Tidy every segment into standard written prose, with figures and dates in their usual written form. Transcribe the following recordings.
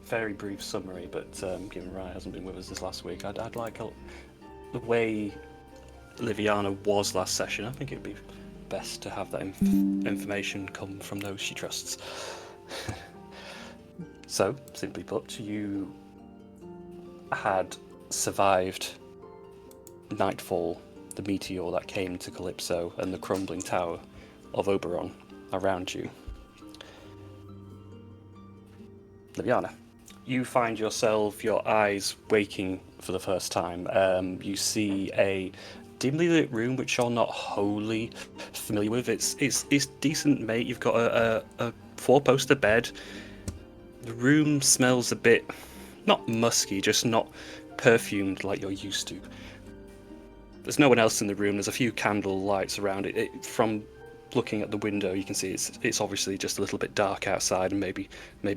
very brief summary, but given Ryan hasn't been with us this last week, I'd like the way Liviana was last session. I think it'd be best to have that information come from those she trusts. So, simply put, you had survived Nightfall, the meteor that came to Calypso, and the crumbling tower of Oberon around you. Liviana, you find yourself, your eyes waking for the first time. You see a dimly lit room which you're not wholly familiar with. It's decent, mate. You've got a four-poster bed. The room smells a bit, not musky, just not perfumed like you're used to. There's no one else in the room. There's a few candle lights around it. From looking at the window, you can see it's obviously just a little bit dark outside, and maybe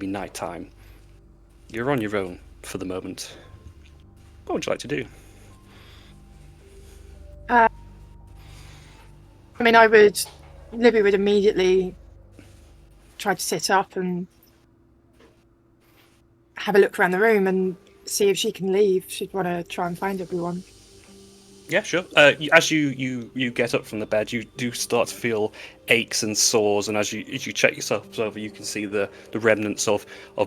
nighttime. You're on your own for the moment. What would you like to do? Libby would immediately try to sit up and have a look around the room and see if she can leave. She'd want to try and find everyone. Yeah, sure. As you get up from the bed, you do start to feel aches and sores, and as you check yourself over, you can see the remnants of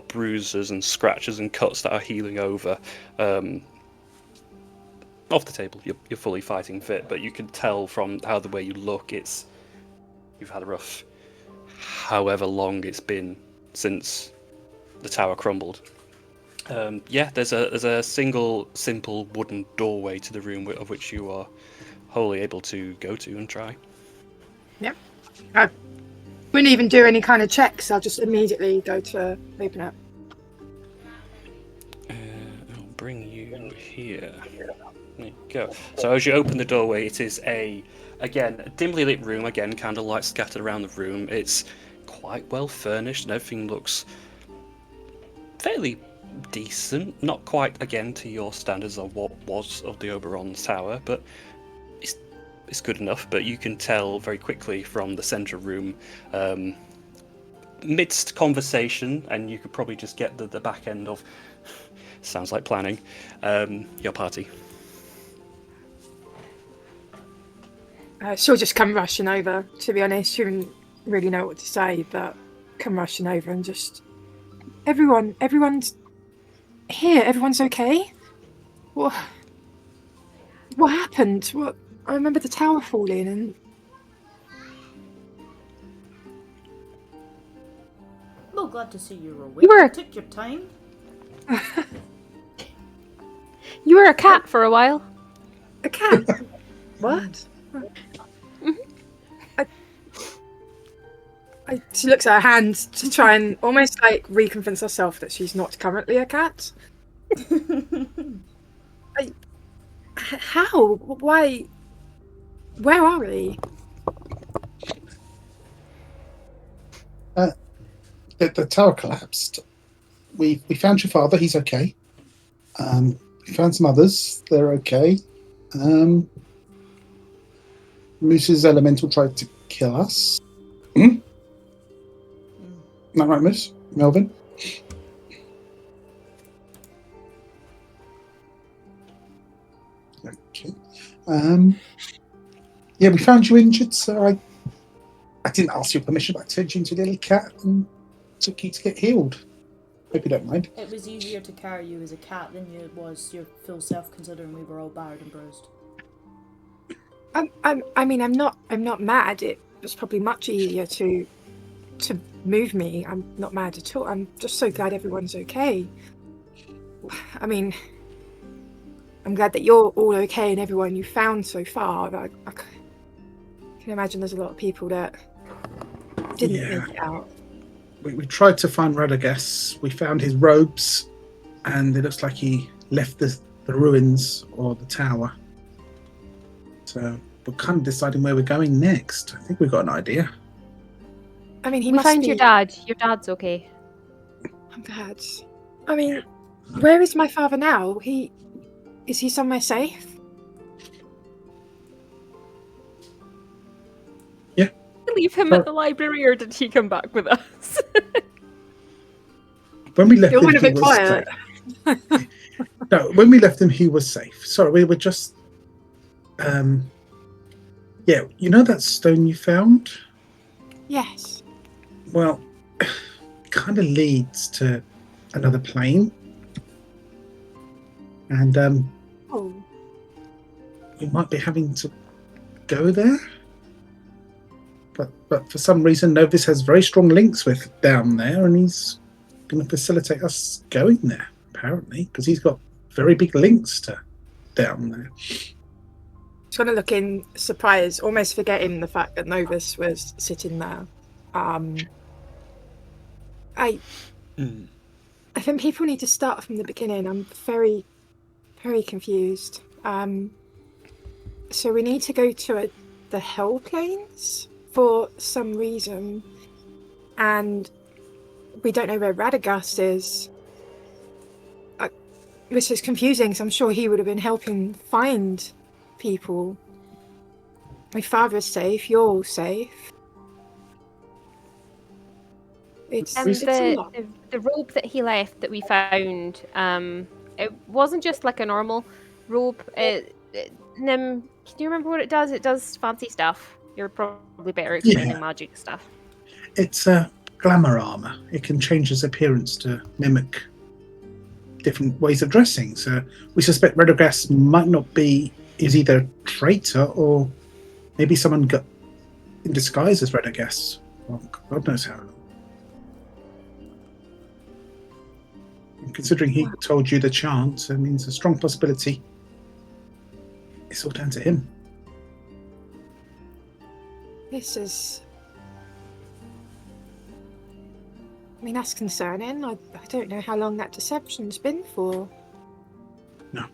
bruises and scratches and cuts that are healing over. Off the table, you're fully fighting fit, but you can tell from how the way you look, you've had a rough, however long it's been since the tower crumbled. There's a single simple wooden doorway to the room of which you are wholly able to go to and try. Yep. I wouldn't even do any kind of checks. I'll just immediately go to open it. I'll bring you here. There you go. So as you open the doorway, it is a dimly lit room. Again, candlelight scattered around the room. It's quite well furnished, and everything looks fairly decent. Not quite, again, to your standards of what was of the Oberon Tower, but it's good enough. But you can tell very quickly from the centre room, midst conversation, and you could probably just get the back end of, sounds like planning, your party. She'll just come rushing over, to be honest. She wouldn't really know what to say, but come rushing over and just... Everyone's here. Everyone's okay? What happened? I remember the tower falling and... Well, glad to see you were awake. You took your time. You were a cat for a while. A cat? What? She looks at her hand to try and almost like reconvince herself that she's not currently a cat. How? Why? Where are we? The tower collapsed. We found your father. He's okay. We found some others. They're okay. Moose's elemental tried to kill us. Is that right, Moose? Melvin? Okay. Yeah, we found you injured, so I didn't ask your permission, but I turned you into a little cat and took you to get healed. Hope you don't mind. It was easier to carry you as a cat than it was your full self, considering we were all battered and bruised. I'm not mad. It was probably much easier to move me. I'm not mad at all. I'm just so glad everyone's okay. I mean, I'm glad that you're all okay and everyone you found so far. I can imagine there's a lot of people that didn't make it out. We tried to find Radagast. We found his robes, and it looks like he left the ruins or the tower. So we're kind of deciding where we're going next. I think we've got an idea. I mean, We found your dad. Your dad's okay. I'm glad. I mean, where is my father now? Is he somewhere safe? Leave him at the library, or did he come back with us? When we left You're him, a he bit was quiet. safe. No, when we left him, he was safe. Sorry, we were just. Yeah, you know that stone you found? Yes. Well, it kind of leads to another plane, and Oh. we might be having to go there. But for some reason, Novus has very strong links with down there, and he's going to facilitate us going there. Apparently, because he's got very big links to down there. Just going to look in surprise, almost forgetting the fact that Novus was sitting there. I think people need to start from the beginning. I'm very, very confused. So we need to go to the Hell Plains for some reason, and we don't know where Radagast is. This is confusing, because I'm sure he would have been helping find people. My father's safe, you're all safe. It's a lot. The robe that he left that we found, it wasn't just like a normal robe. Nim, can you remember what it does? It does fancy stuff. You're probably better explaining magic stuff. It's a glamour armor. It can change its appearance to mimic different ways of dressing. So we suspect Radagast might not be is either a traitor or maybe someone got in disguise as Radagast. Well, God knows how long. And considering he told you the chant, it means a strong possibility it's all down to him. This is... I mean, that's concerning. I don't know how long that deception's been for. No.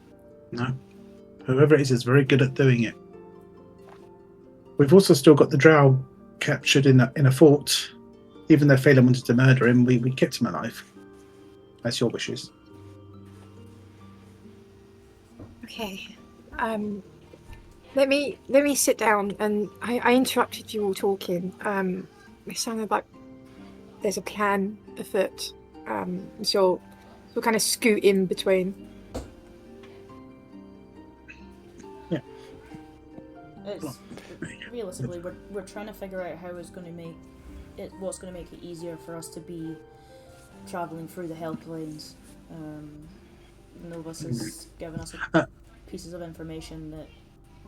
Whoever it is very good at doing it. We've also still got the drow captured in a fort. Even though Phelan wanted to murder him, we kept him alive. That's your wishes. Okay. Let me sit down, and I interrupted you all talking. It sounded like there's a plan afoot. So we'll kind of scoot in between. Yeah. It's realistically, we're trying to figure out how it's going to make it, what's going to make it easier for us to be traveling through the Hell Plains. Novus has given us pieces of information that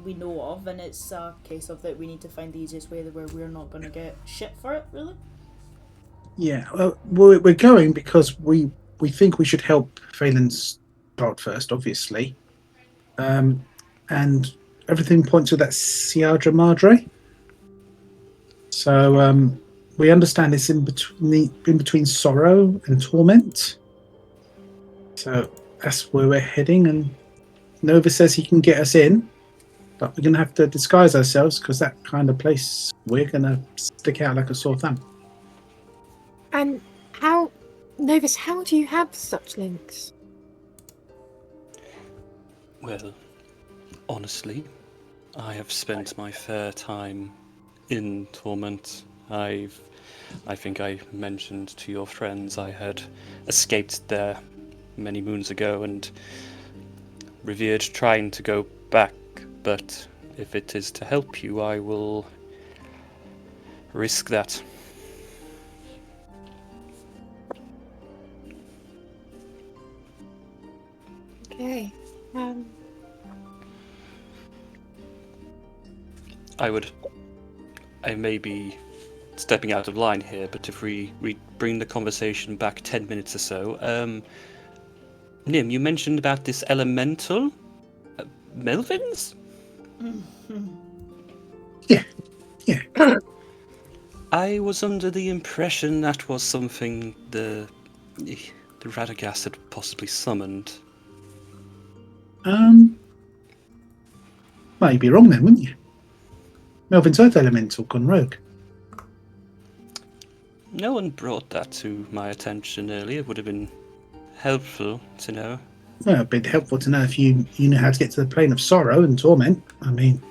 we know of, and it's a case of that we need to find the easiest way where we're not going to get shit for it, really. Yeah, well, we're going because we think we should help Phelan's part first, obviously. And everything points to that Sierra Madre. So we understand it's in between sorrow and torment. So that's where we're heading, and Nova says he can get us in, but we're going to have to disguise ourselves because that kind of place, we're going to stick out like a sore thumb. And Novus, how do you have such links? Well, honestly, I have spent my fair time in torment. I think I mentioned to your friends I had escaped there many moons ago and revered trying to go back, but if it is to help you, I will risk that. Okay. I may be stepping out of line here, but if we bring the conversation back 10 minutes or so, Nim, you mentioned about this elemental? Melvins? Yeah. I was under the impression that was something the Radagast had possibly summoned. Well, you'd be wrong then, wouldn't you? Melvin's Earth Elemental gone rogue. No one brought that to my attention earlier. It would have been helpful to know. Well, it'd be helpful to know if you know how to get to the plane of sorrow and torment. I mean...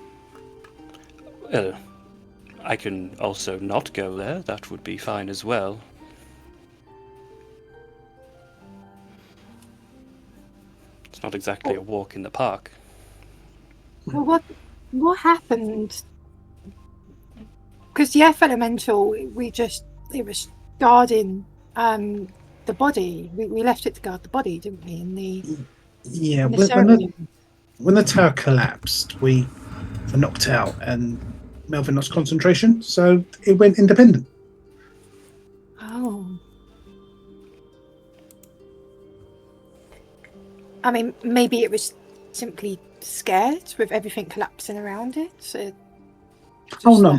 Well, I can also not go there. That would be fine as well. It's not exactly a walk in the park. Well, what happened? Because the Earth Elemental, it was guarding the body. We left it to guard the body, didn't we? Yeah, In the ceremony. when the tower collapsed, we were knocked out and Melvin lost concentration, so it went independent. Oh. I mean, maybe it was simply scared with everything collapsing around it. So Oh no,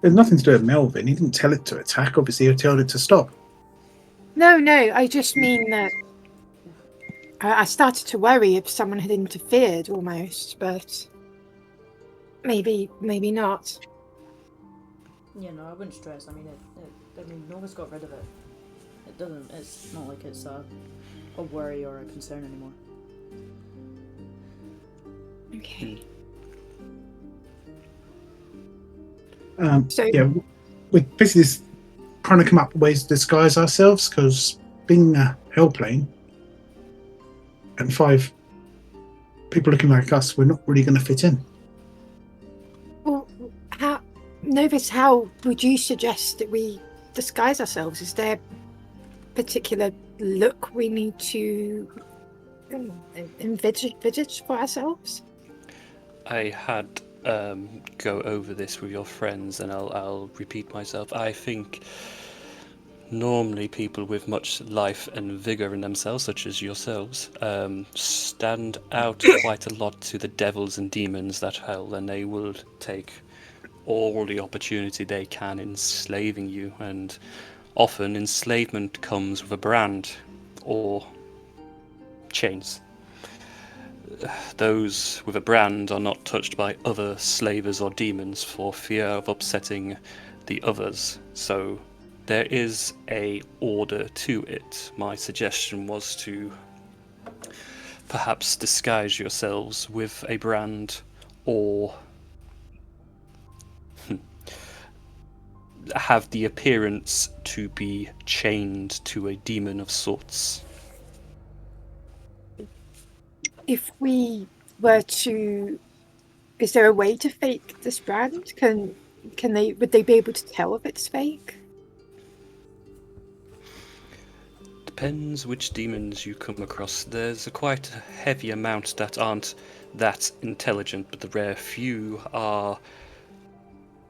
there's nothing to do with Melvin. He didn't tell it to attack. Obviously, he told it to stop. No, I just mean that I started to worry if someone had interfered almost, but maybe not. Yeah, no, I wouldn't stress. I mean, Nova's got rid of it. It's not like it's a worry or a concern anymore. Okay. So yeah, we're basically just trying to come up with ways to disguise ourselves, because being a hellplane and 5 people looking like us, we're not really going to fit in. Well, Novus, how would you suggest that we disguise ourselves? Is there a particular look we need to envisage for ourselves? I had go over this with your friends, and I'll repeat myself. I think normally people with much life and vigor in themselves, such as yourselves, stand out quite a lot to the devils and demons that hell, and they will take all the opportunity they can enslaving you, and often enslavement comes with a brand or chains. Those with a brand are not touched by other slavers or demons for fear of upsetting the others, so there is a order to it. My suggestion was to perhaps disguise yourselves with a brand, or have the appearance to be chained to a demon of sorts. If we were to, is there a way to fake this brand? Would they be able to tell if it's fake? Depends which demons you come across. There's quite a heavy amount that aren't that intelligent, but the rare few are,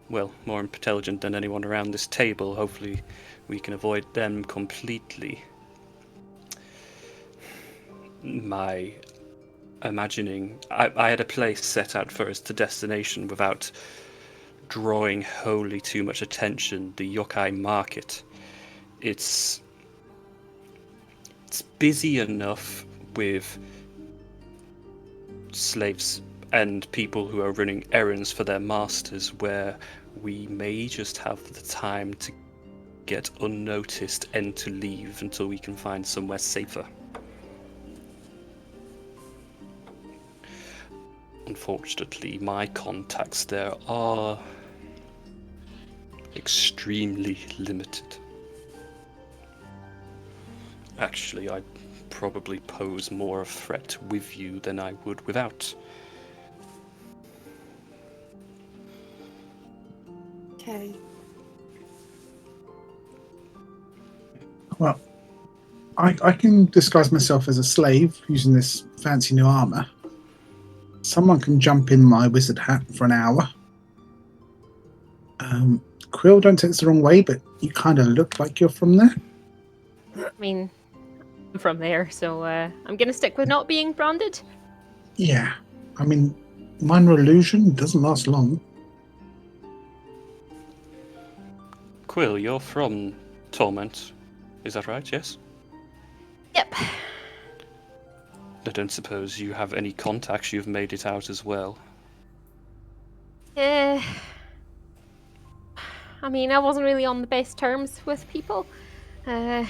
well, more intelligent than anyone around this table. Hopefully we can avoid them completely. My imagining, I had a place set out first to destination without drawing wholly too much attention. The yokai market. It's busy enough with slaves and people who are running errands for their masters, where we may just have the time to get unnoticed and to leave until we can find somewhere safer. Unfortunately, my contacts there are extremely limited. Actually, I'd probably pose more a threat with you than I would without. Okay. Well, I can disguise myself as a slave using this fancy new armor. Someone can jump in my wizard hat for an hour. Quill, don't take this the wrong way, but you kind of look like you're from there. I mean, I'm from there, so I'm gonna stick with not being branded. Yeah, I mean, minor illusion doesn't last long. Quill, you're from Torment, is that right? Yes? Yep. I don't suppose you have any contacts you've made it out as well. I mean, I wasn't really on the best terms with people. I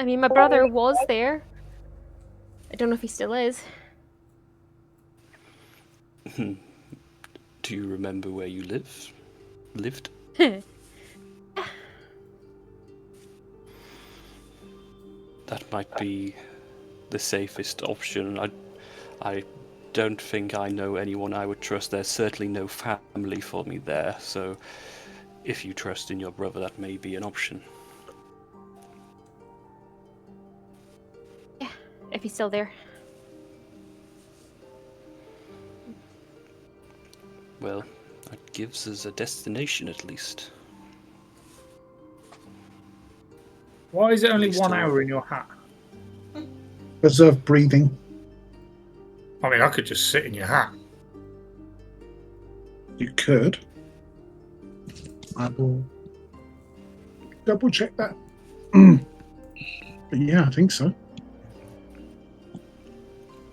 mean, my brother was there. I don't know if he still is. Do you remember where you lived? That might be the safest option. I don't think I know anyone I would trust. There's certainly no family for me there, so if you trust in your brother, that may be an option. Yeah, if he's still there. Well, that gives us a destination at least. Why is it only least 1 to- hour in your hat? Reserve breathing. I mean, I could just sit in your hat. You could. I will double check that. But yeah, I think so.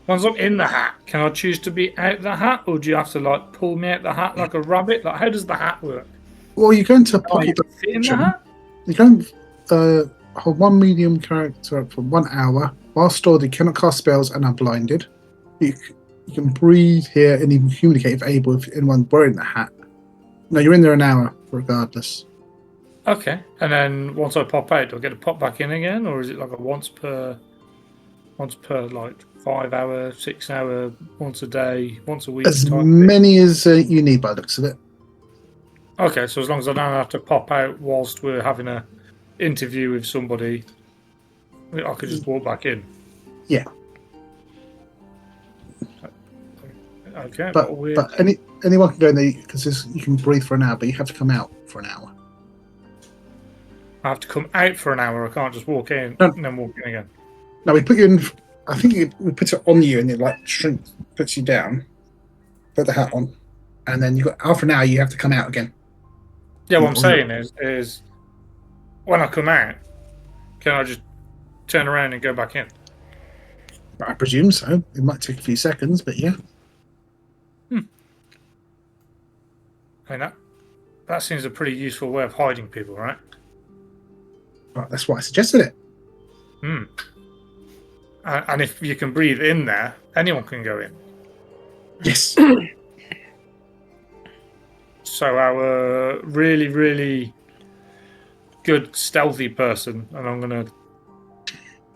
Once I'm in the hat, can I choose to be out the hat, or do you have to like pull me out the hat like a rabbit? Like, how does the hat work? Well, you're going to Oh, you pop fit in the hat? You can hold one medium character for 1 hour. While stored, you cannot cast spells and are blinded. You can breathe, hear, and even communicate if able if anyone's wearing the hat. No, you're in there an hour regardless. Okay, and then once I pop out, do I get to pop back in again, or is it like a once per like 5 hour, 6 hour, once a day, once a week? As type thing? many as you need by the looks of it. Okay, so as long as I don't have to pop out whilst we're having a interview with somebody, I could just walk back in. Yeah. Okay, But anyone can go in there because you can breathe for an hour, but you have to come out for an hour. I have to come out for an hour. I can't just walk in No. and then walk in again. Now we put you in. I think we put it on you and it like puts you down. Put the hat on, and then you got after an hour you have to come out again. Yeah, what I'm Or- saying is when I come out, can I just turn around and go back in? I presume so. It might take a few seconds, but yeah. I mean, that seems a pretty useful way of hiding people, right? Well, that's why I suggested it. And if you can breathe in there, anyone can go in. Yes. So our really, really good stealthy person, and I'm going to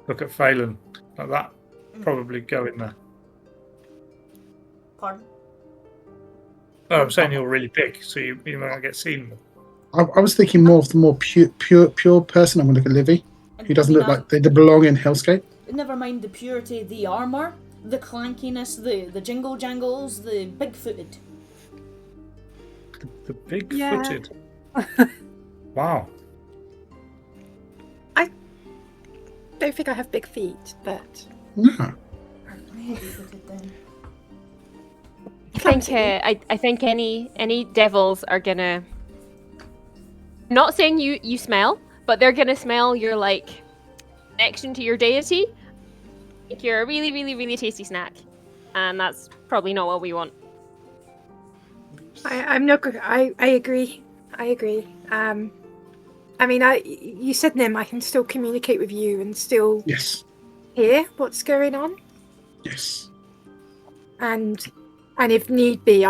look at Phelan like that, probably go in there. Pardon? Oh, I'm saying you're really big, so you might not get seen. I was thinking more of the more pure person. I'm going to look at Livy, who doesn't look like they belong in Hellscape. Never mind the purity, the armor, the clankiness, the jingle jangles, the big-footed. The big-footed. Wow. Don't think I have big feet, but No. Big-footed then. I think any devils are gonna. Not saying you smell, but they're gonna smell your like connection to your deity. Like you're a really, really, really tasty snack, and that's probably not what we want. I'm not. I agree. I agree. I mean, you said Nim. I can still communicate with you and still Yes. hear what's going on. Yes. And if need be,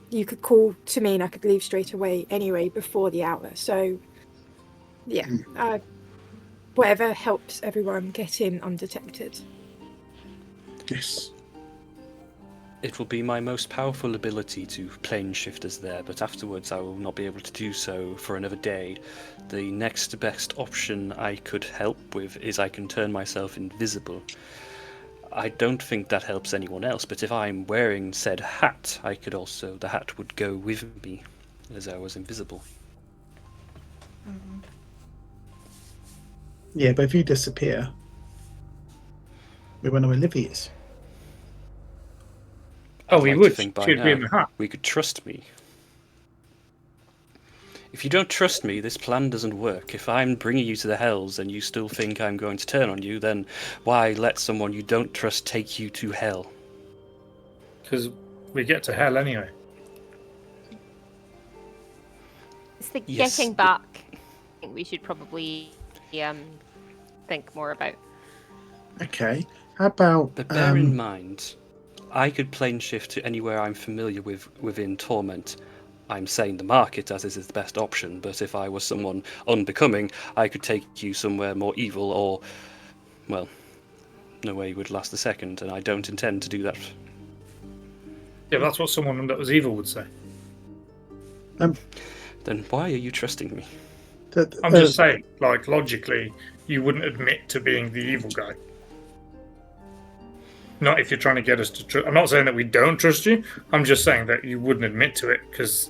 you could call to me and I could leave straight away anyway before the hour. So yeah, whatever helps everyone get in undetected. Yes. It will be my most powerful ability to plane shift us there, but afterwards I will not be able to do so for another day. The next best option I could help with is I can turn myself invisible. I don't think that helps anyone else, but if I'm wearing said hat, the hat would go with me, as I was invisible. Mm-hmm. Yeah, but if you disappear, we won't know where Livy is. Oh, I'd we like to would. think by She'd be in now the hat. we could trust me. If you don't trust me, this plan doesn't work. If I'm bringing you to the Hells and you still think I'm going to turn on you, then why let someone you don't trust take you to Hell? Because we get to hell anyway. It's the Yes. getting back. I think we should probably think more about. Okay. How about But bear in mind, I could plane shift to anywhere I'm familiar with within Torment. I'm saying the market as is the best option, but if I was someone unbecoming, I could take you somewhere more evil or, well, no way would last a second, and I don't intend to do that. Yeah, that's what someone that was evil would say. Then why are you trusting me? I'm just saying, like, logically, you wouldn't admit to being the evil guy. Not if you're trying to get us to trust. I'm not saying that we don't trust you. I'm just saying that you wouldn't admit to it, because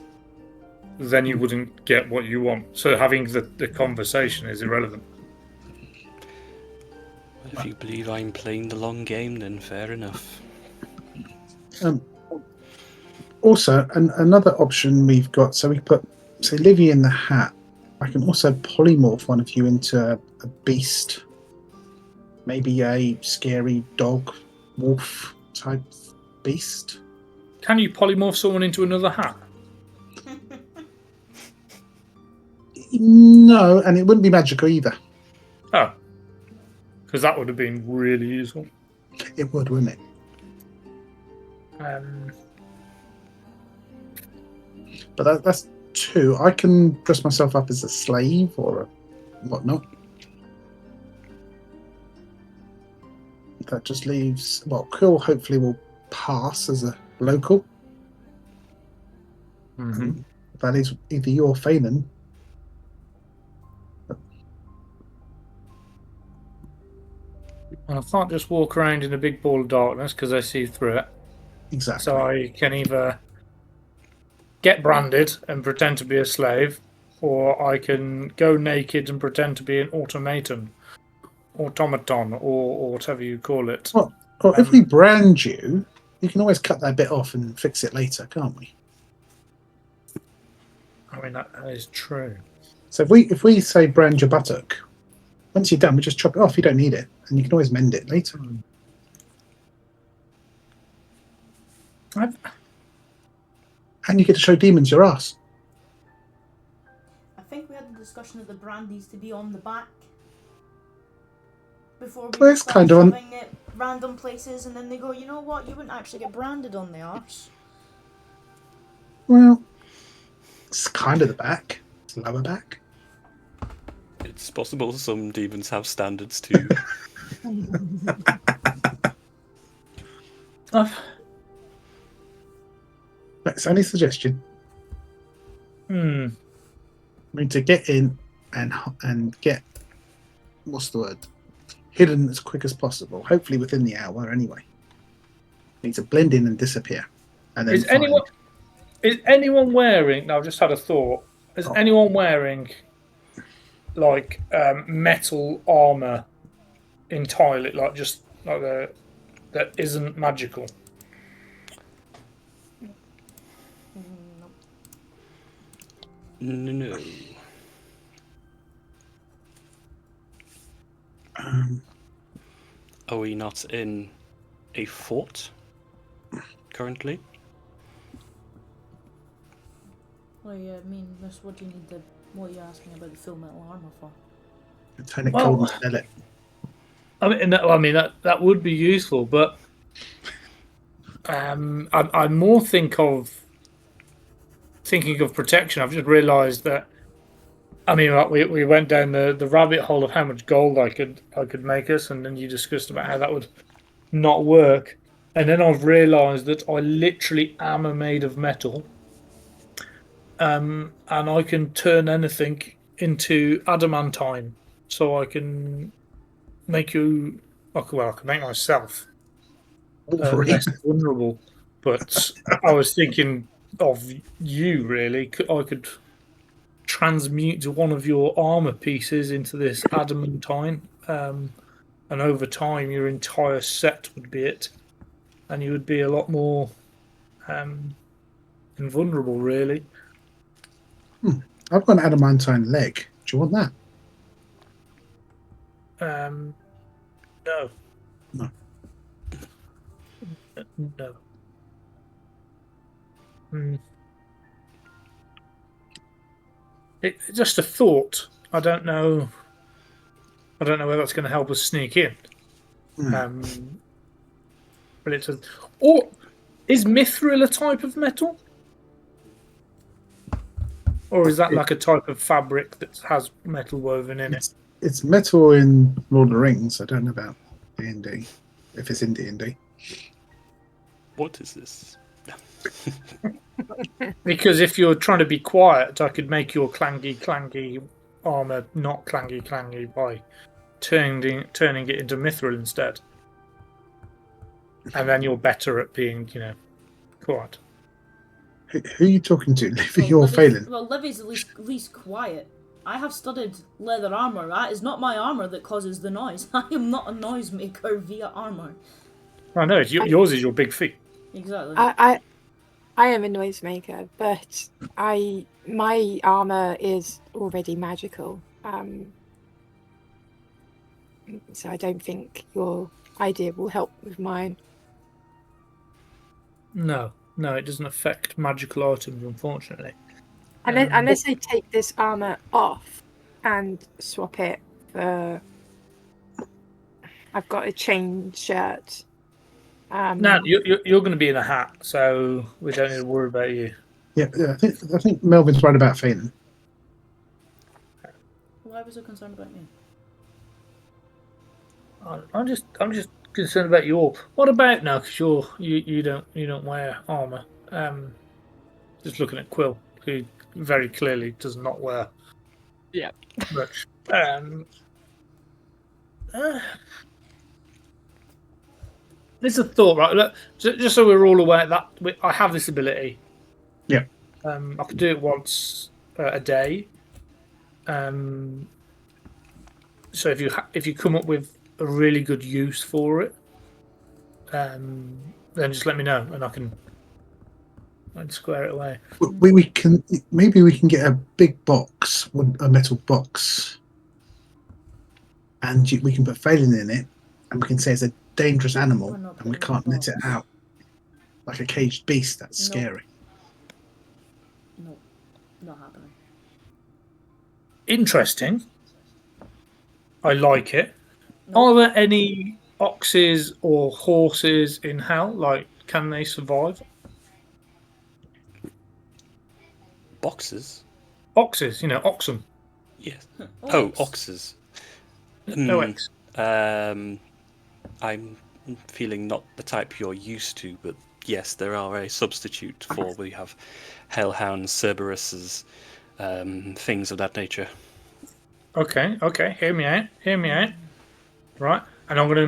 then you wouldn't get what you want. So having the conversation is irrelevant. Well, if you believe I'm playing the long game, then fair enough. Also, another option we've got, so we put, say, Livy in the hat. I can also polymorph one of you into a beast. Maybe a scary dog, wolf type beast. Can you polymorph someone into another hat? No, and it wouldn't be magical either. Oh. Because that would have been really useful. It would, wouldn't it? But that's two. I can dress myself up as a slave or a whatnot. That just leaves... Well, Quill hopefully will pass as a local. Mm-hmm. That is either you or Phelan. And I can't just walk around in a big ball of darkness because I see through it. Exactly. So I can either get branded and pretend to be a slave, or I can go naked and pretend to be an automaton, or whatever you call it. Well, if we brand you, you can always cut that bit off and fix it later, can't we? I mean, that is true. So if we say brand your buttock, once you're done, we just chop it off. You don't need it, and you can always mend it later. And you get to show demons your ass. I think we had the discussion that the brand needs to be on the back before we Well, it's start kind of on- shoving it random places, and then they go, you know what, you wouldn't actually get branded on the arse. Well, it's kind of the back. It's the lower back. It's possible some demons have standards too. It's only a suggestion. I mean, to get in and get, what's the word, hidden as quick as possible. Hopefully within the hour anyway. Need to blend in and disappear. And then Is anyone wearing? No, I've just had a thought. Is anyone wearing like metal armor entirely, like just like that isn't magical? No. Are we not in a fort currently? Well, yeah, I mean, that's what you need what are you asking about the full metal armor for? turn it cold and smell it. I mean that would be useful, but I more thinking of protection. I've just realised that. I mean, we went down the rabbit hole of how much gold I could make us, and then you discussed about how that would not work, and then I've realised that I literally am made of metal, and I can turn anything into adamantine, so I can make you. Well, I can make myself less vulnerable. But I was thinking of you, really. I could transmute one of your armor pieces into this adamantine, and over time your entire set would be it, and you would be a lot more invulnerable, really. I've got an adamantine leg. Do you want that? No. No. No. It's just a thought. I don't know whether that's going to help us sneak in. But it's a. Or is mithril a type of metal? Or is that like a type of fabric that has metal woven in it? It's metal in Lord of the Rings. I don't know about D&D, if it's in D&D. What is this? Because if you're trying to be quiet, I could make your clangy armor not clangy by turning it into mithril instead. And then you're better at being, quiet. Who are you talking to, Livy Well, or Phelan? Well, Livy's at least quiet. I have studied leather armor. That is not my armor that causes the noise. I am not a noisemaker via armor. I know, yours is your big feet. Exactly. I am a noisemaker, but my armor is already magical. So I don't think your idea will help with mine. No, it doesn't affect magical items, unfortunately. Unless I take this armor off and swap it for... I've got a chain shirt. No, you're going to be in a hat, so we don't need to worry about you. Yeah, I think Melvin's right about Phelan. Why was I concerned about me? I'm just concerned about you all. What about now? Because you don't wear armor. Just looking at Quill, who very clearly does not wear. Yeah. Much. There's a thought, right? Look, just so we're all aware that I have this ability. Yeah. I can do it once a day. So if you come up with a really good use for it, then just let me know and I can square it away. We can get a big box, a metal box, and we can put Phelan in it, and we can say it's a dangerous animal, and we can't let it out like a caged beast. That's scary. No, not happening. Interesting. I like it. No. Are there any oxes or horses in hell? Like, can they survive? Boxes? Oxes, oxen. Yes. Ox. Oxes. OX. I'm feeling not the type you're used to, but yes, there are a substitute for. We have hellhounds, Cerberuses, things of that nature. Okay. Hear me out. Right, and I'm going to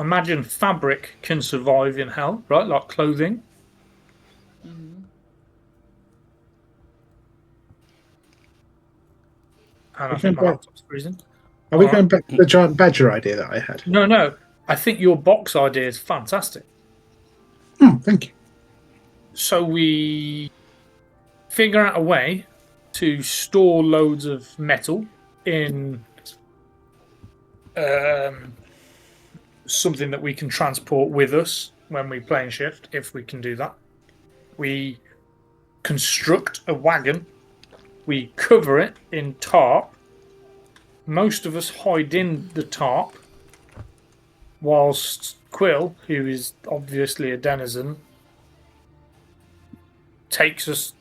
imagine fabric can survive in hell, right? Like clothing. Mm-hmm. And I think my laptop's freezing. Are we going back to the giant badger idea that I had? No. I think your box idea is fantastic. Thank you. So we figure out a way to store loads of metal in something that we can transport with us when we plane shift, if we can do that. We construct a wagon. We cover it in tarp. Most of us hide in the tarp, whilst Quill, who is obviously a denizen, takes us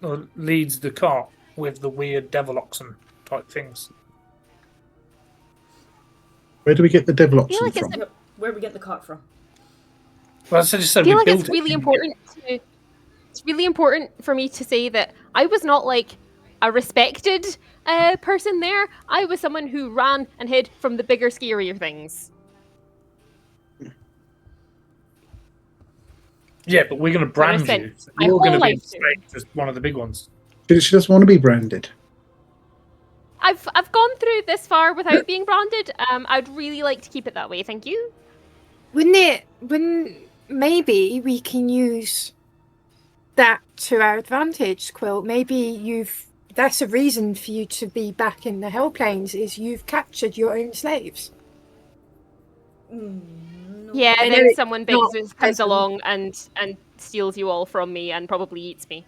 or leads the cart with the weird devil oxen type things. Where do we get the devil oxen like from? Where do we get the cart from? Well, I just said I feel we like built it's it. really important it's really important for me to say that I was not like a respected person there. I was someone who ran and hid from the bigger, scarier things. Yeah, but we're going to brand spent you. my You're going to whole be life doing. as one of the big ones. She doesn't want to be branded. I've gone through this far without being branded. I'd really like to keep it that way. Thank you. Wouldn't maybe we can use that to our advantage, Quill? Maybe that's a reason for you to be back in the Hell Plains, is you've captured your own slaves. No. Yeah, I know then it's someone not comes pleasant. along and steals you all from me and probably eats me.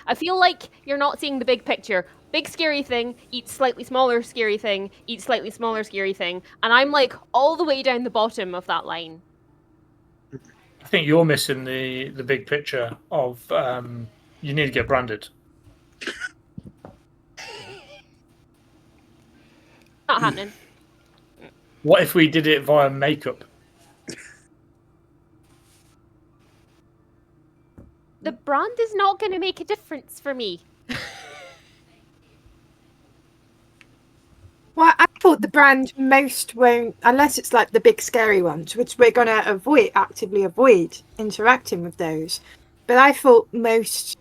I feel like you're not seeing the big picture. Big scary thing eats slightly smaller scary thing, eats slightly smaller scary thing, and I'm like all the way down the bottom of that line. I think you're missing the big picture of you need to get branded. Not happening. What if we did it via makeup? The brand is not going to make a difference for me. Well, I thought the brand most won't, unless it's like the big scary ones, which we're going to actively avoid interacting with those. But I thought most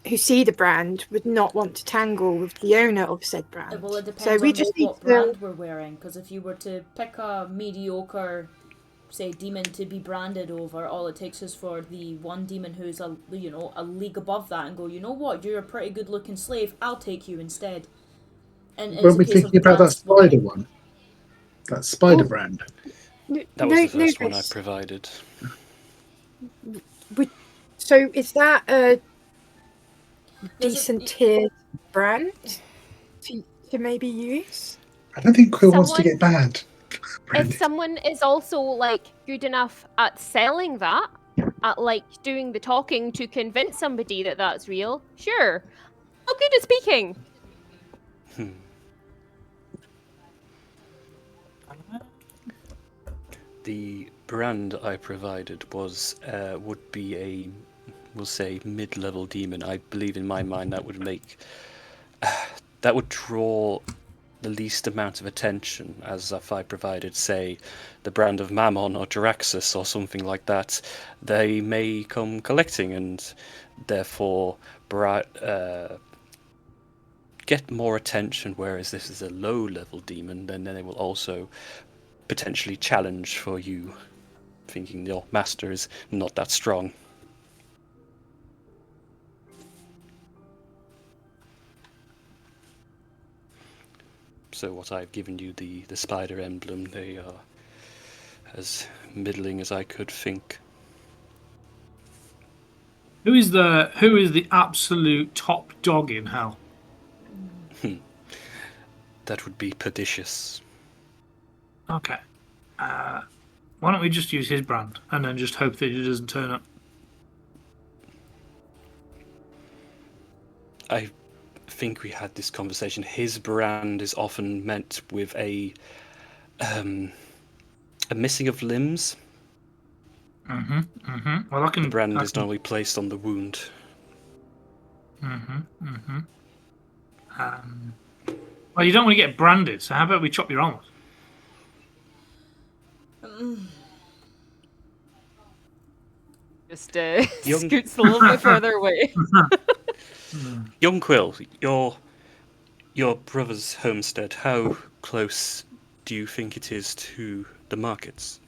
who see the brand would not want to tangle with the owner of said brand. Well, it depends So we on just need what to... brand we're wearing, because if you were to pick a mediocre, say, demon to be branded over, all it takes is for the one demon who's a league above that and go, you know what, you're a pretty good looking slave, I'll take you instead. And it's Weren't a we case thinking of about that brand spider splitting. one? That spider Oh. brand. That was the first one I provided. So is that a There's decent tiered brand to maybe use? I don't think Quill wants to Someone- get banned. If someone is also like good enough at selling that, at like doing the talking to convince somebody that that's real, sure. How good at speaking? The brand I provided was would be a, we'll say, mid-level demon. I believe in my mind that would make that would draw the least amount of attention, as if I provided, say, the brand of Mammon or Jaraxxus or something like that. They may come collecting and therefore get more attention, whereas this is a low-level demon, then they will also potentially challenge for you, thinking your master is not that strong. So what I've given you, the spider emblem, they are as middling as I could think. Who is the absolute top dog in hell? That would be Perdicious. Okay. Why don't we just use his brand and then just hope that he doesn't turn up? I think we had this conversation. His brand is often meant with a missing of limbs. Well, I can. The brand is normally placed on the wound. Well, you don't want to get branded, so how about we chop your arm off? Just scoots a little bit further away. Young Quill, your brother's homestead, how close do you think it is to the markets?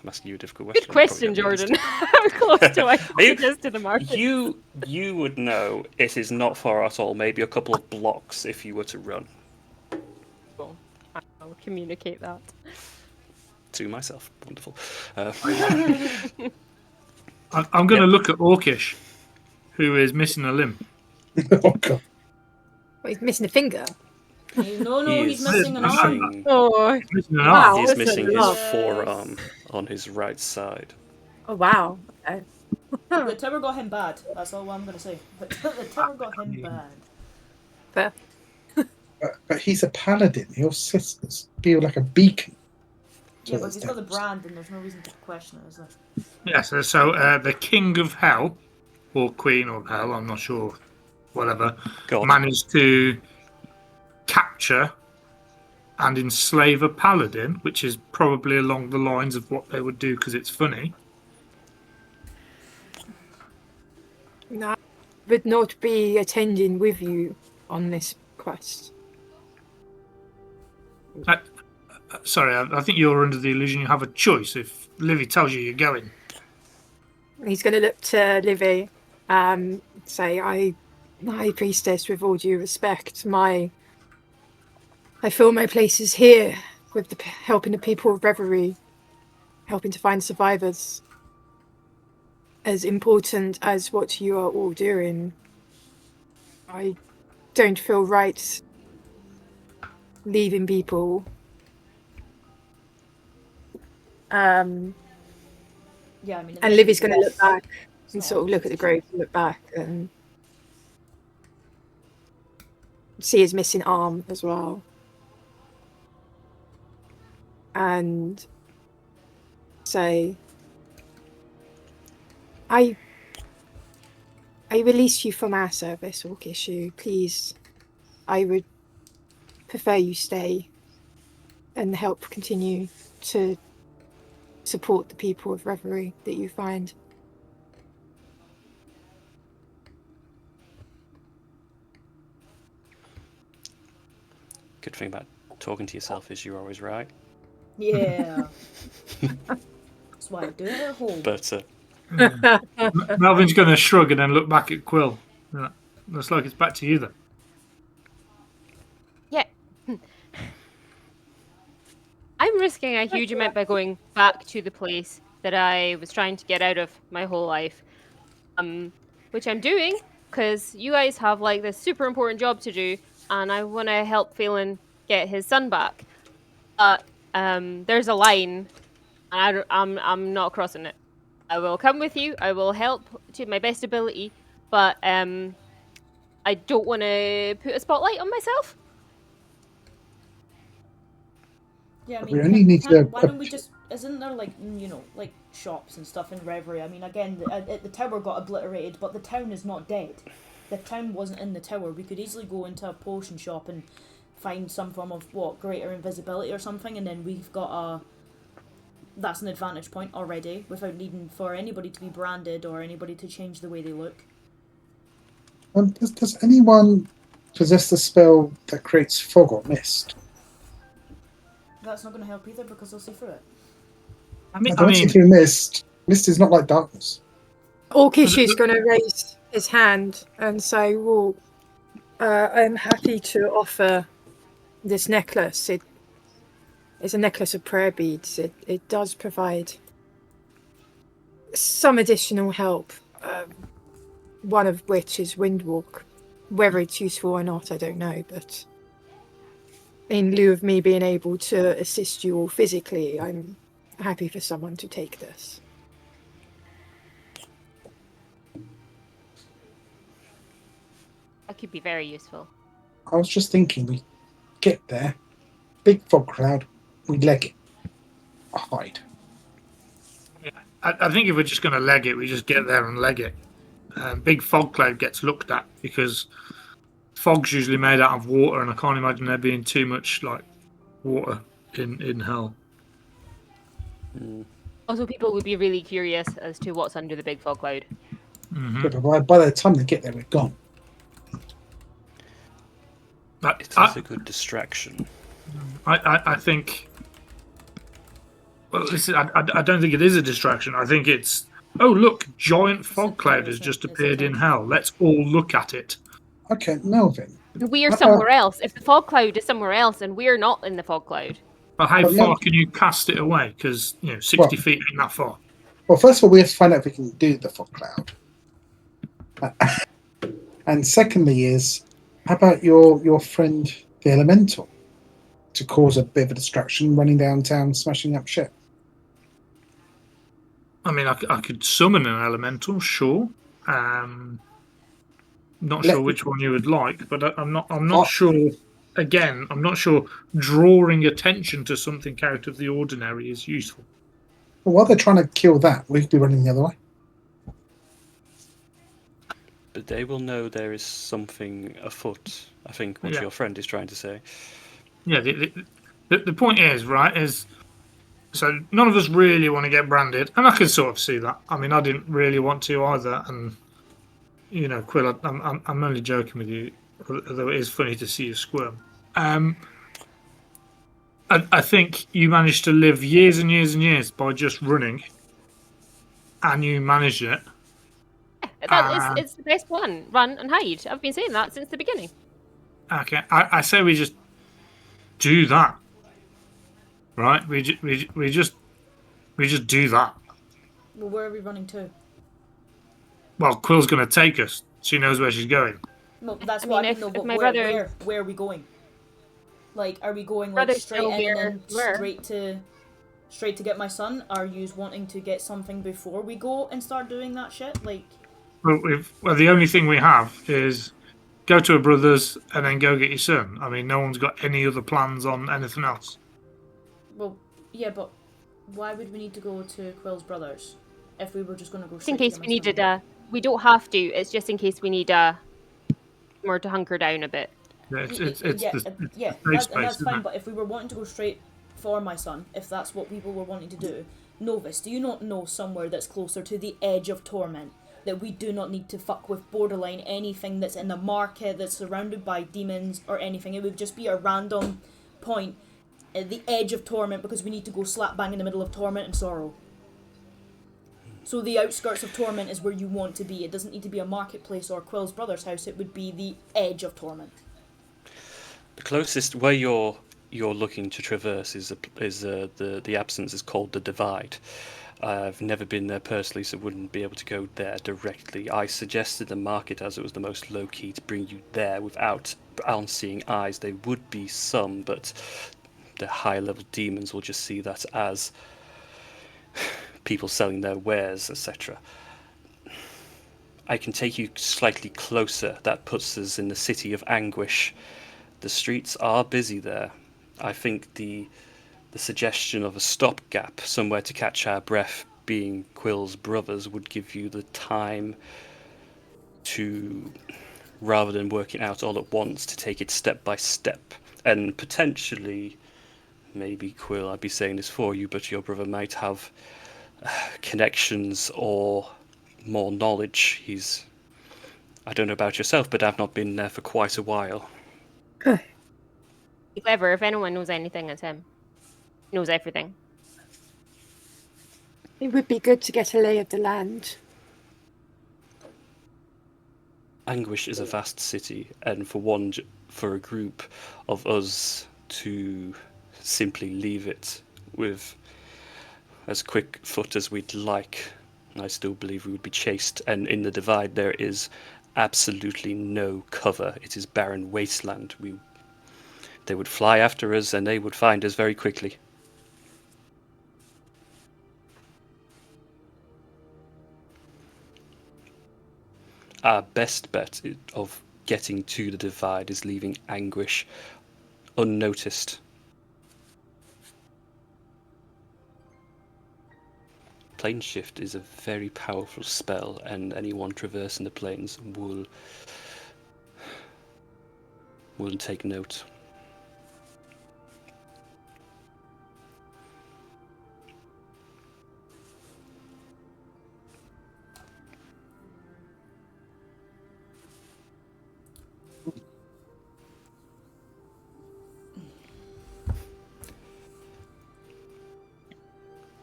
I'm asking you a difficult question. Good question, Jordan. How close do I think it is to the market? You would know it is not far at all. Maybe a couple of blocks if you were to run. Well, I'll communicate that. To myself. Wonderful. I'm going to look at Orcish, who is missing a limb. Oh god. Well, he's missing a finger. No, He he's is missing an arm. Oh, He's missing an Wow. arm. He's that's missing a his lot. forearm on his right side. Oh, wow. Okay. The tower got him bad. That's all I'm going to say. The tower got him bad. Fair. But he's a paladin. Your sisters feel like a beacon. Yeah, but he's got the brand and there's no reason to question it, is there? Yes, so the King of Hell, or Queen of Hell, I'm not sure, whatever, God. managed to capture and enslave a paladin, which is probably along the lines of what they would do because it's funny. No, I would not be attending with you on this quest. Sorry, I think you're under the illusion you have a choice if Livy tells you you're going. He's going to look to Livy, say, High Priestess, with all due respect, I feel my place is here with helping the people of Reverie, helping to find survivors. As important as what you are all doing, I don't feel right leaving people. Yeah, I mean... And Livy's going to look back It's and not sort of look at the obvious. grave and look back and see his missing arm as well. and say, I release you from our service, Orc Issue. Please, I would prefer you stay and help continue to support the people of Reverie that you find. Good thing about talking to yourself is you're always right. Yeah. That's why I do it at home. But Melvin's going to shrug and then look back at Quill. Yeah. Looks like it's back to you then. Yeah. I'm risking a huge amount by going back to the place that I was trying to get out of my whole life. Which I'm doing because you guys have like this super important job to do, and I want to help Phelan get his son back. But there's a line, and I'm not crossing it. I will come with you. I will help to my best ability, but I don't want to put a spotlight on myself. Yeah, I We mean, only need to- why don't we just... Isn't there, like, you know, like, shops and stuff in Reverie? I mean, again, the tower got obliterated, but the town is not dead. The town wasn't in the tower. We could easily go into a potion shop and find some form of, greater invisibility or something, and then we've got a... That's an advantage point already, without needing for anybody to be branded or anybody to change the way they look. Does anyone possess the spell that creates fog or mist? That's not going to help either because they'll see through it. I mean, I don't see through mist. Mist is not like darkness. Orc Issue's going to raise his hand and say, well, I'm happy to offer this necklace. It's a necklace of prayer beads. It does provide some additional help, one of which is Windwalk. Whether it's useful or not, I don't know, but in lieu of me being able to assist you all physically, I'm happy for someone to take this. That could be very useful. I was just thinking, we get there, big fog cloud, we leg it, hide. I think if we're just going to leg it, we just get there and leg it. Big fog cloud gets looked at because fog's usually made out of water, and I can't imagine there being too much like water in hell. Also, people would be really curious as to what's under the big fog cloud. Mm-hmm. Yeah, but by the time they get there, we're gone. it is a good distraction. I think. Well, listen, I don't think it is a distraction. I think it's. Oh, look, giant fog cloud has just appeared in hell. Let's all look at it. Okay, Melvin. We're somewhere else. If the fog cloud is somewhere else and we're not in the fog cloud. But how Well, far no. can you cast it away? Because 60 feet ain't that far. Well, first of all, we have to find out if we can do the fog cloud. And secondly is, how about your friend, the Elemental, to cause a bit of a distraction, running downtown, smashing up shit? I mean, I could summon an elemental, sure. Not sure which one you would like, but I'm not sure. Again, I'm not sure drawing attention to something out of the ordinary is useful. Well, while they're trying to kill that, we could be running the other way. But they will know there is something afoot, I think, what your friend is trying to say. Yeah, the point is, right, is so none of us really want to get branded, and I can sort of see that. I mean, I didn't really want to either, and Quill, I'm only joking with you, although it is funny to see you squirm. I think you managed to live years and years and years by just running, and you managed it. It's the best one. Run and hide. I've been saying that since the beginning. Okay, I say we just do that. Right? We just do that. Well, where are we running to? Well, Quill's going to take us. She knows where she's going. No, that's I what mean, I if- know. if But my where, brother- where are we going? Like, are we going like Brother's straight still in here. and then Where? straight to get my son? Are you wanting to get something before we go and start doing that shit? Like, Well, the only thing we have is go to a brother's and then go get your son. I mean, no one's got any other plans on anything else. well, Yeah, but why would we need to go to Quill's brothers if we were just going to go Just in straight to case them we and needed summon? we don't have to. It's just in case we need more to hunker down a bit. Yeah, it's Yeah, the yeah, safe and space, that's isn't fine. it? But if we were wanting to go straight for my son, if that's what people were wanting to do, Novus, do you not know somewhere that's closer to the edge of torment that we do not need to fuck with borderline anything that's in the market that's surrounded by demons or anything? It would just be a random point at the edge of torment because we need to go slap bang in the middle of torment and sorrow. So the outskirts of torment is where you want to be. It doesn't need to be a marketplace or Quill's brother's house. It would be the edge of torment. The closest where you're looking to traverse is the absence is called the Divide. I've never been there personally, so wouldn't be able to go there directly. I suggested the market as it was the most low key to bring you there without unseeing eyes. There would be some, but the higher level demons will just see that as people selling their wares, etc. I can take you slightly closer. That puts us in the city of Anguish. The streets are busy there. I think the suggestion of a stopgap, somewhere to catch our breath, being Quill's brothers, would give you the time to, rather than working out all at once, to take it step by step. And potentially, maybe Quill, I'd be saying this for you, but your brother might have connections or more knowledge. I don't know about yourself, but I've not been there for quite a while. Clever. If anyone knows anything, it's him. He knows everything. It would be good to get a lay of the land. Anguish is a vast city, and for a group of us to simply leave it with as quick foot as we'd like, I still believe we would be chased. And in the Divide, there is absolutely no cover. It is barren wasteland. They would fly after us, and they would find us very quickly. Our best bet of getting to the Divide is leaving Anguish unnoticed. Plane shift is a very powerful spell, and anyone traversing the planes will take note.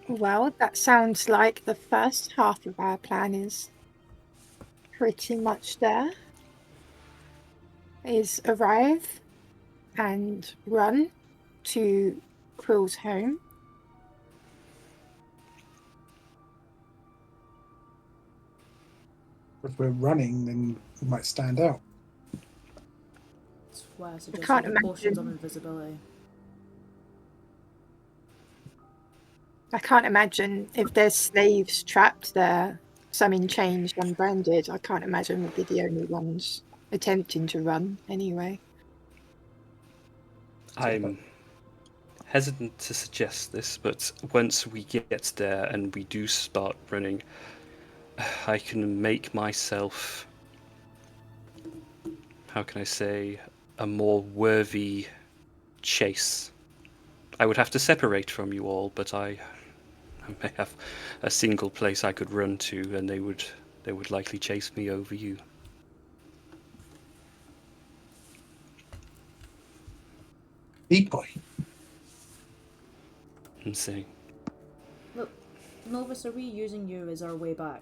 Well, that sounds like the first half of our plan is pretty much there. Is arrive and run to Quill's home. If we're running, then we might stand out. That's why I can't suggested the potions of imagine. invisibility. I can't imagine if there's slaves trapped there, some in chains, one branded. I can't imagine we'd be the only ones attempting to run anyway. I'm hesitant to suggest this, but once we get there and we do start running, I can make myself, how can I say, a more worthy chase. I would have to separate from you all, but I may have a single place I could run to, and they would likely chase me over you. Decoy. Insane. Look, Novus, are we using you as our way back?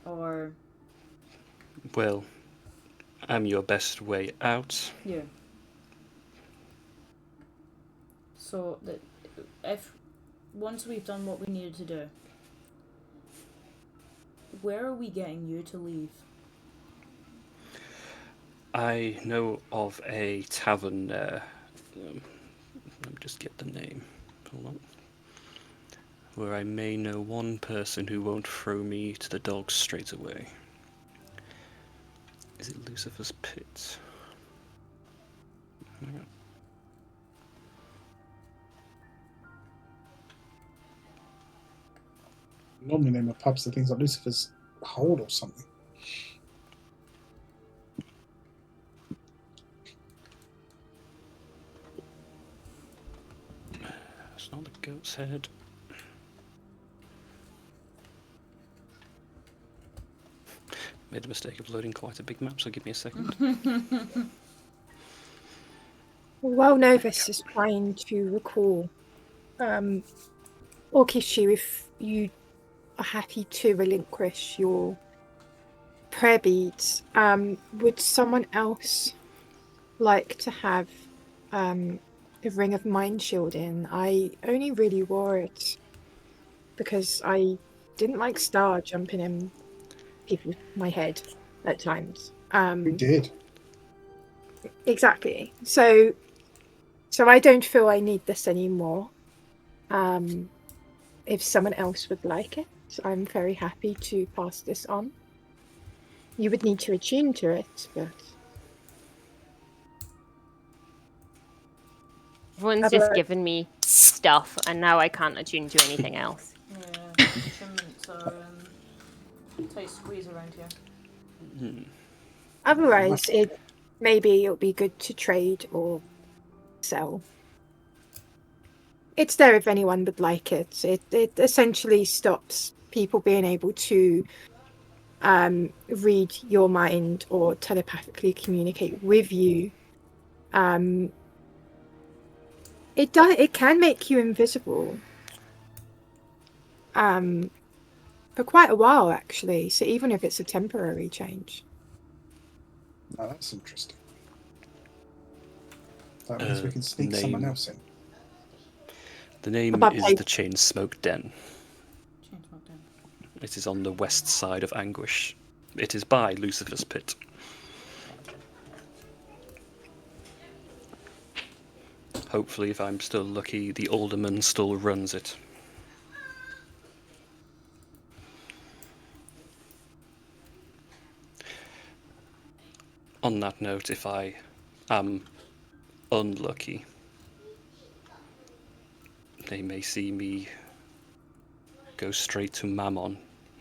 Or... Well, I'm your best way out. Yeah. So, if once we've done what we needed to do, where are we getting you to leave? I know of a tavern there. Let me just get the name. Hold on. Where I may know one person who won't throw me to the dogs straight away. Is it Lucifer's Pit? Normally name of pubs are things like Lucifer's Hold or something. It's not the Goat's Head. Made a mistake of loading quite a big map, so give me a second. While Novus is trying to recall, Orkishu, if you are happy to relinquish your prayer beads, would someone else like to have the Ring of Mind Shield in? I only really wore it because I didn't like Star jumping in my head at times. We did. Exactly. So I don't feel I need this anymore. If someone else would like it, I'm very happy to pass this on. You would need to attune to it, but Everyone's just given me stuff, and now I can't attune to anything else. Yeah, attunements are tight squeeze around here. otherwise, maybe it'll be good to trade or sell. It's there if anyone would like it. It essentially stops people being able to read your mind or telepathically communicate with you. It can make you invisible. For quite a while, actually. So even if it's a temporary change. Oh, that's interesting. That means we can sneak someone else in. The name is the Chain Smoke Den. It is on the west side of Anguish. It is by Lucifer's Pit. Hopefully, if I'm still lucky, the alderman still runs it. On that note, if I am unlucky, they may see me go straight to Mammon.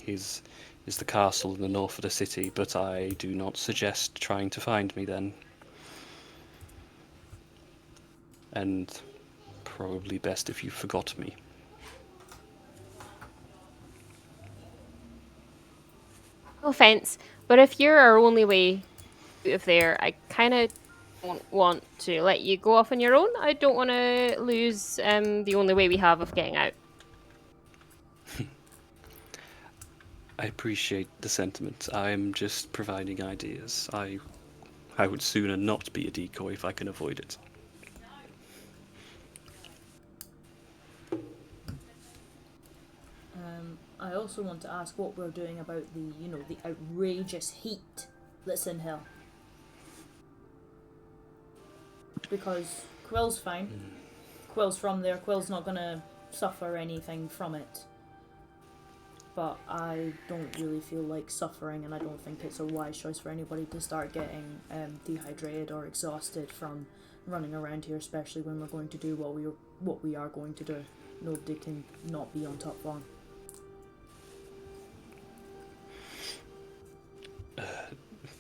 Is the castle in the north of the city, but I do not suggest trying to find me then. And probably best if you forgot me. No offense, but if you're our only way out of there, I kind of don't want to let you go off on your own. I don't want to lose the only way we have of getting out. I appreciate the sentiment. I'm just providing ideas. I would sooner not be a decoy if I can avoid it. I also want to ask what we're doing about the outrageous heat that's in hell. Because Quill's fine. Quill's from there. Quill's not going to suffer anything from it. But I don't really feel like suffering, and I don't think it's a wise choice for anybody to start getting dehydrated or exhausted from running around here, especially when we're going to do what we are going to do. Nobody can not be on top form.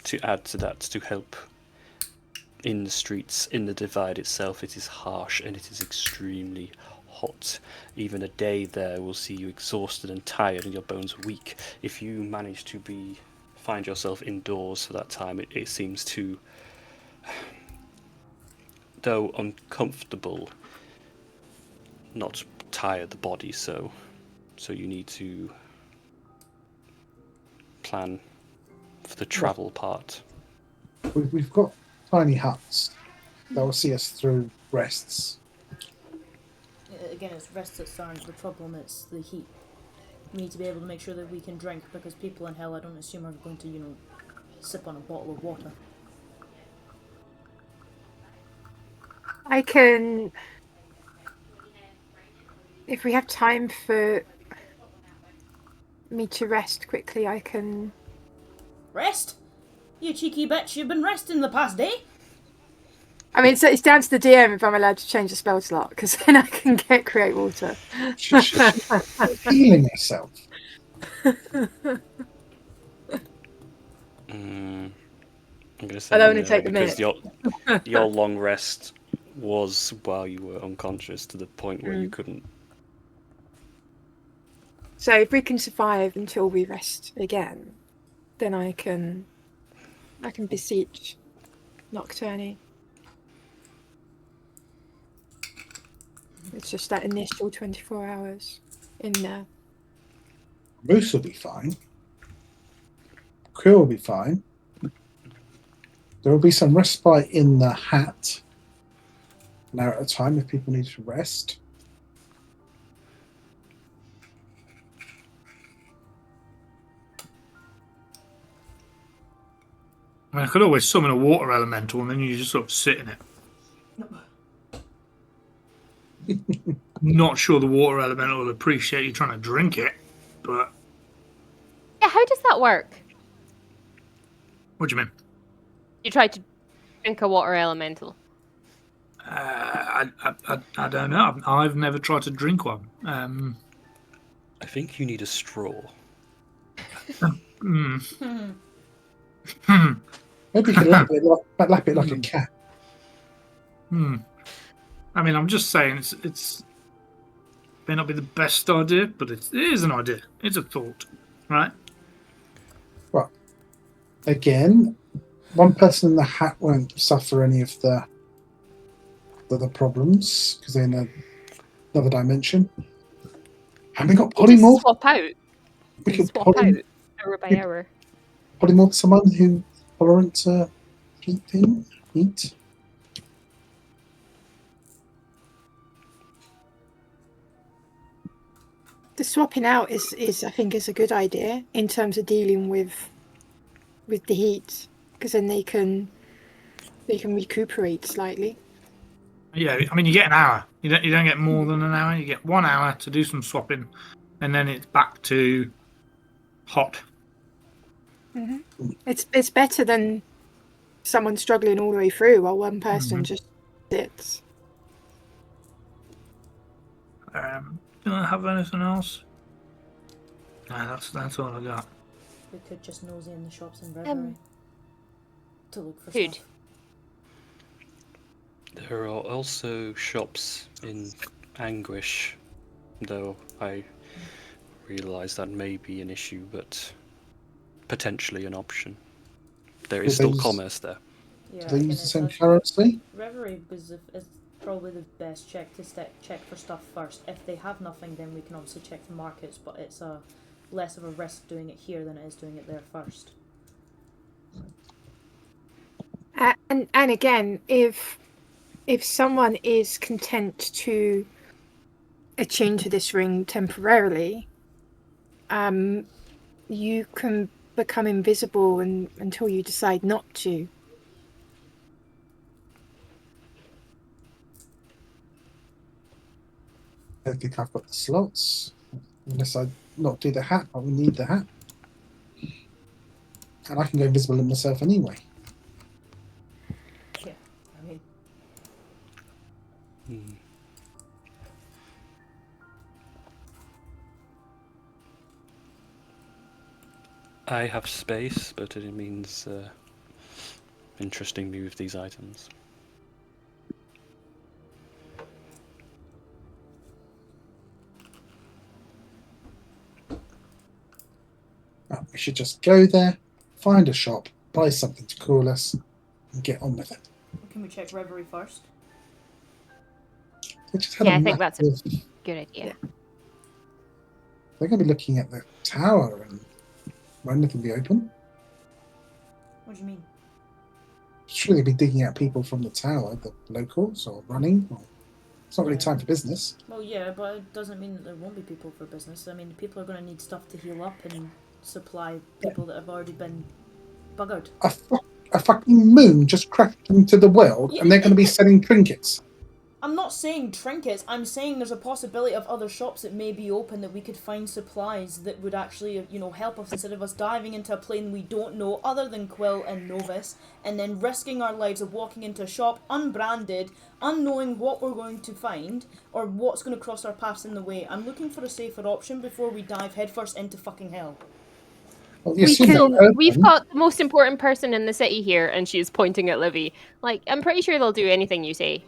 To add to that, to help in the streets, in the divide itself, it is harsh and it is extremely hot. Even a day there will see you exhausted and tired and your bones weak. If you manage to find yourself indoors for that time, it seems to, though uncomfortable, not tire the body, so you need to plan for the travel part. We've got tiny huts that will see us through rests. Again, it's rest that's aren't the problem, it's the heat. We need to be able to make sure that we can drink, because people in hell, I don't assume, are going to, sip on a bottle of water. I can... If we have time for me to rest quickly, I can... Rest? You cheeky bitch, you've been resting the past day? I mean, so it's down to the DM if I'm allowed to change the spell slot, because then I can get Create Water. Healing herself. I'm gonna say I'll only no, take the because minute. your long rest was while you were unconscious to the point where you couldn't. So if we can survive until we rest again, then I can beseech Nocturne. It's just that initial 24 hours in there. Moose will be fine. Quill will be fine. There will be some respite in the hat. An hour at a time if people need to rest. I mean, I could always summon a water elemental and then you just sort of sit in it. Not sure the water elemental will appreciate you trying to drink it, but Yeah, how does that work? what do you mean? You try to drink a water elemental. I don't know. I've never tried to drink one. I think you need a straw. Maybe you can lap it like a cat. I mean, I'm just saying it's may not be the best idea, but it is an idea. It's a thought, right? Well, again, one person in the hat won't suffer any of the problems because they're in another dimension. And we got You just polymorph. swap out. We You could swap out hour by hour. polymorph someone who tolerant to heat. The swapping out is I think is a good idea in terms of dealing with the heat, because then they can recuperate slightly. Yeah, I mean, you get an hour. You don't get more than an hour. You get 1 hour to do some swapping, and then it's back to hot. Mm-hmm. It's better than someone struggling all the way through while one person just sits. Do I have anything else? Nah, that's all I got. We could just nosy in the shops in Reverie to look for Food. stuff. There are also shops in Anguish, though I realise that may be an issue, but potentially an option. There is still commerce there. Yeah, Do they again, use the it's same actually- currency? Reverie is probably the best check to check for stuff first. If they have nothing, then we can obviously check the markets, but it's less of a risk doing it here than it is doing it there first. And again, if someone is content to attune to this ring temporarily, you can become invisible until you decide not to. I don't think I've got the slots. Unless I not do the hat, but we need the hat. And I can go invisible in myself anyway. Yeah, I mean, I have space, but it means interesting me with these items. We should just go there, find a shop, buy something to cool us, and get on with it. can we check Reverie first? They just had Yeah, a I think that's a massive- good idea. They're going to be looking at the tower, and won't anything be open? What do you mean? Surely they'll be digging out people from the tower, the locals, or running. It's not really time for business. Well, yeah, but it doesn't mean that there won't be people for business. I mean, people are going to need stuff to heal up and supply people that have already been buggered. A fucking moon just cracked into the world, and they're going to be selling trinkets. I'm not saying trinkets, I'm saying there's a possibility of other shops that may be open that we could find supplies that would actually, you know, help us instead of us diving into a plane we don't know other than Quill and Novus and then risking our lives of walking into a shop unbranded, unknowing what we're going to find or what's going to cross our paths in the way. I'm looking for a safer option before we dive headfirst into fucking hell. Well, We assume can- they're open. We've got the most important person in the city here, and she's pointing at Livy. Like, I'm pretty sure they'll do anything you say.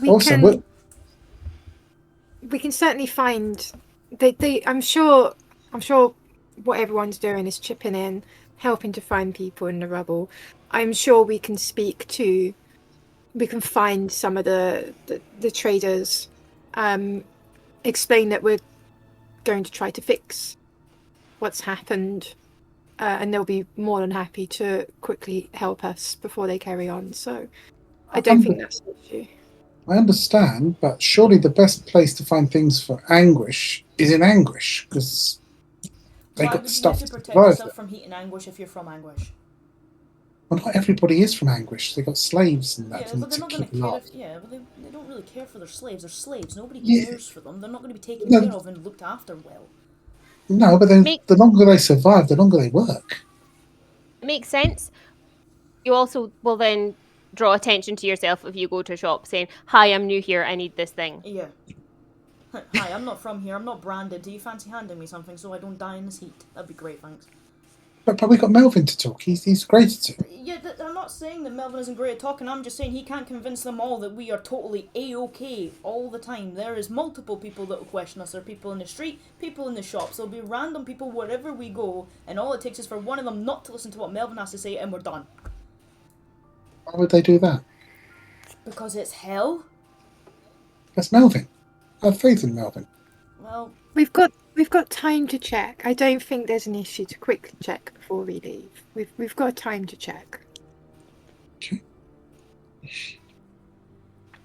We Also, can. We can certainly find. I'm sure. What everyone's doing is chipping in, helping to find people in the rubble. I'm sure we can speak to. We can find some of the traders. Explain that we're going to try to fix what's happened, and they'll be more than happy to quickly help us before they carry on. So, I don't think that's an issue. I understand, but surely the best place to find things for Anguish is in Anguish, because they Why got would the you stuff need to to protect survive yourself there. from heat and anguish if you're from Anguish? Well, not everybody is from Anguish. They got slaves and that Yeah, to but they're not going keep to them care. alive. But they don't really care for their slaves. They're slaves. Nobody Yeah. cares for them. They're not going to be taken No. care of and looked after well. No, but then Make- the longer they survive, the longer they work. Makes sense. You also will then draw attention to yourself if you go to a shop saying, "Hi, I'm new here. I need this thing." Yeah. Hi, I'm not from here. I'm not branded. Do you fancy handing me something so I don't die in this heat? That'd be great, thanks. But we got Melvin to talk. He's great at it. Yeah, I'm not saying that Melvin isn't great at talking. I'm just saying he can't convince them all that we are totally A-okay all the time. There is multiple people that will question us. There are people in the street, people in the shops. There'll be random people wherever we go, and all it takes is for one of them not to listen to what Melvin has to say, and we're done. Why would they do that? Because it's hell? That's Melvin. I have faith in Melvin. Well, We've got time to check. I don't think there's an issue to quickly check before we leave. We've got time to check. Okay.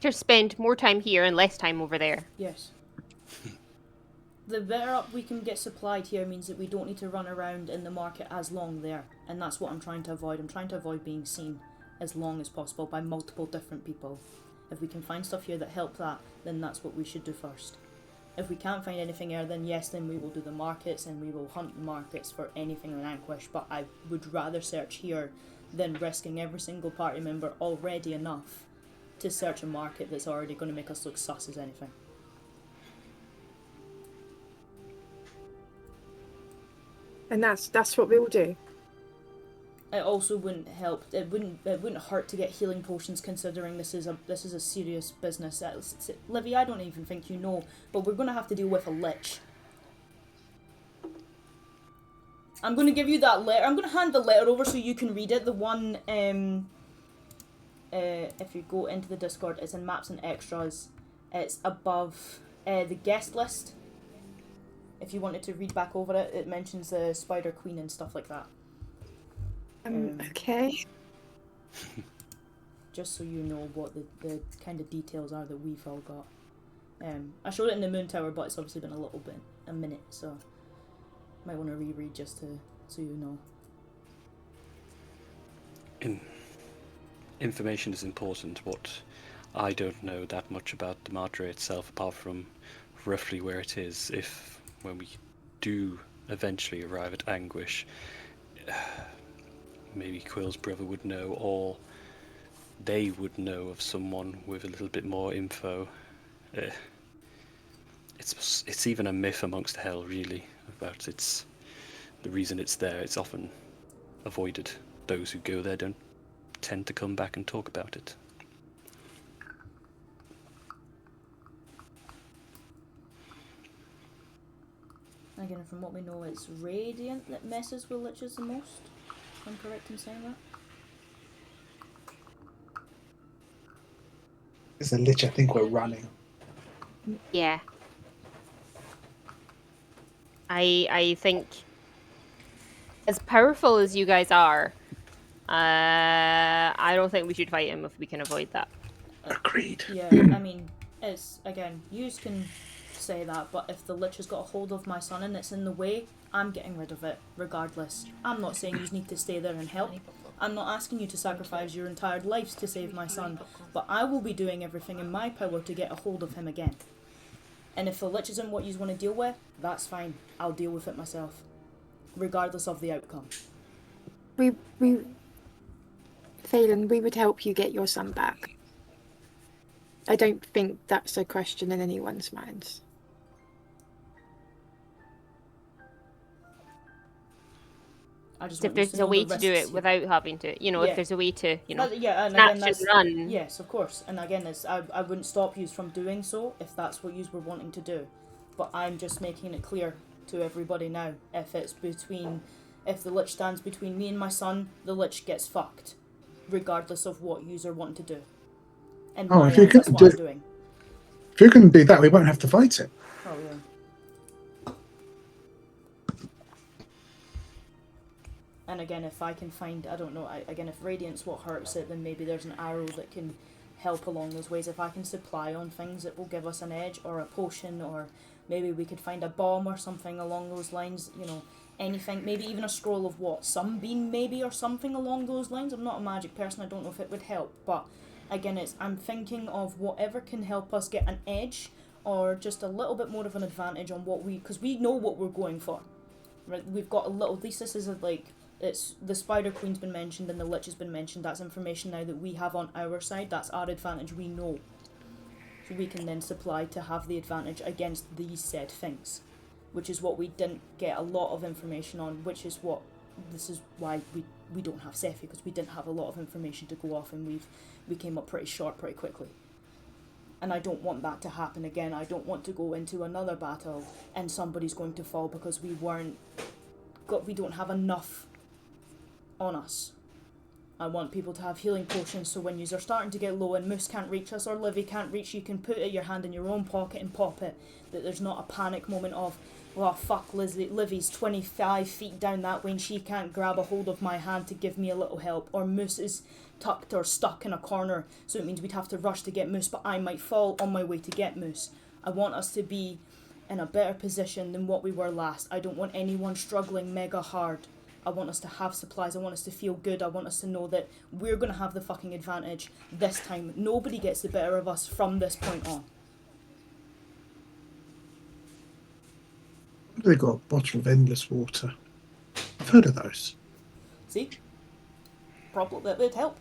Just spend more time here and less time over there. yes. The better up we can get supplied here means that we don't need to run around in the market as long there. And that's what I'm trying to avoid. I'm trying to avoid being seen as long as possible by multiple different people. If we can find stuff here that help that, then that's what we should do first. If we can't find anything here, then yes, then we will do the markets and we will hunt the markets for anything in Anguish, but I would rather search here than risking every single party member already enough to search a market that's already going to make us look sus as anything. And that's what we'll do. It also wouldn't help. It wouldn't hurt to get healing potions, considering this is a serious business. Livy, I don't even think you know, but we're going to have to deal with a lich. I'm going to give you that letter. I'm going to hand the letter over so you can read it. The one, if you go into the Discord, it's in Maps and Extras. It's above the guest list. If you wanted to read back over it, it mentions the Spider Queen and stuff like that. Okay. Just so you know what the kind of details are that we've all got. I showed it in the Moon Tower, but it's obviously been a minute, so might want to reread just so you know. Information is important. What I don't know that much about the Madre itself, apart from roughly where it is. If when we do eventually arrive at Anguish, maybe Quill's brother would know, or they would know of someone with a little bit more info. It's even a myth amongst hell, really, about the reason it's there. It's often avoided. Those who go there don't tend to come back and talk about it. Again, from what we know, it's Radiant that messes with liches the most. If I'm correct in saying that. There's a lich I think we're running. Yeah. I think, as powerful as you guys are, I don't think we should fight him if we can avoid that. Agreed. Yeah, I mean, it's, again, yous can say that, but if the lich has got a hold of my son and it's in the way, I'm getting rid of it, regardless. I'm not saying yous need to stay there and help. I'm not asking you to sacrifice your entire lives to save my son, but I will be doing everything in my power to get a hold of him again. And if the Lich isn't what you want to deal with, that's fine. I'll deal with it myself, regardless of the outcome. Phelan, we would help you get your son back. I don't think that's a question in anyone's minds. I just If want you there's to a know way the to do risks. it without having to, Yeah. if there's a way to, Yeah, and snatch again, and run. Yes, of course. And again, I wouldn't stop you from doing so if that's what you were wanting to do. But I'm just making it clear to everybody now. If the Lich stands between me and my son, the Lich gets fucked, regardless of what you are wanting to do. And my if you eyes, that's can what I'm doing. If you can do that, we won't have to fight it. Oh yeah. And again, if I can find, I don't know, again, if Radiant's what hurts it, then maybe there's an arrow that can help along those ways. If I can supply on things that will give us an edge, or a potion, or maybe we could find a bomb or something along those lines, anything, maybe even a scroll of what, sunbeam maybe, or something along those lines. I'm not a magic person, I don't know if it would help, but again, I'm thinking of whatever can help us get an edge, or just a little bit more of an advantage on because we know what we're going for. Right, we've got a little, at least this is it's the Spider Queen's been mentioned and the Lich has been mentioned. That's information now that we have on our side. That's our advantage, we know. So we can then supply to have the advantage against these said things. Which is what we didn't get a lot of information on, this is why we don't have Sephi, because we didn't have a lot of information to go off, and we came up pretty short pretty quickly. And I don't want that to happen again. I don't want to go into another battle and somebody's going to fall because we don't have enough on us. I want people to have healing potions, so when you are starting to get low and Moose can't reach us or Livy can't reach you, can put your hand in your own pocket and pop it. That there's not a panic moment of, oh fuck, Livy's 25 feet down that way and she can't grab a hold of my hand to give me a little help, or Moose is tucked or stuck in a corner, so it means we'd have to rush to get Moose, but I might fall on my way to get Moose. I want us to be in a better position than what we were last. I don't want anyone struggling mega hard. I want us to have supplies, I want us to feel good, I want us to know that we're going to have the fucking advantage this time. Nobody gets the better of us from this point on. They got a bottle of endless water. I've heard of those. See? Probably that would help.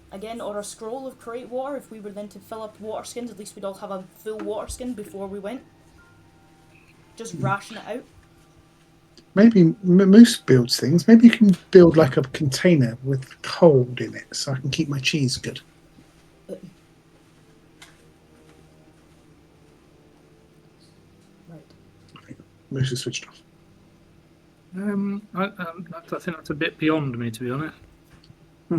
Again, or a scroll of create water, if we were then to fill up water skins, at least we'd all have a full water skin before we went. Just ration it out. Maybe Moose builds things. Maybe you can build like a container with cold in it so I can keep my cheese good. Right. I think Moose is switched off. I think that's a bit beyond me, to be honest. Tell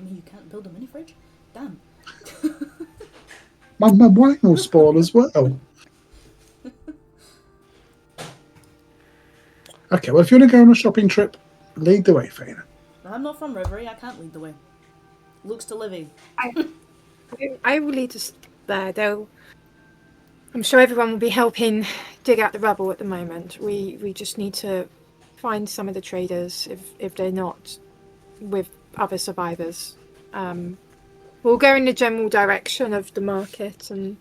me you can't build a mini fridge? Damn. My wine will spoil as well. Okay, well, if you want to go on a shopping trip, lead the way, Faina. I'm not from Rivery, I can't lead the way. Looks to Livy. I will lead us there, though. I'm sure everyone will be helping dig out the rubble at the moment. We just need to find some of the traders if they're not with other survivors. We'll go in the general direction of the market and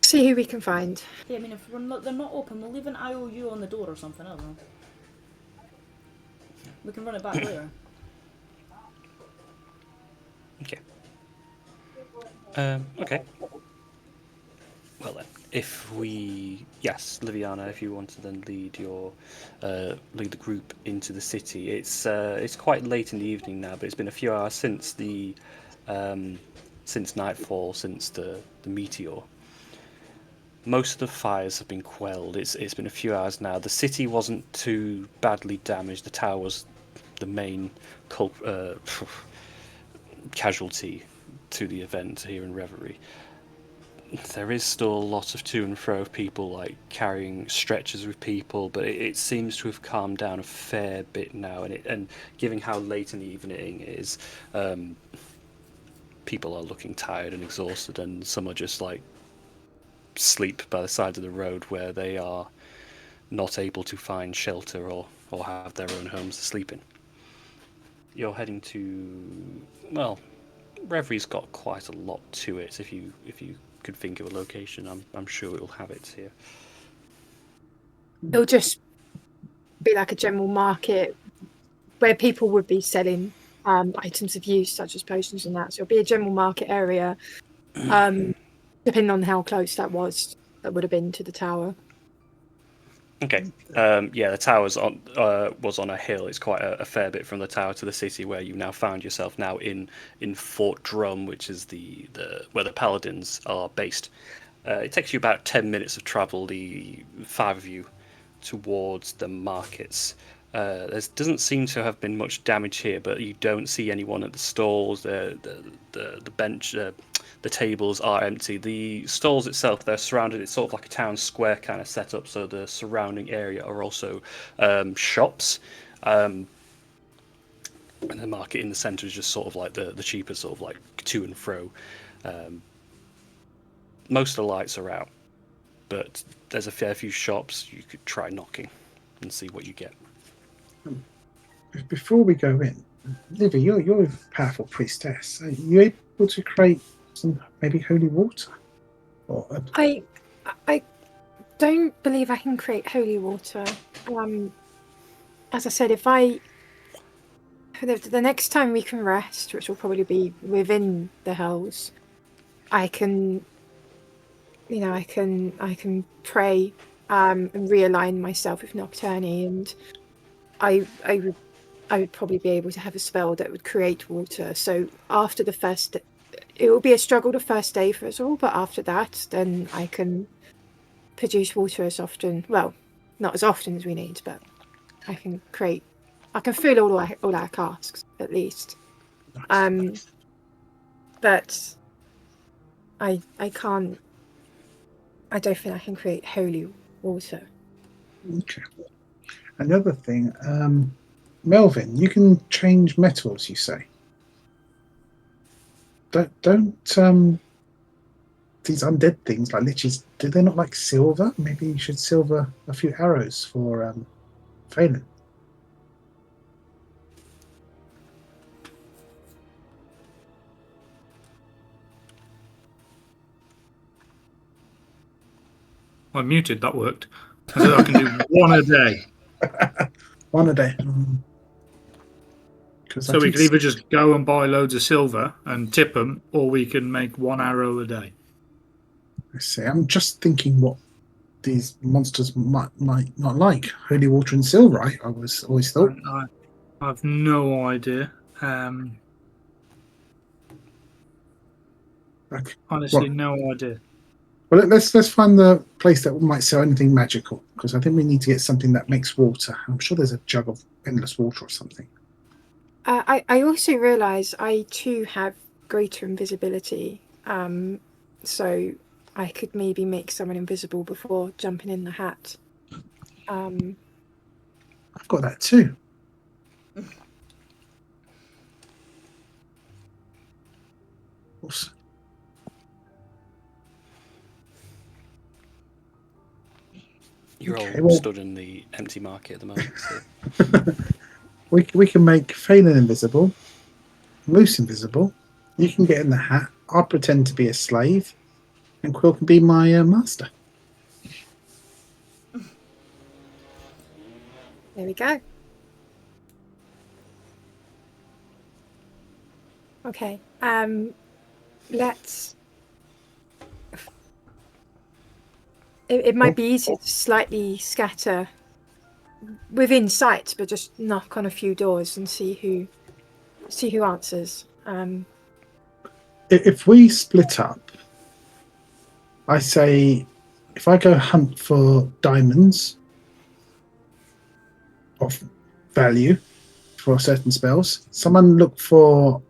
see who we can find. Yeah, I mean, if they're not open, we'll leave an IOU on the door or something, I don't know. We can run it back later. Okay. Okay. Well then, yes, Liviana, if you want to then lead lead the group into the city. It's quite late in the evening now, but it's been a few hours since since nightfall, since the meteor. Most of the fires have been quelled. It's been a few hours now. The city wasn't too badly damaged. The tower was the main casualty to the event here in Reverie. There is still a lot of to and fro of people like carrying stretchers with people, but it seems to have calmed down a fair bit now. And given how late in the evening it is, people are looking tired and exhausted, and some are just like sleep by the side of the road where they are not able to find shelter or have their own homes to sleep in. you're heading to, well, Reveries got quite a lot to it. If you could think of a location, I'm sure it'll have it here. It'll just be like a general market where people would be selling items of use, such as potions and that. So it'll be a general market area. Depending on how close that would have been to the tower. Okay. Yeah, the tower's on was on a hill. It's quite a fair bit from the tower to the city, where you now found yourself now in Fort Drum, which is the where the paladins are based. It takes you about 10 minutes of travel, the 5 of you, towards the markets. There doesn't seem to have been much damage here, but you don't see anyone at the stalls. The bench, the tables are empty. The stalls itself, they're surrounded. It's sort of like a town square kind of setup. So the surrounding area are also shops. And the market in the centre is just sort of like the cheaper sort of like to and fro. Most of the lights are out, but there's a fair few shops. You could try knocking and see what you get. Before we go in, Livy, you're a powerful priestess. Are you able to create some maybe holy water? Or I don't believe I can create holy water. As I said, if the next time we can rest, which will probably be within the hells, I can pray and realign myself with Nocturne, and I would probably be able to have a spell that would create water. So after the first, it will be a struggle the first day for us all, but after that, then I can produce water as often. Well, not as often as we need, but I can fill all our casks at least. But I can't. I don't think I can create holy water. Okay. Another thing, Melvin, you can change metals. You say. Don't these undead things like liches? Do they not like silver? Maybe you should silver a few arrows for Phelan. I muted. That worked. I said I can do one a day. One a day. So we can either just go and buy loads of silver and tip them, or we can make one arrow a day. I see. I'm just thinking what these monsters might not like. Holy water and silver, I always thought. I have no idea. Okay. Honestly, no idea. Well, let's find the place that might sell anything magical, because I think we need to get something that makes water. I'm sure there's a jug of endless water or something. I also realise I too have greater invisibility, so I could maybe make someone invisible before jumping in the hat. I've got that too. Awesome. You're Okay, all well- stood in the empty market at the moment. So. We can make Phelan invisible, Moose invisible. You can get in the hat. I'll pretend to be a slave, and Quill can be my master. There we go. Okay. Let's. It might be easier to slightly scatter within sight, but just knock on a few doors and see who answers. If we split up, I say, if I go hunt for diamonds of value for certain spells, someone look for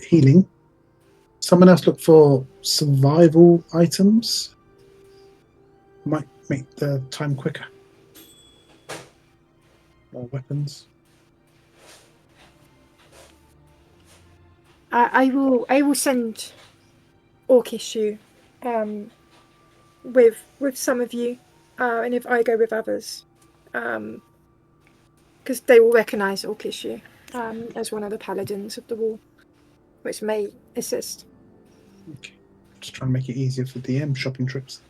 healing, someone else look for survival items. Might make the time quicker. Or weapons. I will send Orkishu with some of you, and if I go with others, because they will recognise Orkishu. as one of the paladins of the wall, which may assist. Okay. Just trying to make it easier for DM shopping trips.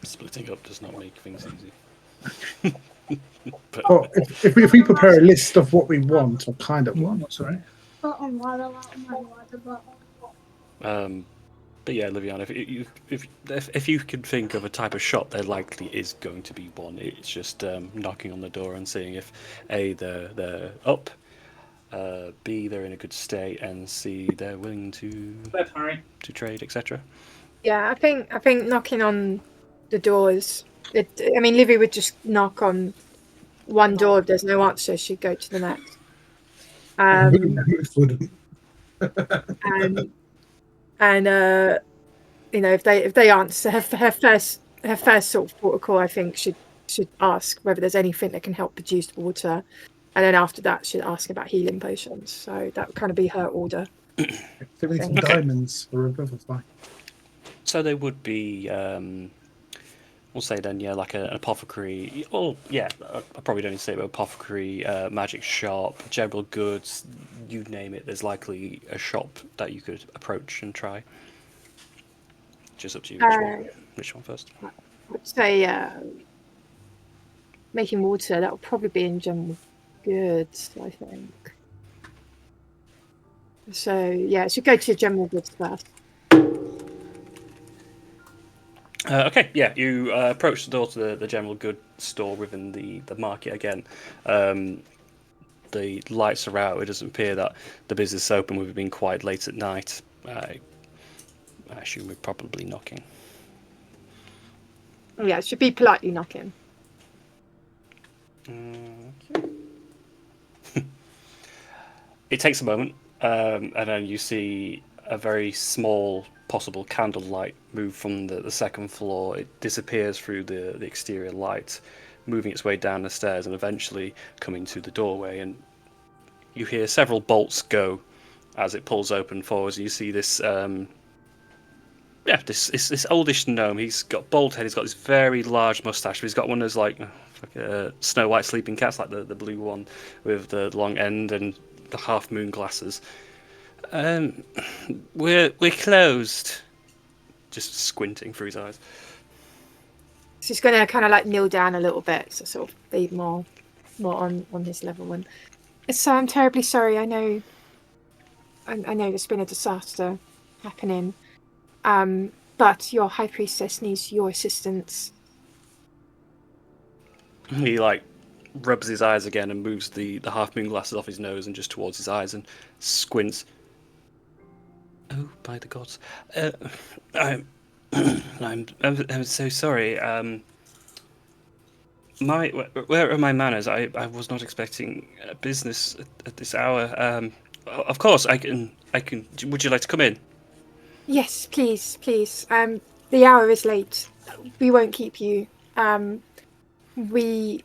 Splitting up does not make things easy. But Well, if we prepare a list of what we want or kind of want, That's all right. But yeah, Liviana, if you can think of a type of shop, there likely is going to be one. It's just knocking on the door and seeing if A, they're up, B, they're in a good state, and C, they're willing to trade, etc. Yeah, I think knocking on the doors. I mean, Livy would just knock on one door. If there's no answer, she'd go to the next. wouldn't. And you know, if they answer, her first sort of protocol, I think, should ask whether there's anything that can help produce water, and then after that, she'd ask about healing potions. So that would kind of be her order. Give me some diamonds or a butterfly. So they would be, we'll say then, yeah, like an apothecary. Well, yeah, I probably don't need to say about apothecary, magic shop, general goods, you name it. There's likely a shop that you could approach and try. Just up to you which one first. I would say making water. That would probably be in general goods, I think. So yeah, it should go to general goods first. Okay, yeah, you approach the door to the general goods store within the market again. The lights are out. It doesn't appear that the business is open. We've been quite late at night. I assume we're probably knocking. Yeah, it should be politely knocking. It takes a moment, and then you see a very small possible candlelight move from the second floor. It disappears through the exterior light, moving its way down the stairs and eventually coming to the doorway, and you hear several bolts go as it pulls open forwards. You see this this oldish gnome. He's got bald head, he's got this very large mustache, he's got one of those like Snow White sleeping cats, like the blue one with the long end and the half moon glasses. We're closed. Just squinting through his eyes. She's going to kind of like kneel down a little bit to sort of be more on his level. And so I'm terribly sorry. I know there's been a disaster happening, but your high priestess needs your assistance. He like rubs his eyes again and moves the half moon glasses off his nose and just towards his eyes and squints. Oh, by the gods! I'm so sorry. Where are my manners? I was not expecting business at this hour. Of course, I can. Would you like to come in? Yes, please. The hour is late. We won't keep you. We're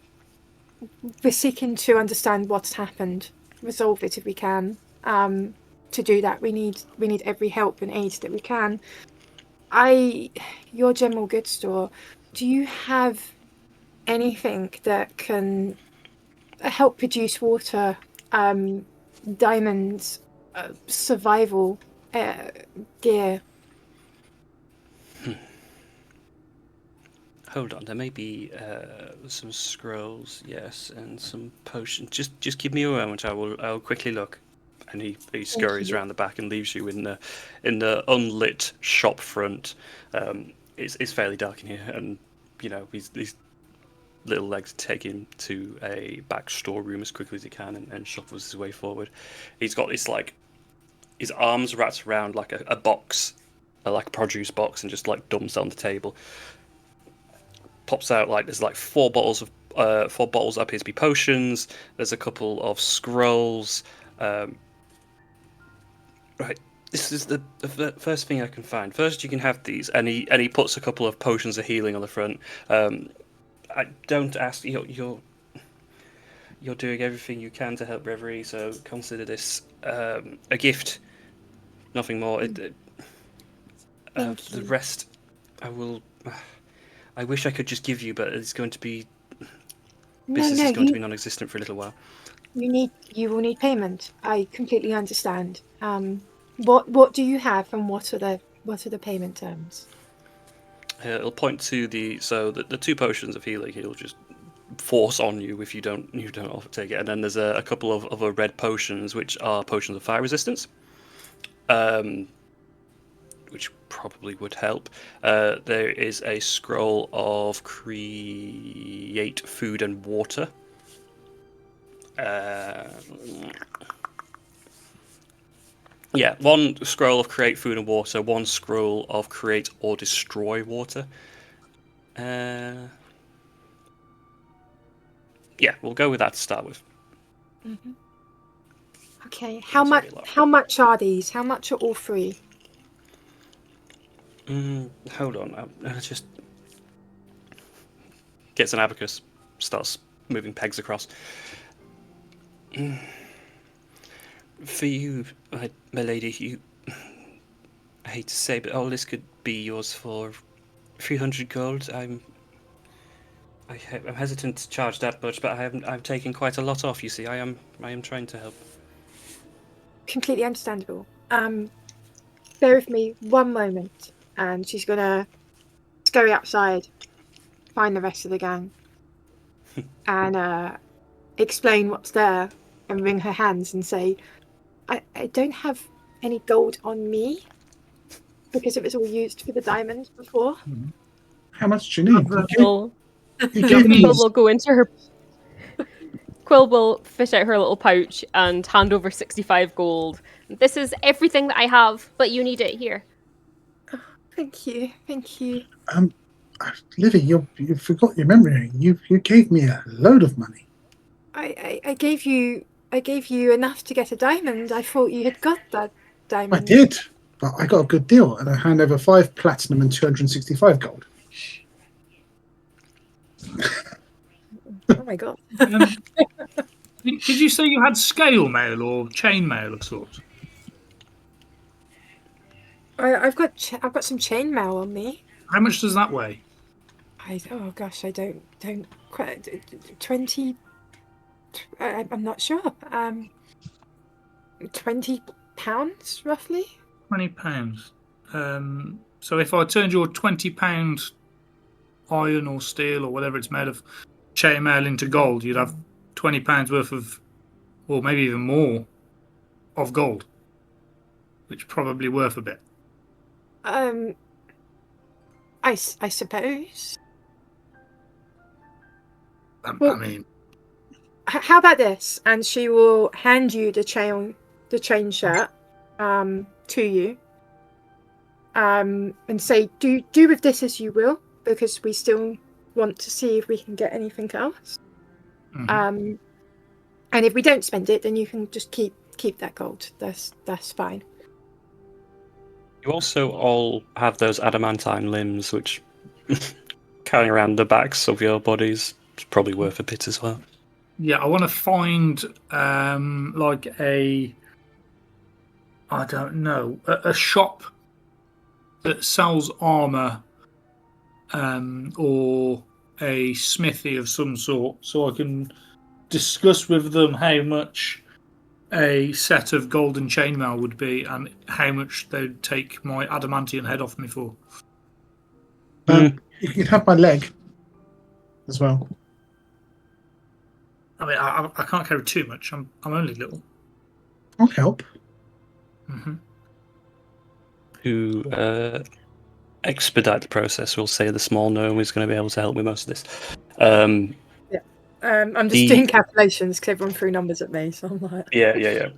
seeking to understand what's happened, resolve it if we can. To do that, we need every help and aid that we can. Your general goods store, do you have anything that can help produce water, diamonds, survival gear? Hold on, there may be some scrolls, yes, and some potions. Just give me a moment. I'll quickly look. And he scurries around the back and leaves you in the unlit shop front. It's fairly dark in here, and you know his little legs take him to a back storeroom as quickly as he can, and shuffles his way forward. He's got this like his arms wrapped around like a box, like a produce box, and just like dumps it on the table. Pops out like there's like four bottles that appear to be potions. There's a couple of scrolls. Right, this is the first thing I can find. First, you can have these, and he puts a couple of potions of healing on the front. I don't ask you're doing everything you can to help Reverie, so consider this a gift, nothing more. The rest, I will. I wish I could just give you, but it's going to be Business no, is going to be non-existent for a little while. you will need payment. I completely understand. What do you have, and what are the payment terms? It'll point to the 2 potions of healing. He'll just force on you if you don't take it, and then there's a couple of other red potions which are potions of fire resistance, which probably would help. There is a scroll of create food and water. Yeah, 1 scroll of create food and water, 1 scroll of create or destroy water. Yeah, we'll go with that to start with. Mm-hmm. Okay. How much are these? How much are all 3? Hold on. I just gets an abacus, starts moving pegs across. For you, my lady, I hate to say, but all this could be yours for 300 gold. I'm hesitant to charge that much, but I'm taking quite a lot off. You see, I am trying to help. Completely understandable. Bear with me 1 moment, and she's gonna scurry outside, find the rest of the gang, and explain what's there, and wring her hands and say, I don't have any gold on me because it was all used for the diamonds before. How much do you need? Quill You gave me will go into her. Quill will fish out her little pouch and hand over 65 gold. This is everything that I have, but you need it here. Thank you. Livy, you forgot your memory. You gave me a load of money. I gave you enough to get a diamond. I thought you had got that diamond. I did, but I got a good deal, and I hand over 5 platinum and 265 gold. Oh my god. Did you say you had scale mail or chain mail of sorts? I've got some chainmail on me. How much does that weigh? I don't quite 20. I'm not sure. 20 pounds roughly. £20. So if I turned your £20 iron or steel or whatever it's made of chainmail into gold, you'd have £20 worth of, or maybe even more, of gold, which is probably worth a bit. I suppose. I mean, how about this? And she will hand you the chain shirt, to you, and say, do with this as you will, because we still want to see if we can get anything else. mhm. And if we don't spend it, then you can just keep that gold. That's fine. You also all have those adamantine limbs, which carrying around the backs of your bodies is probably worth a bit as well. Yeah, I want to find like a shop that sells armor, or a smithy of some sort, so I can discuss with them how much a set of golden chainmail would be and how much they'd take my adamantium head off me for. You can have my leg as well. I mean, I can't carry too much. I'm only little. I'll help. Mm-hmm. To expedite the process, we'll say the small gnome is going to be able to help with most of this. I'm just doing calculations because everyone threw numbers at me, so I'm like... Yeah.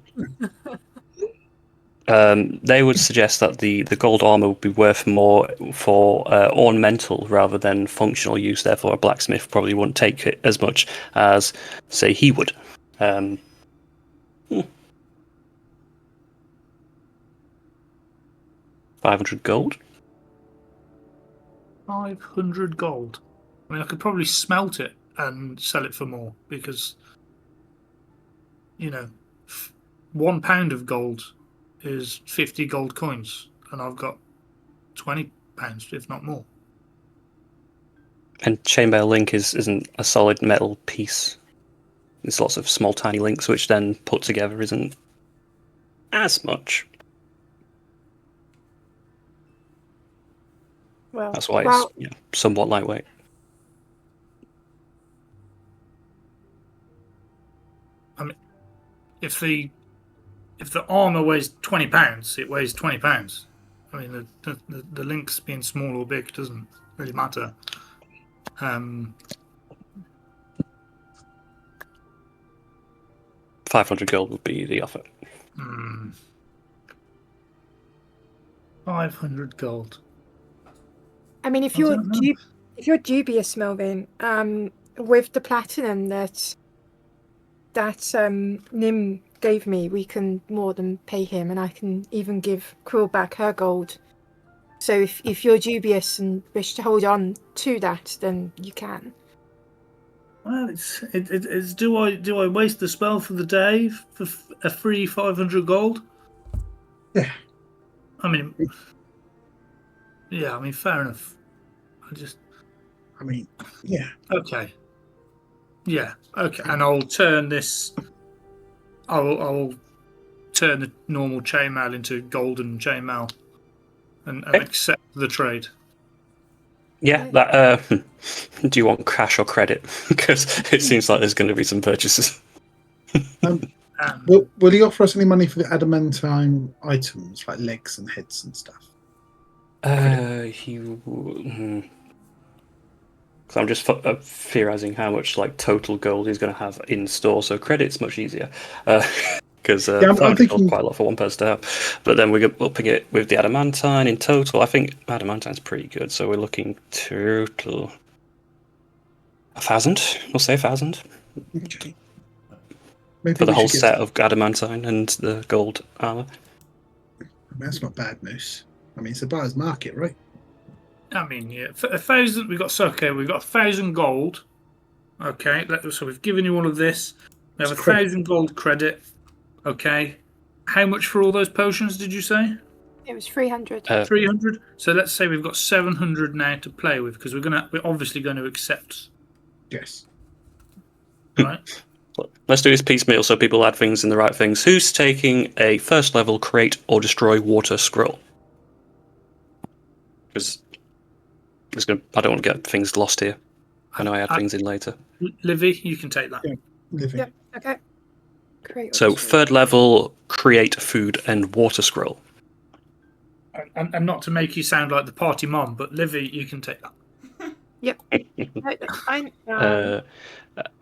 They would suggest that the gold armor would be worth more for ornamental rather than functional use. Therefore, a blacksmith probably wouldn't take it as much as, say, he would. 500 gold. 500 gold. I mean, I could probably smelt it and sell it for more because, you know, 1 pound of gold is 50 gold coins, and I've got 20 pounds, if not more. And chainmail link isn't a solid metal piece. There's lots of small, tiny links, which then put together isn't as much. Well, That's why it's somewhat lightweight. I mean, if the armor weighs £20, it weighs £20. I mean, the links being small or big doesn't really matter. 500 gold would be the offer. 500 gold. I mean, if you're dubious, Melvin, with the platinum that Nim gave me, we can more than pay him, and I can even give Quill back her gold. So if you're dubious and wish to hold on to that, then you can. Well, it's do I waste the spell for the day for a free 500 gold? Yeah. I mean, fair enough. Yeah. Okay. Yeah. Okay. And I'll turn this. I'll turn the normal chainmail into golden chainmail, and accept the trade. Yeah, that. Do you want cash or credit? Because it seems like there's going to be some purchases. Will he offer us any money for the adamantine items, like legs and heads and stuff? So I'm just theorizing how much total gold he's going to have in store. So credit's much easier. Because I'm thinking quite a lot for one person to have. But then we're upping it with the adamantine in total. I think adamantine's pretty good, so we're looking total 1,000. We'll say 1,000 Okay. Maybe for the whole set of adamantine and the gold armor. That's not bad, Moose. I mean, it's a buyer's market, right? I mean, yeah, for 1,000. We've got 1,000 gold. Okay, so we've given you all of this. We have 1,000 gold credit. Okay, how much for all those potions did you say? It was 300. 300. So let's say we've got 700 now to play with, because we're obviously going to accept. Yes. Right. Let's do this piecemeal so people add things in the right things. Who's taking a first level create or destroy water scroll? Because I don't want to get things lost here. I know I add things in later. Livy, you can take that. Yeah, Livy. Yep. Okay. Great. So third level create food and water scroll. And not to make you sound like the party mom, but Livy, you can take that. Yep. No, that's fine.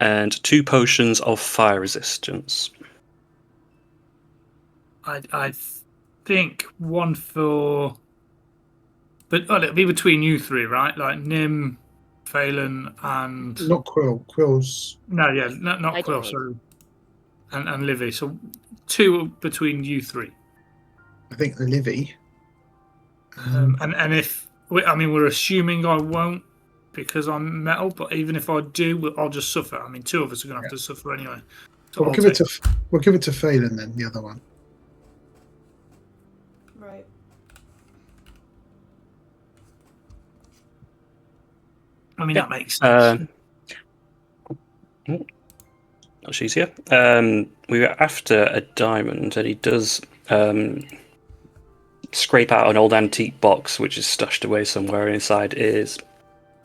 And 2 potions of fire resistance. I think one for. But it'll be between you three, right? Like Nim, Phelan, and. Not Quill. Quill's. No, yeah, not Quill, sorry. And Livy. So 2 between you three. I think Livy. And if. We're assuming I won't because I'm metal, but even if I do, I'll just suffer. I mean, 2 of us are going to have to suffer anyway. So we'll give it to Phelan then, the other one. Right. I mean, that makes sense. Much easier. We were after a diamond, and he does scrape out an old antique box, which is stashed away somewhere. Inside is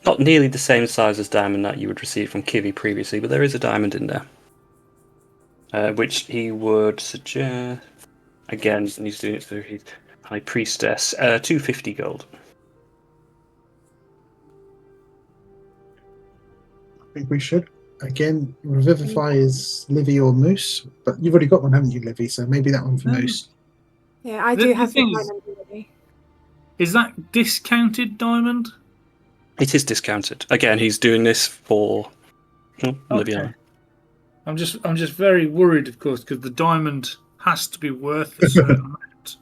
not nearly the same size as diamond that you would receive from Kiwi previously, but there is a diamond in there, which he would suggest. Again, and he's doing it through his High Priestess. 250 gold. I think we should. Again, Revivify is Livy or Moose, but you've already got one, haven't you, Livy? So maybe that one for Moose. Yeah, I do have the diamond already. Is that discounted diamond? It is discounted. Again, he's doing this for Livia. I'm just very worried, of course, because the diamond has to be worth a certain amount.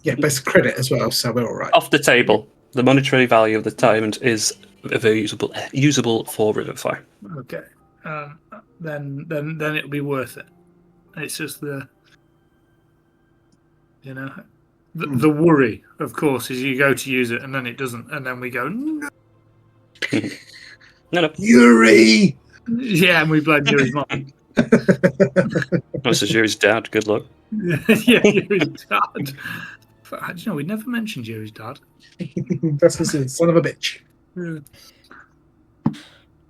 Yeah, but it's credit as well, so we're all right. Off the table, the monetary value of the diamond is very usable for Revivify. Okay, then it'll be worth it. It's just the worry, of course, is you go to use it and then it doesn't, and then we go. No. No. Yuri! Yeah, and we blame Yuri's mum. This is Yuri's dad. Good luck. Yeah, Yuri's dad. But, you know, we never mentioned Yuri's dad. That's his son of a bitch. Yeah.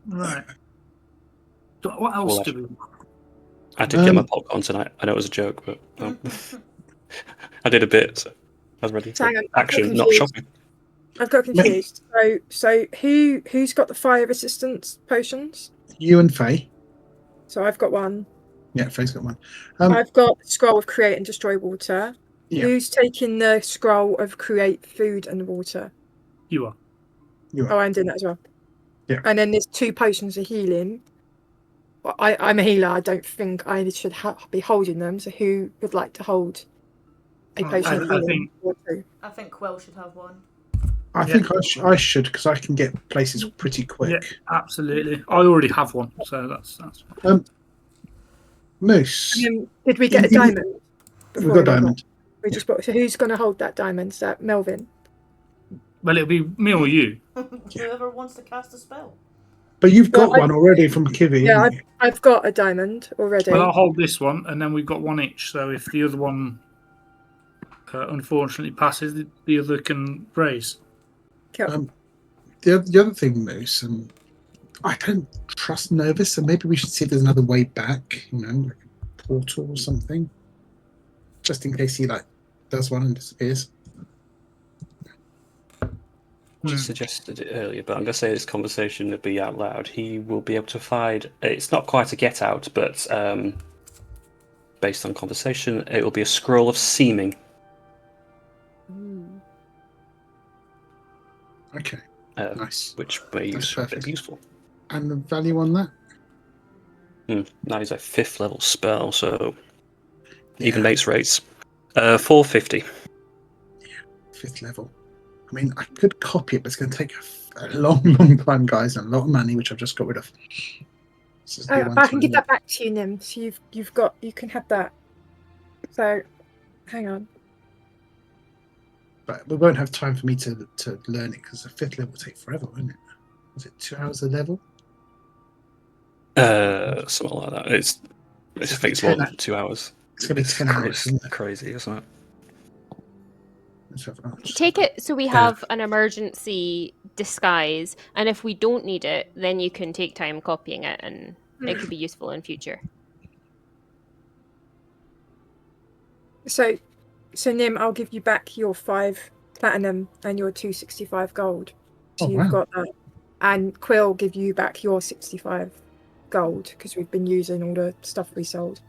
Right. So what else Well, do we... I did get my popcorn tonight. I know it was a joke, but I did a bit. So I was ready So for hang on, I've got action, not confused. shopping. I've got confused. So who's got the fire resistance potions? You and Faye. So I've got one. Yeah, Faye's got one. I've got the scroll of create and destroy water. Yeah. Who's taking the scroll of create food and water? You are. You Oh, are. I'm doing that as well. Yeah. And then there's 2 potions of healing. Well, I'm a healer. I don't think I should be holding them. So who would like to hold a potion of healing? I think Quill should have one. I think I should, because I can get places pretty quick. Yeah, absolutely. I already have one, so that's Moose. Did we get a diamond? We've got a diamond. We just bought. So who's going to hold that diamond? Is that Melvin? Well, it'll be me or you. Whoever wants to cast a spell. But you've got one already from Kivy. Yeah, I've got a diamond already. Well, I'll hold this one, and then we've got one each. So if the other one unfortunately passes, the other can raise. Cool. The other thing, Moose, and I don't trust Novus, so maybe we should see if there's another way back. You know, like a portal or something, just in case he does one and disappears. Just suggested it earlier, but I'm going to say this conversation will be out loud. He will be able to find. It's not quite a get out, but based on conversation, it will be a scroll of seeming. Okay, nice. Which may be useful. And the value on that? Now he's a 5th level spell, so even mates rates. 450. Yeah, 5th level. I mean, I could copy it, but it's going to take a long time, guys, and a lot of money, which I've just got rid of. I can give that back to you, Nim. So you can have that. So, hang on. But we won't have time for me to learn it, because the 5th level will take forever, won't it? Was it 2 hours a level? Something like that. I think it's more than 2 hours. It's going to be 10 hours, isn't it? Crazy, isn't it? Take it so we have an emergency disguise, and if we don't need it, then you can take time copying it, and it could be useful in future. So Nim, I'll give you back your 5 platinum and your 265 gold. So you've got that. And Quill give you back your 65 gold, because we've been using all the stuff we sold.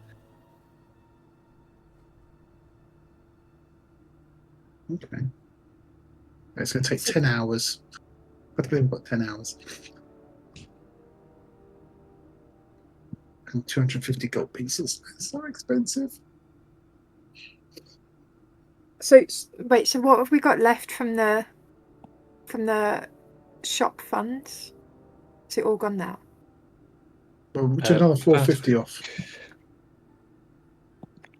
Okay. It's going to take 10 hours. I believe we've got 10 hours. And 250 gold pieces. It's so expensive. So wait, so what have we got left from the shop funds? Is it all gone now? Well, we took another 450 off.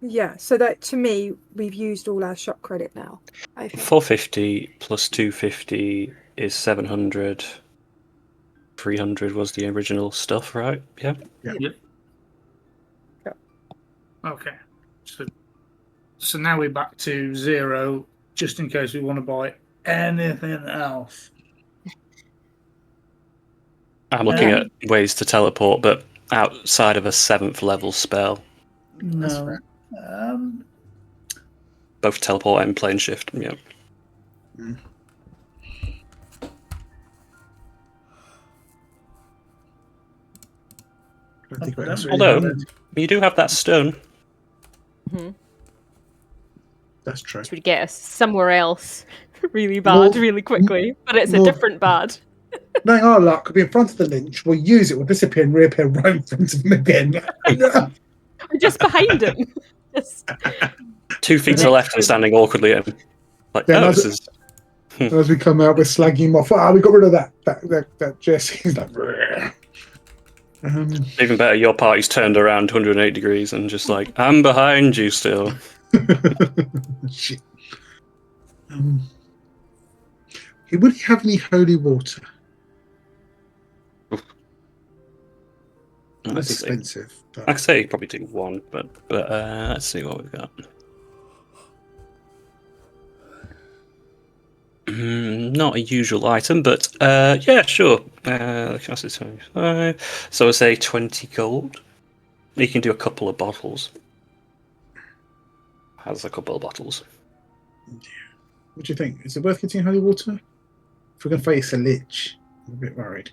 Yeah, so that, to me, we've used all our shop credit now, I think. 450 plus 250 is 700. 300 was the original stuff, right? Yeah. Yep. Okay. So now we're back to 0, just in case we want to buy anything else. I'm looking at ways to teleport, but outside of a 7th level spell. No. Both teleport and plane shift, yeah. Although, you do have that stone. That's true. Which would get us somewhere else really bad, really quickly. But it's a different bad. Knowing our luck, we'll be in front of the lynch, we'll use it, we'll disappear and reappear right in front of him again. Or just behind him. Just... 2 feet to the left and standing awkwardly at him. Like, this is... As we come out, we're slagging him off. We got rid of that Jesse. He's like... Even better, your party's turned around 180 degrees and just like, I'm behind you still. Shit. Would he have any holy water? That's expensive. I could say probably do one, but let's see what we've got. Not a usual item, but yeah, sure. Cost is 25. So I say 20 gold. You can do a couple of bottles. Has a couple of bottles. What do you think? Is it worth getting holy water? If we're going to face a lich, I'm a bit worried.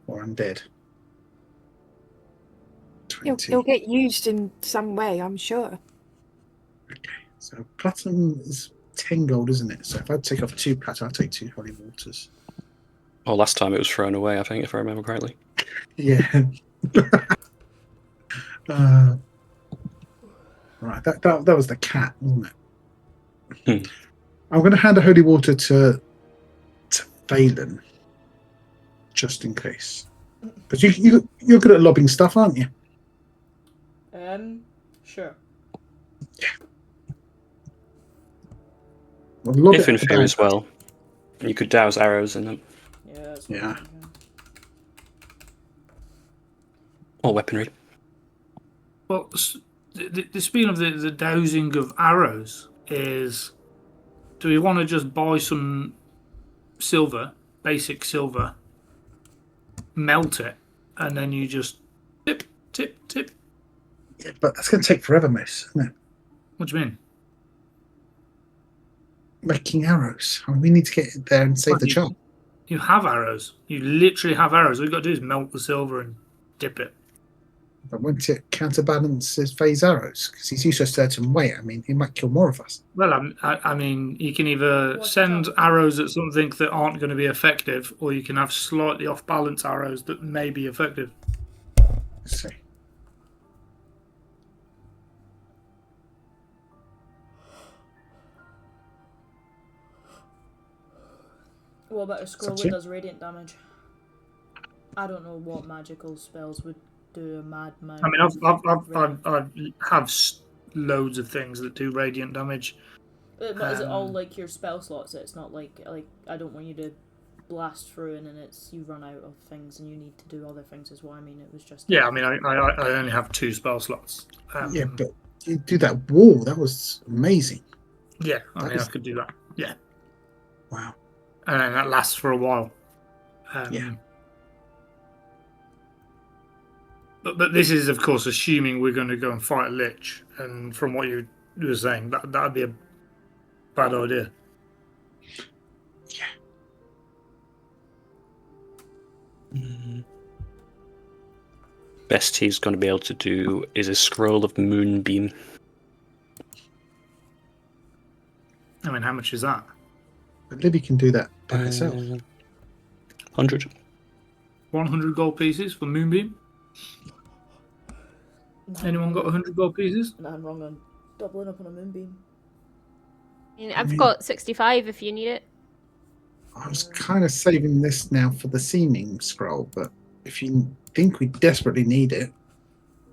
Or undead. 20. It'll get used in some way, I'm sure. Okay, so platinum is 10 gold, isn't it? So if I take off 2 platinum, I'll take 2 holy waters. Oh, last time it was thrown away, I think, if I remember correctly. Yeah. Right, that was the cat, wasn't it? I'm going to hand a holy water to Valen, just in case. Because you're good at lobbing stuff, aren't you? Sure. Well, lob If it in at the fear bad as well, you could douse arrows in them. Yeah. That's what Yeah. I'm thinking. Or weaponry. Well, the speaking of the dowsing of arrows is, do we want to just buy some silver, basic silver, melt it, and then you just tip, tip, tip? Yeah, but that's going to take forever, miss, isn't it? What do you mean? Making arrows. I mean, we need to get there and save the child. You have arrows. You literally have arrows. All you got to do is melt the silver and dip it. But won't it counterbalance his phase arrows? Because he's used to a certain weight. I mean, he might kill more of us. Well, I mean, you can either What's send that? arrows at something that aren't going to be effective, or you can have slightly off balance arrows that may be effective. Let's see. What about a scroll up to that you. does radiant damage? I don't know what magical spells would do a mad amount. I mean, of I have loads of things that do radiant damage. But is it all like your spell slots? It's not like I don't want you to blast through and then it's you run out of things and you need to do other things as well. I mean, it was just Yeah, I mean, I only have 2 spell slots. Yeah, but you do that wall. That was amazing. Yeah, I That mean, is- I could do that. Yeah, Wow. and then that lasts for a while. Yeah. But this is, of course, assuming we're going to go and fight a lich. And from what you were saying, that'd be a bad idea. Best he's going to be able to do is a scroll of moonbeam. I mean, how much is that? But Libby can do that by herself. 100. 100 gold pieces for Moonbeam? Anyone got 100 gold pieces? Nothing wrong on doubling up on a moonbeam. I mean, I've got 65 if you need it. I was kind of saving this now for the seeming scroll, but if you think we desperately need it,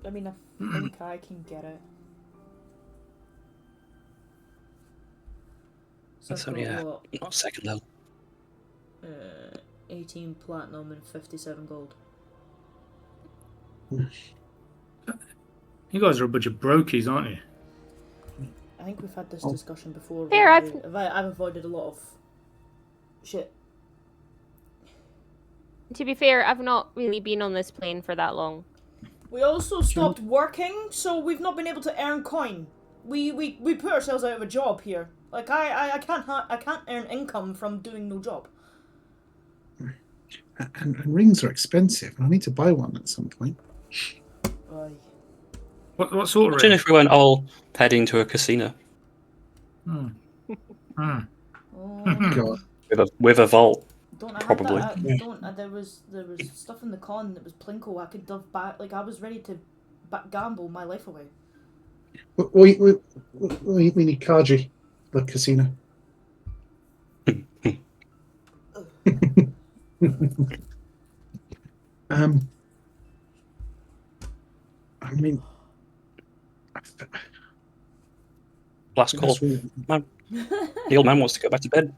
I mean, I think I can get it. So That's I've only got a what? not second level. 18 platinum and 57 gold. You guys are a bunch of brokies, aren't you? I think we've had this discussion before. Fair, where I've avoided a lot of shit. To be fair, I've not really been on this plane for that long. We also stopped working, so we've not been able to earn coin. We put ourselves out of a job here. Like I can't earn income from doing no job. and rings are expensive, and I need to buy one at some point. Aye. What sort of Imagine ring? if we went all heading to a casino Hmm. Oh, God, with a vault. don't I Probably. have that? Yeah. Don't there was stuff in the con that was plinko. I could dove back. Like I was ready to gamble my life away. we need Kaji, the casino. I mean, Last call. yes, we- The old man wants to go back to bed.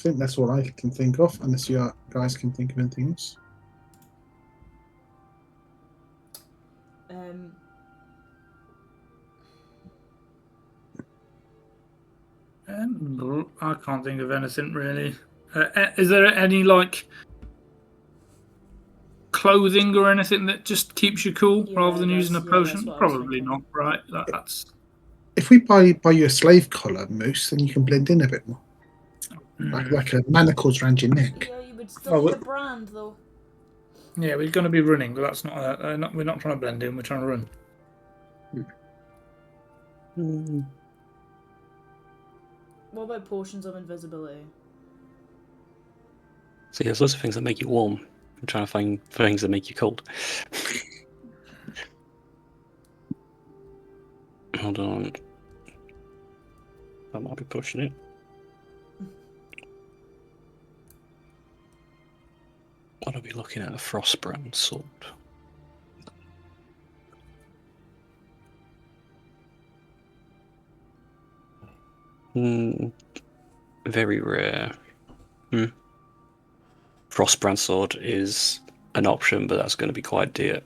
think that's all I can think of, unless you guys can think of anything else. I can't think of anything really. Is there any like clothing or anything that just keeps you cool rather than using a potion? Probably not, right? That's. If we buy you a slave collar, Moose, then you can blend in a bit more, like a manacles around your neck. Yeah, you would still need a brand though. Yeah, we're going to be running, but that's not. We're not trying to blend in. We're trying to run. What about potions of invisibility? See, there's lots of things that make you warm. I'm trying to find things that make you cold. Hold on. I might be pushing it. What are we looking at? A Frostbrand sword. Very rare. Frostbrand sword is an option, but that's going to be quite dear.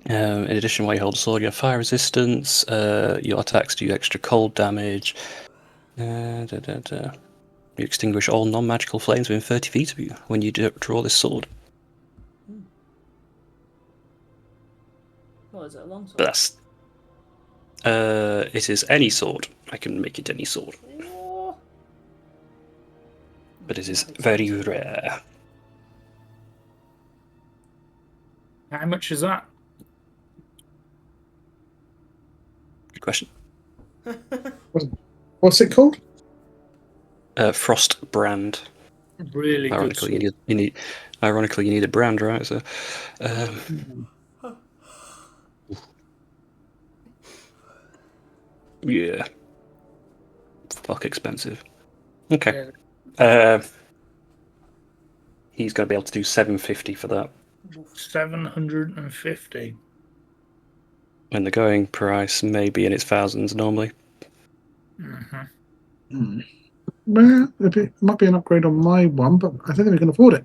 In addition, while you hold a sword, you have fire resistance. Your attacks do extra cold damage. You extinguish all non-magical flames within 30 feet of you when you draw this sword. What is it, a long sword? But that's. It is any sword. I can make it any sword. Oh. But it is very rare. How much is that? Good question. What's it called? Frostbrand. Really good. Ironically, you need. Ironically, you need a brand, right? So. Yeah. Fuck expensive. Okay. He's going to be able to do 750 for that. 750. And the going price may be in its thousands normally. Well, it might be an upgrade on my one, but I don't think we can afford it.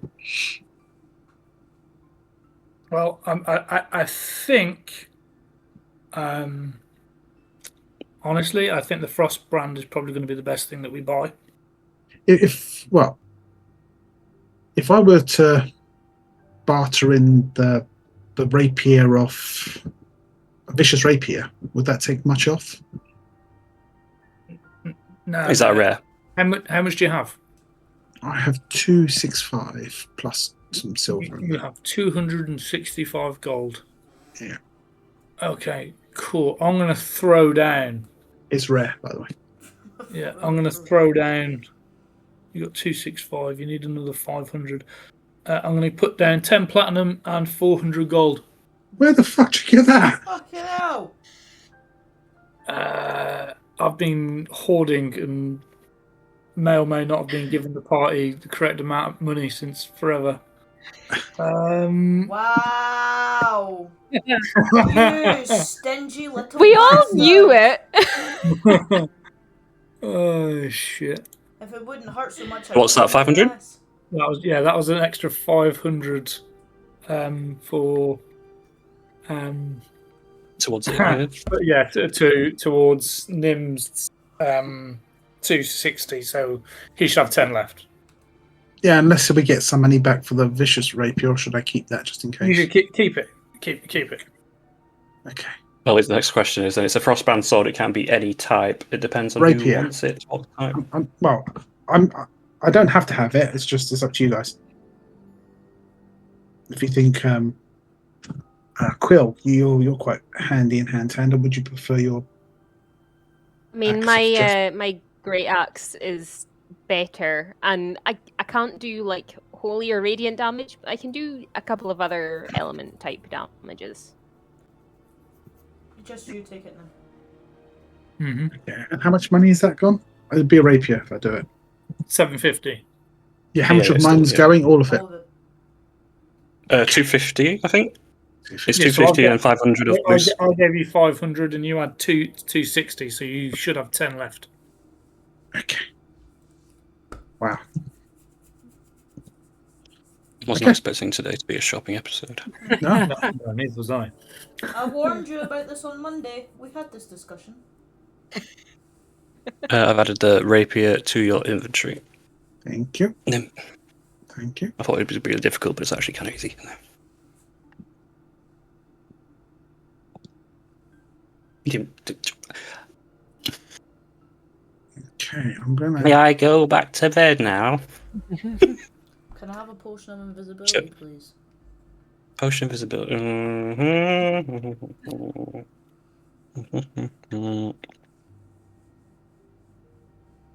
Well, I think, honestly, I think the Frostbrand is probably going to be the best thing that we buy. If I were to barter in the rapier off a vicious rapier, would that take much off? No. Is that rare? How much do you have? I have 265 plus some silver. You have 265 gold. Yeah. Okay, cool. I'm going to throw down. It's rare, by the way. Yeah, I'm going to throw down. You got 265. You need another 500. I'm going to put down 10 platinum and 400 gold. Where the fuck did you get that? Fucking hell! I've been hoarding and may or may not have been giving the party the correct amount of money since forever. Wow! You stingy little We all bastard. knew it. Oh shit! If it wouldn't hurt so much. What's that, 500? That was an extra 500 for Towards it. but yeah, towards Nim's 260, so he should have 10 left. Yeah, unless we get some money back for the vicious rapier, or should I keep that just in case? You should keep it. Keep it. Okay. Well, the next question is, it's a Frostbrand sword. It can be any type. It depends on who wants it. What type. I don't have to have it. It's up to you guys. If you think, Quill, you're quite handy in hand-to-hand, or would you prefer your? I mean, my great axe is better, and I can't do like holy or radiant damage, but I can do a couple of other element type damages. Just you take it now. Mm-hmm. Yeah. And how much money is that gone? It'd be a rapier if I do it. 750. Yeah. How much of mine's going? All of it. 250, I think. It's Yeah, 250 and 500 of boost. I gave you 500 and you had 260, so you should have 10 left. Okay. Wow. Wasn't Okay. expecting today to be a shopping episode. No. No, neither was I. I warned you about this on Monday. We had this discussion. I've added the rapier to your inventory. Thank you. Nim. Thank you. I thought it would be really difficult, but it's actually kind of easy. Okay, I'm gonna. May I go back to bed now? Can I have a potion of invisibility, Sure. please? Potion of invisibility.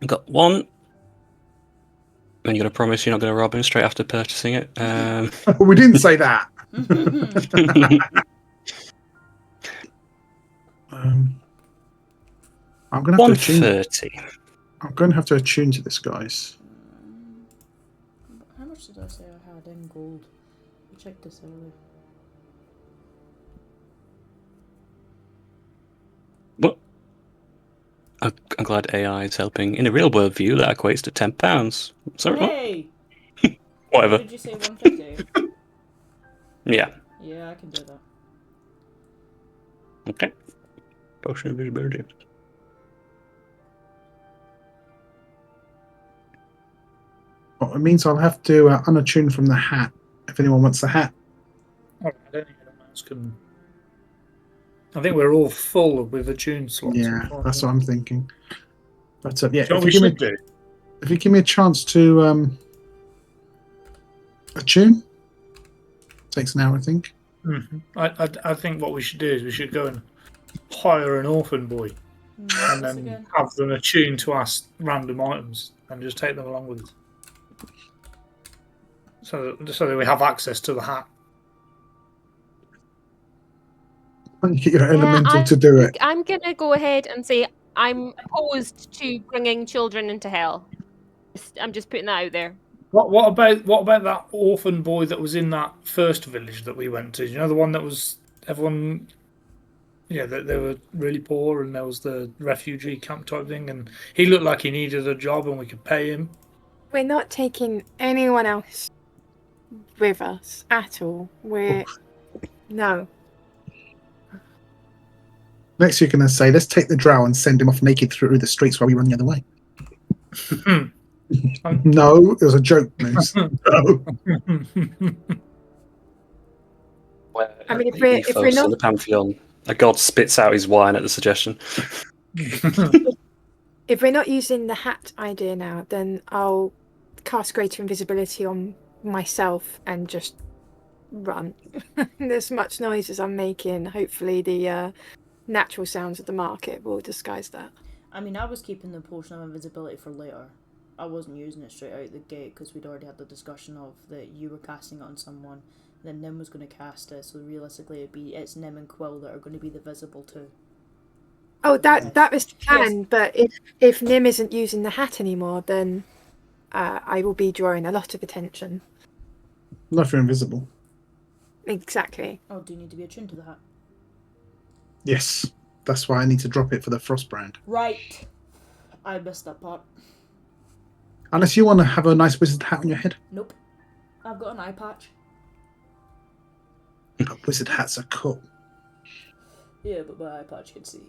I've got one. And you're going to promise you're not going to rob him straight after purchasing it? We didn't say that. I'm gonna have to attune. 130. I'm going to have to attune to this, guys. How much did I say I had in gold? I checked this earlier. What? I'm glad AI is helping. In a real world view, that equates to £10. Sorry, what? Hey! Whatever. What did you say, 150? Yeah. Yeah, I can do that. Okay. Potion of invisibility. Well, it means I'll have to unattune from the hat if anyone wants the hat. Alright, I don't think anyone else can. I think we're all full with attune slots. Yeah, that's what I'm thinking. But yeah, So if we you, should do. if you give me a chance to attune, takes an hour, I think. Mm-hmm. I think what we should do is we should go and hire an orphan boy and then Again. have them attune to our random items and just take them along with us. So that we have access to the hat. And you get your elemental I'm- to do it. I'm gonna go ahead and say I'm opposed to bringing children into hell. I'm just putting that out there. What about that orphan boy that was in that first village that we went to? You know, the one that was everyone. Yeah, they were really poor, and there was the refugee camp type thing, and he looked like he needed a job, and we could pay him. We're not taking anyone else with us at all. No. Next, you're going to say, let's take the drow and send him off naked through the streets while we run the other way. No, it was a joke, Moose. No. I mean, if we're not- in the Pantheon, a god spits out his wine at the suggestion. If we're not using the hat idea now, then I'll cast greater invisibility on myself and just run. As much noise as I'm making, hopefully the natural sounds of the market will disguise that. I mean, I was keeping the potion of invisibility for later. I wasn't using it straight out the gate because we'd already had the discussion of that you were casting it on someone, then Nim was going to cast it, so realistically it's Nim and Quill that are going to be the visible two. Oh, that was the plan, but if Nim isn't using the hat anymore, then I will be drawing a lot of attention. Not if you're invisible. Exactly. Oh, do you need to be attuned to the hat? Yes, that's why I need to drop it for the frost brand. Right. I missed that part. Unless you want to have a nice wizard hat on your head. Nope. I've got an eye patch. But wizard hats are cool. Yeah, but my eye patch can see.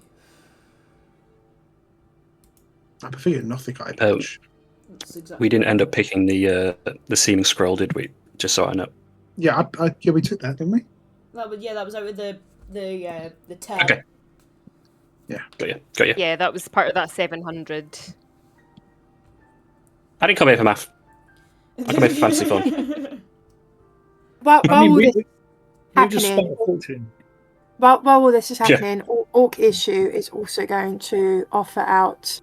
I prefer your Nothic eye Oh. patch. That's exactly We didn't end up picking the seeming scroll, did we? Just so I know. Yeah, yeah, we took that, didn't we? that was out with the tab. Okay. Yeah, got you. Yeah, that was part of that 700. I didn't come here for math. I come here for fancy fun. While all this we just happening, spent a fortune. while all this is Yeah. happening, Orc Issue is also going to offer out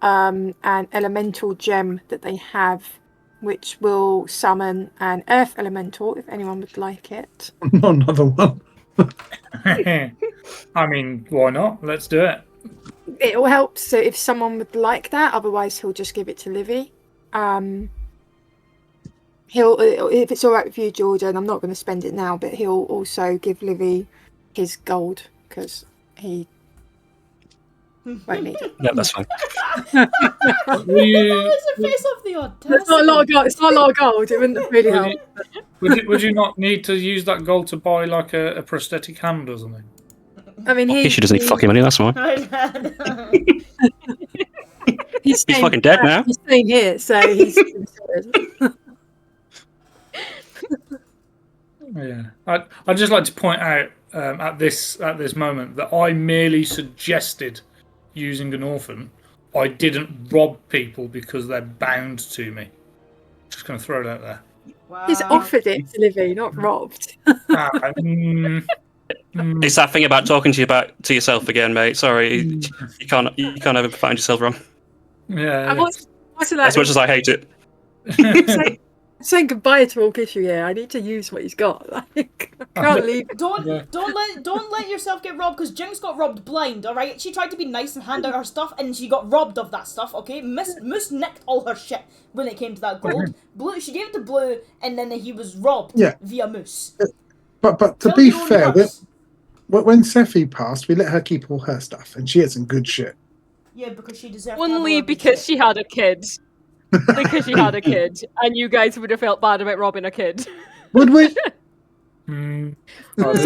an elemental gem that they have, which will summon an earth elemental if anyone would like it. Not another one. I mean, why not? Let's do it. It will help. So if someone would like that, otherwise he'll just give it to Livy. He'll, if it's all right with you, Jordan, I'm not going to spend it now, but he'll also give Livy his gold because he Won't need it. No, that's fine. Will you, It's a face of the audacity. It's not a lot of gold. It's not a lot of gold. It wouldn't really Will help. would you not need to use that gold to buy like a prosthetic hand or something? I mean, She doesn't need fucking money, that's why. he's staying, fucking dead now. He's staying here, so he's Yeah, I'd just like to point out at this moment that I merely suggested using an orphan. I didn't rob people because they're bound to me. Just going to throw it out there. Wow. he's offered it to Livy, not robbed. It's that thing about talking to yourself again, mate. Sorry, you can't ever find yourself wrong. Yeah. And what's it like? As much as I hate it. Saying goodbye to Orcish here. I need to use what he's got. Like, I can't leave. Don't let yourself get robbed, because Jinx got robbed blind. All right, she tried to be nice and hand out her stuff, and she got robbed of that stuff. Okay, Moose nicked all her shit when it came to that gold. Blue, she gave it to Blue, and then he was robbed via Moose. But to be fair, when Sephi passed, we let her keep all her stuff, and she had some good shit. Yeah, because she deserved. Only because she had a kid. Because she had a kid, and you guys would have felt bad about robbing a kid. Would we? That was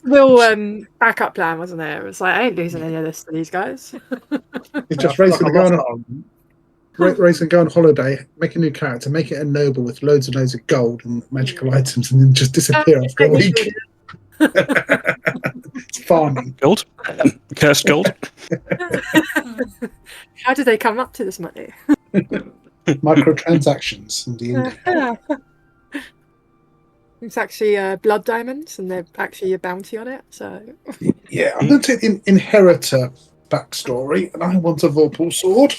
the real backup plan, wasn't it? It was like, I ain't losing any of this to these guys. It's just Ray's going to go on holiday, make a new character, make it a noble with loads and loads of gold and magical items, and then just disappear after a week. It's farming. Gold? Cursed gold? How did they come up to this money? Microtransactions in DnD. It's actually blood diamonds, and they're actually a bounty on it. So Yeah, I'm going to take inheritor backstory, and I want a Vorpal sword.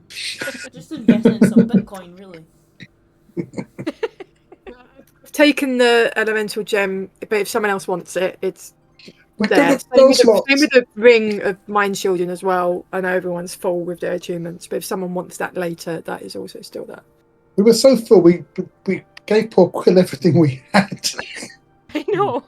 Just investing in some Bitcoin, really. I've taken the elemental gem, but if someone else wants it, it's We've there. got those Same slots. with the ring of mind shielding as well. I know everyone's full with their attunements, but if someone wants that later, that is also still there. We were so full, we gave poor Quill everything we had. I know.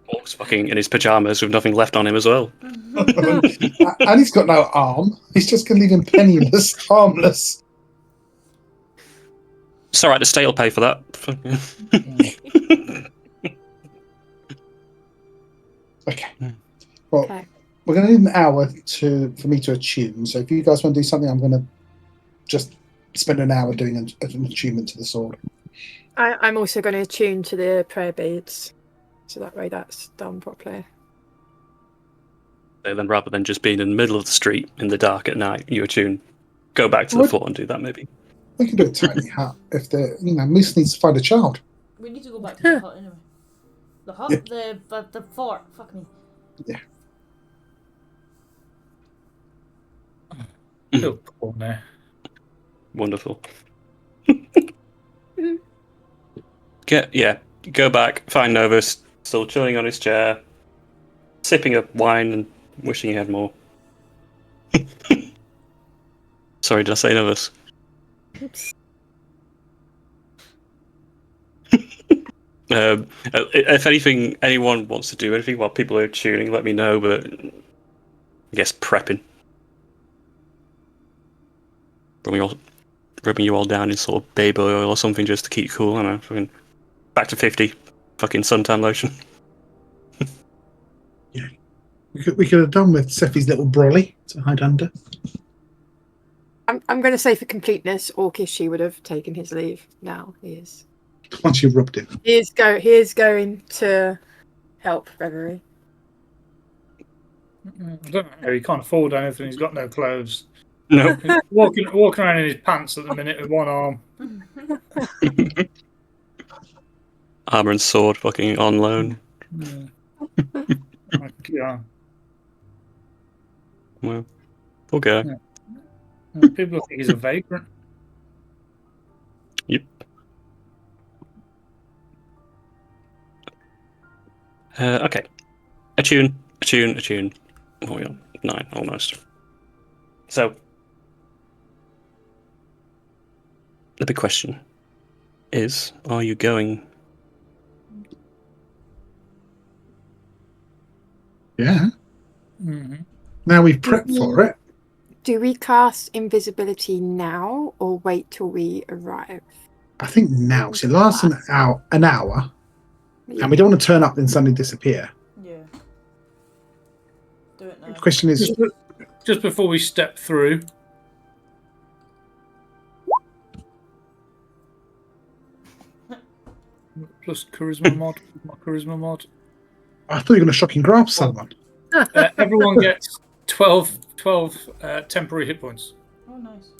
Orc's fucking in his pajamas with nothing left on him as well. And he's got no arm. He's just going to leave him penniless, harmless. It's alright, the state will pay for that. Okay. Well, Okay. we're going to need an hour for me to attune. So if you guys want to do something, I'm going to just spend an hour doing an attunement to the sword. I'm also going to attune to the prayer beads, so that way that's done properly. So then rather than just being in the middle of the street in the dark at night, you attune, go back to the fort and do that maybe. We can do a tiny hut if Moose needs to find a child. We need to go back to the hut anyway. The hut, the fort. Fuck me. Yeah. Still poor now. Wonderful. Go back, find Novus, still chilling on his chair, sipping a wine and wishing he had more. Sorry, did I say Novus? Oops. If anything, anyone wants to do anything while people are tuning, let me know, but I guess prepping. Rubbing you all down in sort of baby oil or something just to keep cool, I don't know, fucking back to 50, fucking suntan lotion. Yeah. We could have done with Sephi's little brolly to hide under. I'm going to say for completeness, Orcish would have taken his leave. Now he is. Once you rubbed it. He is going to help Reverie. I don't know. He can't afford anything. He's got no clothes. No. He's walking around in his pants at the minute with one arm. Armor and sword fucking on loan. Yeah. Well, okay. Yeah. People think he's a vagrant. Yep. Okay. Attune. Oh, yeah. 9, almost. So, the big question is, are you going Yeah. Mm-hmm. Now we've prepped for it. Do we cast invisibility now or wait till we arrive? I think now. So it lasts an hour, Yeah. and we don't want to turn up and suddenly disappear. Yeah. Do it now. The question is, Just before we step through. Plus charisma mod. My charisma mod. I thought you were going to shocking grasp someone. Everyone gets 12 temporary hit points. Oh, nice.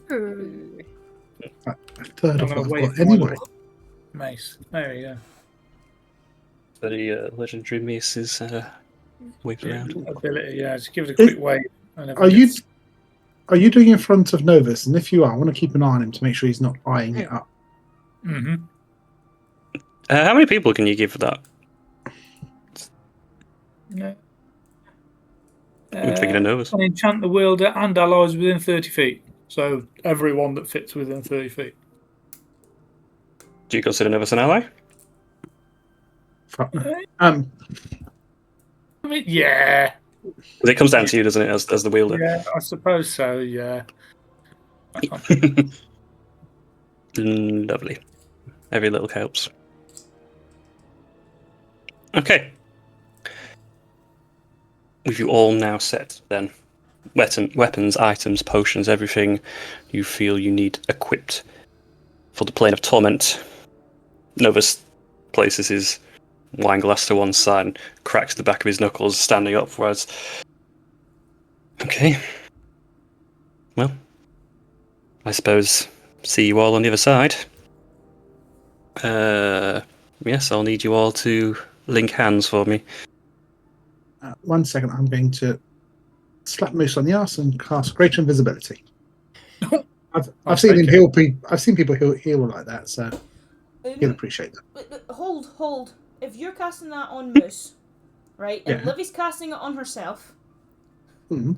A third I'm of gonna what I've wait got for my anyway. Mace. There you go. The legendary mace is waved around. Ability, yeah. Just give it a quick wave. And Are you doing in front of Novus? And if you are, I want to keep an eye on him to make sure he's not eyeing it up. Mm-hmm. How many people can you give for that? Yeah. I'm thinking of Novus. And enchant the wielder and allies within 30 feet. So everyone that fits within 30 feet. Do you consider Novus an ally? I mean, yeah. It comes down to you, doesn't it, as the wielder? Yeah, I suppose so, yeah. Lovely. Every little helps. Okay. With you all now set, then. Weapons, items, potions, everything you feel you need equipped for the plane of torment. Novus places his wine glass to one side and cracks the back of his knuckles, standing up, whereas... Okay. Well, I suppose see you all on the other side. Yes, I'll need you all to link hands for me. 1 second, I'm going to slap Moose on the arse and cast Greater Invisibility. I've seen him heal people. I've seen people heal like that, so he'll appreciate that. Hold. If you're casting that on Moose, right, and Livy's casting it on herself, Mm-hmm.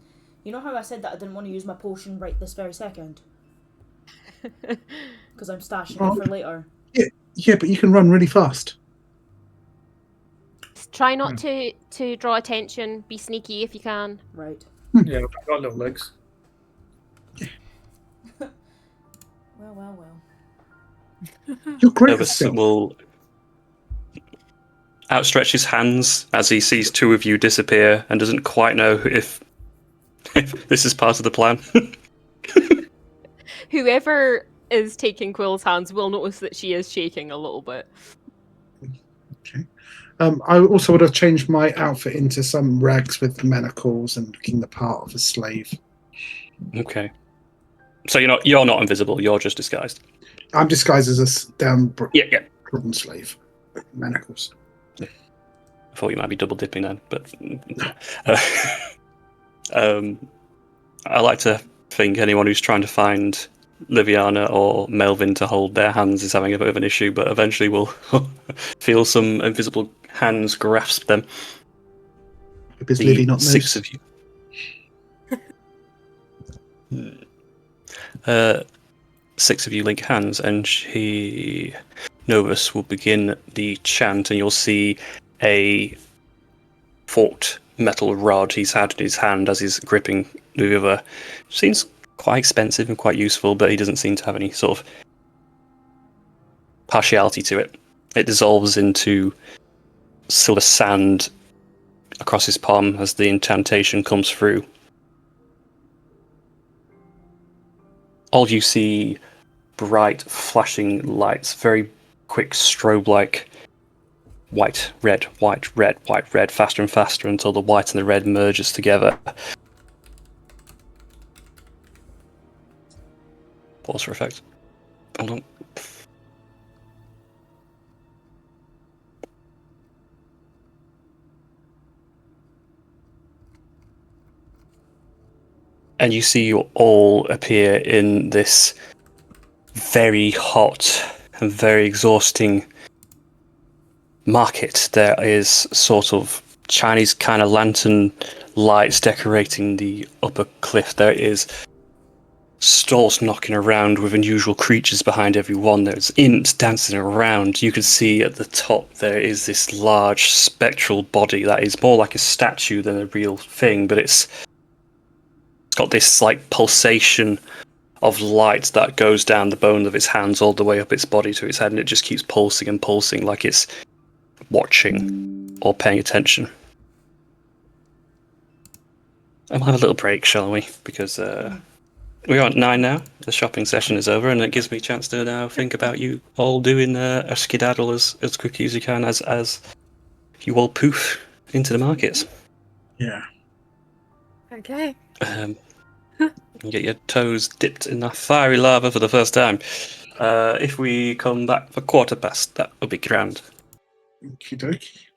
You know how I said that I didn't want to use my potion right this very second? Because I'm stashing it for later. Yeah, but you can run really fast. Try not to draw attention. Be sneaky if you can. Right. Yeah, I've got little legs. Well. You're great. Novus will outstretch his hands as he sees two of you disappear and doesn't quite know if this is part of the plan. Whoever is taking Quill's hands will notice that she is shaking a little bit. Okay. I also would have changed my outfit into some rags with manacles and looking the part of a slave. Okay. So you're not invisible. You're just disguised. I'm disguised as a downtrodden slave with manacles. I thought you might be double dipping then, but I like to think anyone who's trying to find Liviana or Melvin to hold their hands is having a bit of an issue, but eventually we'll feel some invisible hands grasp them. Is Livy not six Moose? of you. Six of you link hands, and Novus will begin the chant, and you'll see a forked metal rod he's had in his hand as he's gripping the other. Seems quite expensive and quite useful, but he doesn't seem to have any sort of partiality to it. It dissolves into silver sand across his palm as the incantation comes through. All you see bright, flashing lights, very quick strobe-like white, red, white, red, white, red, faster and faster until the white and the red merges together. Pause for effect. Hold on. And you see you all appear in this very hot and very exhausting market. There is sort of Chinese kind of lantern lights decorating the upper cliff. There is stalls knocking around with unusual creatures behind everyone. There's imps dancing around. You can see at the top there is this large spectral body that is more like a statue than a real thing, but it's got this like pulsation of light that goes down the bone of its hands all the way up its body to its head, and it just keeps pulsing and pulsing like it's watching or paying attention. And we'll have a little break, shall we? Because we're on 9 now. The shopping session is over, and it gives me a chance to now think about you all doing a skedaddle as quickly as you can as you all poof into the markets. Yeah. Okay. You get your toes dipped in the fiery lava for the first time. If we come back for 1:15, that would be grand. Okie dokie.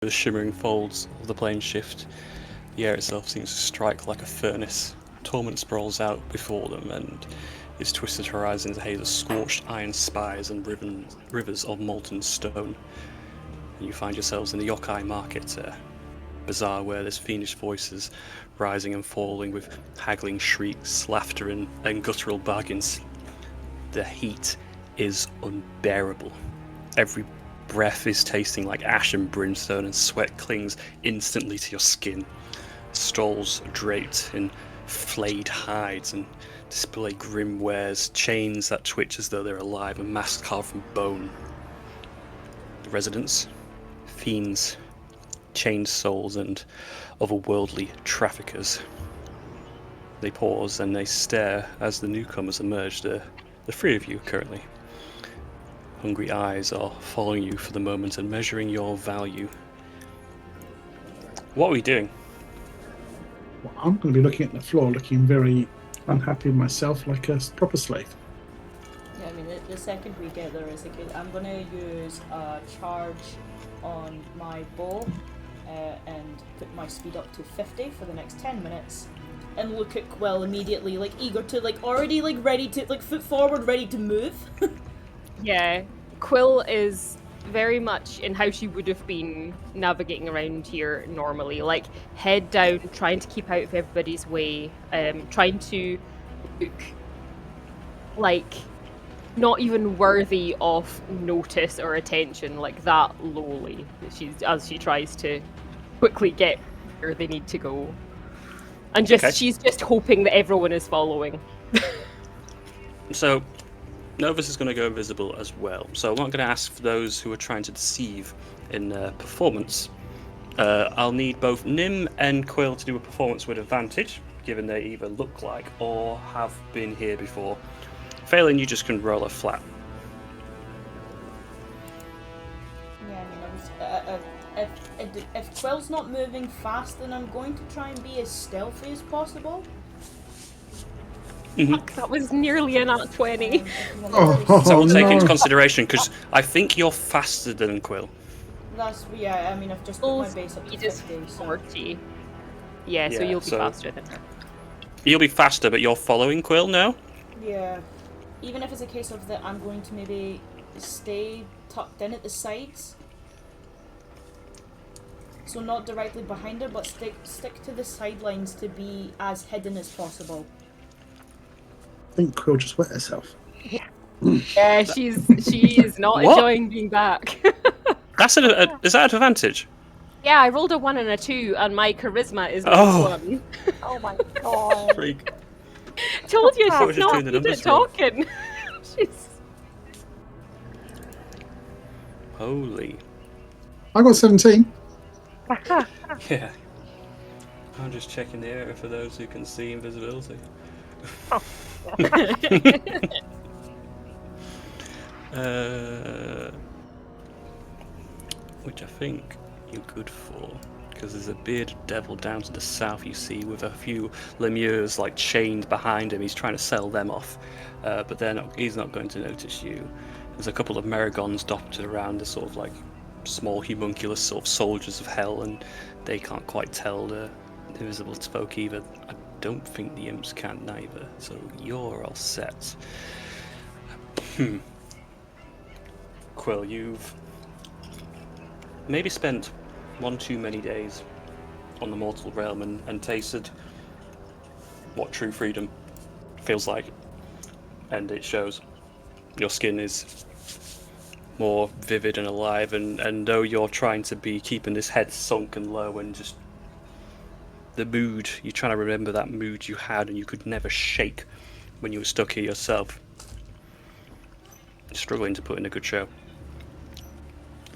the shimmering folds of the plane shift, the air itself seems to strike like a furnace. Torment sprawls out before them, and its twisted horizons a haze of scorched iron spires and rivers of molten stone. And you find yourselves in the Yokai Market, bazaar where there's fiendish voices rising and falling with haggling shrieks, laughter, and guttural bargains. The heat is unbearable. Every breath is tasting like ash and brimstone, and sweat clings instantly to your skin. Stalls draped in flayed hides and display grim wares, chains that twitch as though they're alive, and masks carved from bone. The residents, fiends, chained souls, and otherworldly traffickers. They pause and they stare as the newcomers emerge, the three of you currently. Hungry eyes are following you for the moment and measuring your value. What are we doing? Well, I'm going to be looking at the floor, looking very unhappy with myself, like a proper slave. Yeah, I mean, the second we get there is I'm going to use a charge on my bow and put my speed up to 50 for the next 10 minutes. And look at Quill immediately, like eager to, like already like ready to, like foot forward, ready to move. Yeah, Quill is very much in how she would have been navigating around here normally, like head down, trying to keep out of everybody's way, trying to look like not even worthy of notice or attention, like that lowly. As she tries to quickly get where they need to go, and she's just hoping that everyone is following. So, Novus is going to go invisible as well. So I'm not going to ask for those who are trying to deceive in performance. I'll need both Nim and Quill to do a performance with advantage, given they either look like or have been here before. Failing, you just can roll a flat. Yeah, I mean, if Quill's not moving fast, then I'm going to try and be as stealthy as possible. Fuck, that was nearly a nat 20. So we'll take into consideration, because I think you're faster than Quill. I mean, I've just put my base up to 50, so... 40. Yeah, so you'll be faster than her. You'll be faster, but you're following Quill now? Yeah. Even if it's a case of that I'm going to maybe stay tucked in at the sides. So not directly behind her, but stick to the sidelines to be as hidden as possible. I think Quill just wet herself. Yeah, she is not enjoying being back. Is that an advantage? Yeah, I rolled a 1 and a 2, and my charisma is -1. Oh my god. Freak. Told you I was she's just not doing the good numbers at wrong. talking. She's... Holy. I got 17. Yeah. I'm just checking the area for those who can see invisibility. Which I think you're good for, because there's a bearded devil down to the south you see with a few lemures like chained behind him. He's trying to sell them off, but he's not going to notice you. There's a couple of Merigons dotted around, the sort of like small homunculus sort of soldiers of hell, and they can't quite tell the invisible folk either. I don't think the imps can neither, so you're all set. Quill, you've maybe spent one too many days on the mortal realm and tasted what true freedom feels like, and it shows. Your skin is more vivid and alive, and though you're trying to be keeping this head sunk and low and just the mood, you're trying to remember that mood you had and you could never shake when you were stuck here yourself. You're struggling to put in a good show.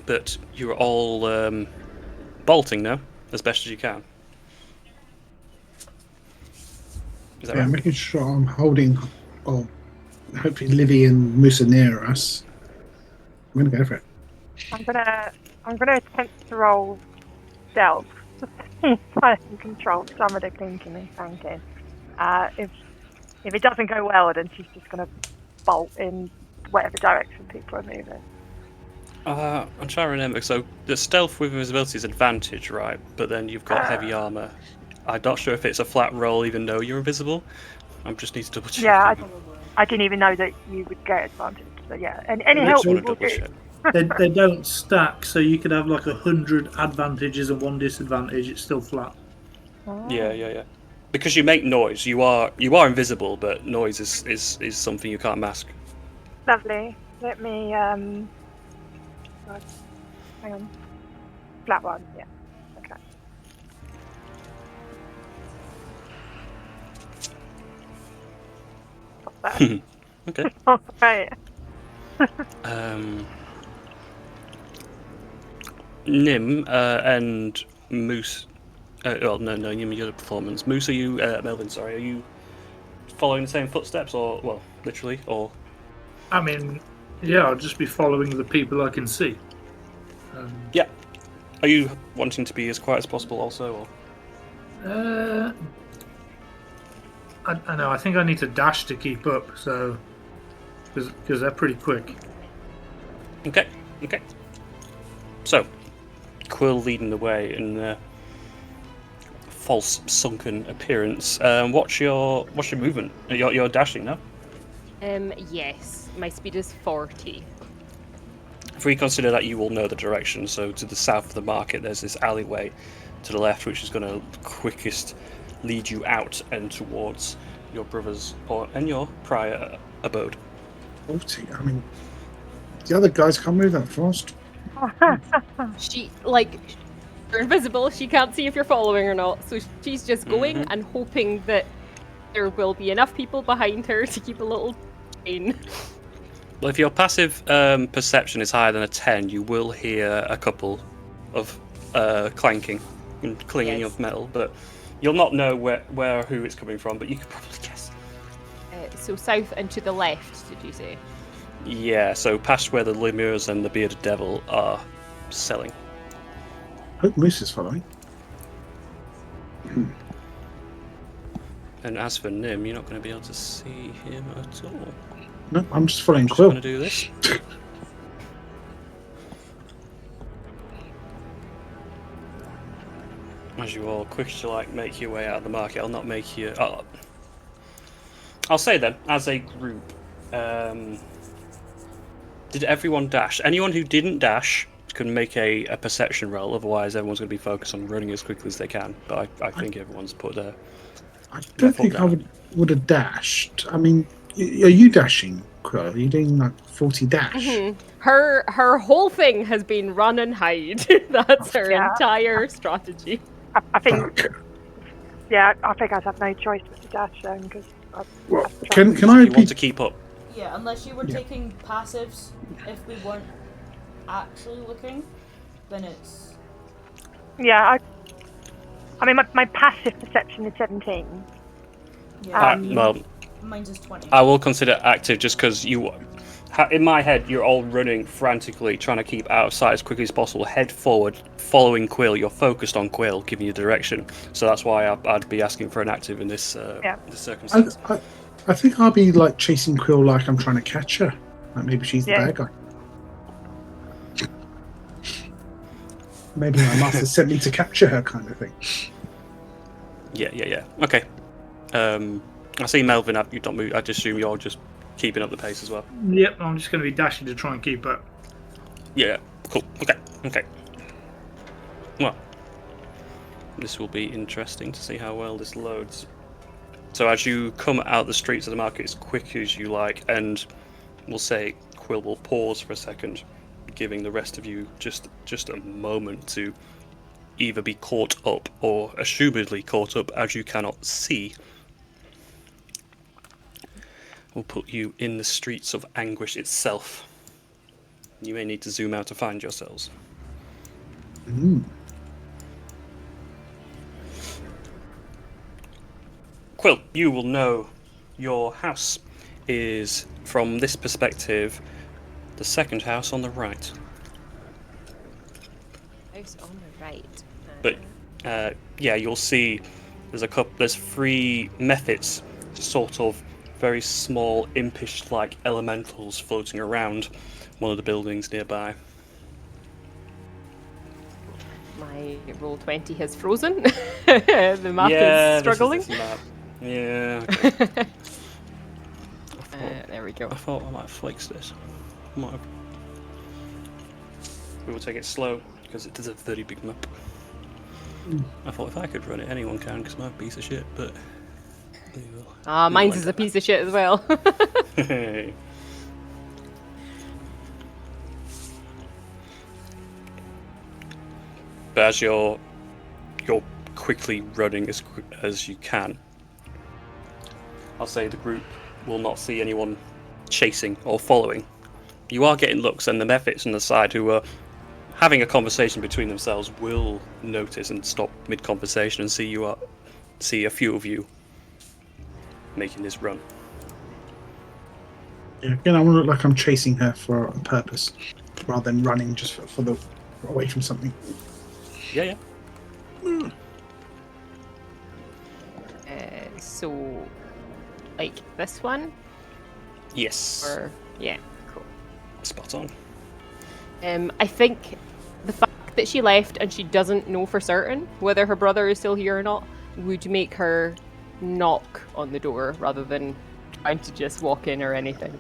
But you're all bolting now, as best as you can. Is that right? Making sure I'm holding, or hopefully Livy and Moose are near us. I'm going to go for it. I'm gonna attempt to roll stealth. I can control some of the clinking and clanking. If it doesn't go well, then she's just gonna bolt in whatever direction people are moving. I'm trying to remember. So the stealth with invisibility is advantage, right? But then you've got heavy armor. I'm not sure if it's a flat roll, even though you're invisible. I just need to double check. Yeah, Probably. I didn't even know that you would get advantage. So yeah, and any I help just want we to will double do. check. They don't stack, so you could have like 100 advantages and 1 disadvantage. It's still flat. Yeah. Because you make noise, you are invisible, but noise is something you can't mask. Lovely. Let me hang on. Flat one, yeah. Okay. What's that? Okay. Oh, right. Nim and Moose. No, Nim, you're the performance. Moose, are you? Melvin, sorry, are you following the same footsteps, or literally, or? I mean, yeah, I'll just be following the people I can see. Yeah. Are you wanting to be as quiet as possible, also, or? I know. I think I need to dash to keep up, so because they're pretty quick. Okay. So, Quill leading the way in false sunken appearance. What's your movement? You're dashing now. Yes, my speed is 40. If we consider that you will know the direction, so to the south of the market, there's this alleyway to the left, which is going to quickest lead you out and towards your brother's and your prior abode. 40. I mean, the other guys can't move that fast. She, you're invisible, she can't see if you're following or not, so she's just going and hoping that there will be enough people behind her to keep a little chain. Well, if your passive perception is higher than a 10, you will hear a couple of clanking and clinging of metal, but you'll not know where or who it's coming from, but you could probably guess. So south and to the left, did you say? Yeah, so past where the lemurs and the bearded devil are selling. Hope Moose is following. And as for Nim, you're not going to be able to see him at all. No, I'm just following Just Quill. going to do this. As you all quick to make your way out of the market, I'll not make you. I'll say then, as a group, did everyone dash? Anyone who didn't dash can make a perception roll. Otherwise, everyone's going to be focused on running as quickly as they can. But I think everyone's put their. I don't think I would have dashed. I mean, are you dashing, Quill? Are you doing 40 dash? Mm-hmm. Her whole thing has been run and hide. That's her entire strategy. I think. Yeah, I think I'd have no choice but to dash then because. Well, can I repeat? You want to keep up? Yeah, unless you were taking passives, if we weren't actually looking, then it's. Yeah, I mean, my passive perception is 17. Yeah. Well, mine's is 20. I will consider active just because you. In my head, you're all running frantically, trying to keep out of sight as quickly as possible, head forward, following Quill. You're focused on Quill, giving you direction. So that's why I'd be asking for an active in this circumstance. I think I'll be chasing Quill like I'm trying to catch her. Like maybe she's the bad guy. Maybe my master sent me to capture her, kind of thing. Yeah. Okay. I see Melvin. You've not moved. I just assume you're just keeping up the pace as well. Yep, I'm just going to be dashing to try and keep up. Yeah. Cool. Okay. Well, this will be interesting to see how well this loads. So as you come out the streets of the market as quick as you like, and we'll say Quill will pause for a second, giving the rest of you just a moment to either be caught up or assumedly caught up as you cannot see. We'll put you in the streets of Anguish itself. You may need to zoom out to find yourselves. Quill, you will know your house is, from this perspective, the second house on the right. House on the right. But you'll see there's 3 methods, sort of very small impish-like elementals floating around one of the buildings nearby. My roll 20 has frozen. The map is struggling. This map. Yeah. Okay. There we go. I thought I might have flexed this. We will take it slow because it is a very big map. I thought if I could run it, anyone can because mine's a piece of shit. But mine's is a piece of shit as well. Hey. But as you're quickly running as you can, I'll say the group will not see anyone chasing or following. You are getting looks, and the Mephits on the side who are having a conversation between themselves will notice and stop mid-conversation and see a few of you making this run. Yeah, again, I want to look like I'm chasing her for a purpose, rather than running just for the away from something. Yeah. So, like this one? Yes. Or yeah, cool. Spot on. I think the fact that she left and she doesn't know for certain whether her brother is still here or not would make her knock on the door rather than trying to just walk in or anything.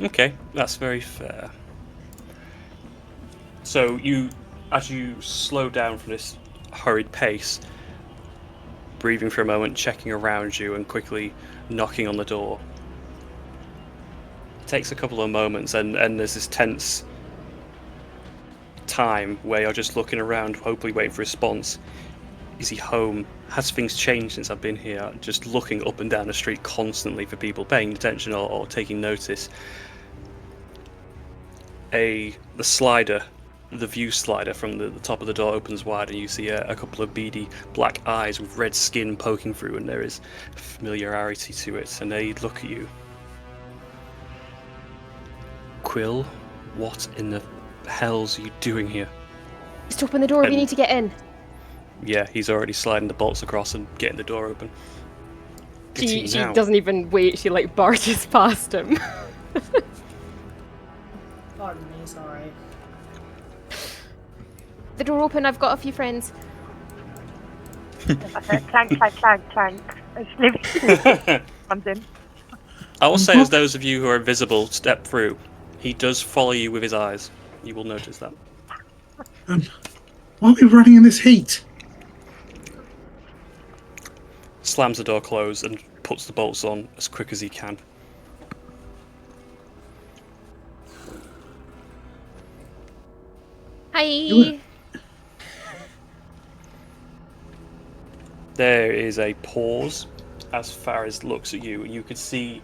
Okay, that's very fair. So as you slow down from this hurried pace, breathing for a moment, checking around you, and quickly knocking on the door. It takes a couple of moments, and there's this tense time where you're just looking around, hopefully waiting for a response. Is he home? Has things changed since I've been here? Just looking up and down the street constantly for people paying attention or taking notice. The view slider from the top of the door opens wide, and you see a couple of beady black eyes with red skin poking through, and there is familiarity to it, and they look at you. Quill, what in the hell's are you doing here? Just open the door, we need to get in. Yeah, he's already sliding the bolts across and getting the door open. She doesn't even wait, she like barges past him. Pardon me, sorry. The door open, I've got a few friends. Clank, clank, clank, clank. It's comes in. I will say, as those of you who are invisible step through, he does follow you with his eyes. You will notice that. Why are we running in this heat? Slams the door closed and puts the bolts on as quick as he can. Hi. There is a pause as Faris looks at you, and you could see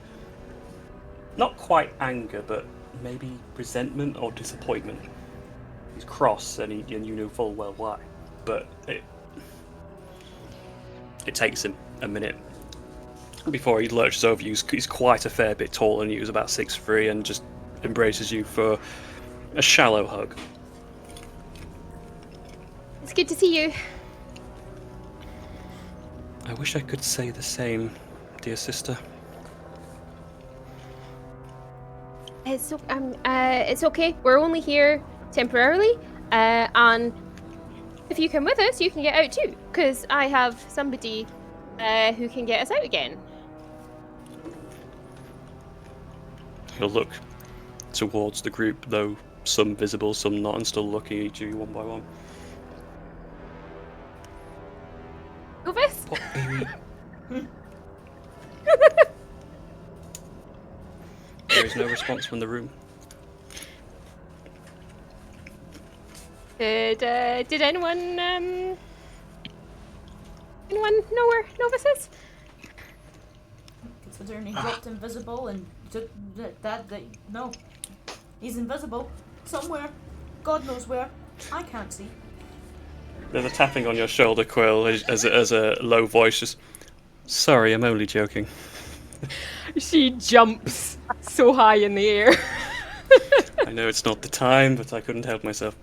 not quite anger, but maybe resentment or disappointment. He's cross, and you know full well why, but it takes him a minute before he lurches over you. He's quite a fair bit taller than you. He's about 6'3", and just embraces you for a shallow hug. It's good to see you. I wish I could say the same, dear sister. It's okay. We're only here temporarily, and if you come with us, you can get out too. Because I have somebody who can get us out again. He'll look towards the group, though some visible, some not, and still looking at you one by one. Elvis? What, baby? There is no response from the room. Did anyone know where Novus is? Considering he dropped invisible and no, he's invisible somewhere. God knows where. I can't see. There's a tapping on your shoulder, Quill, as a low voice just, sorry, I'm only joking. She jumps so high in the air. I know it's not the time, but I couldn't help myself.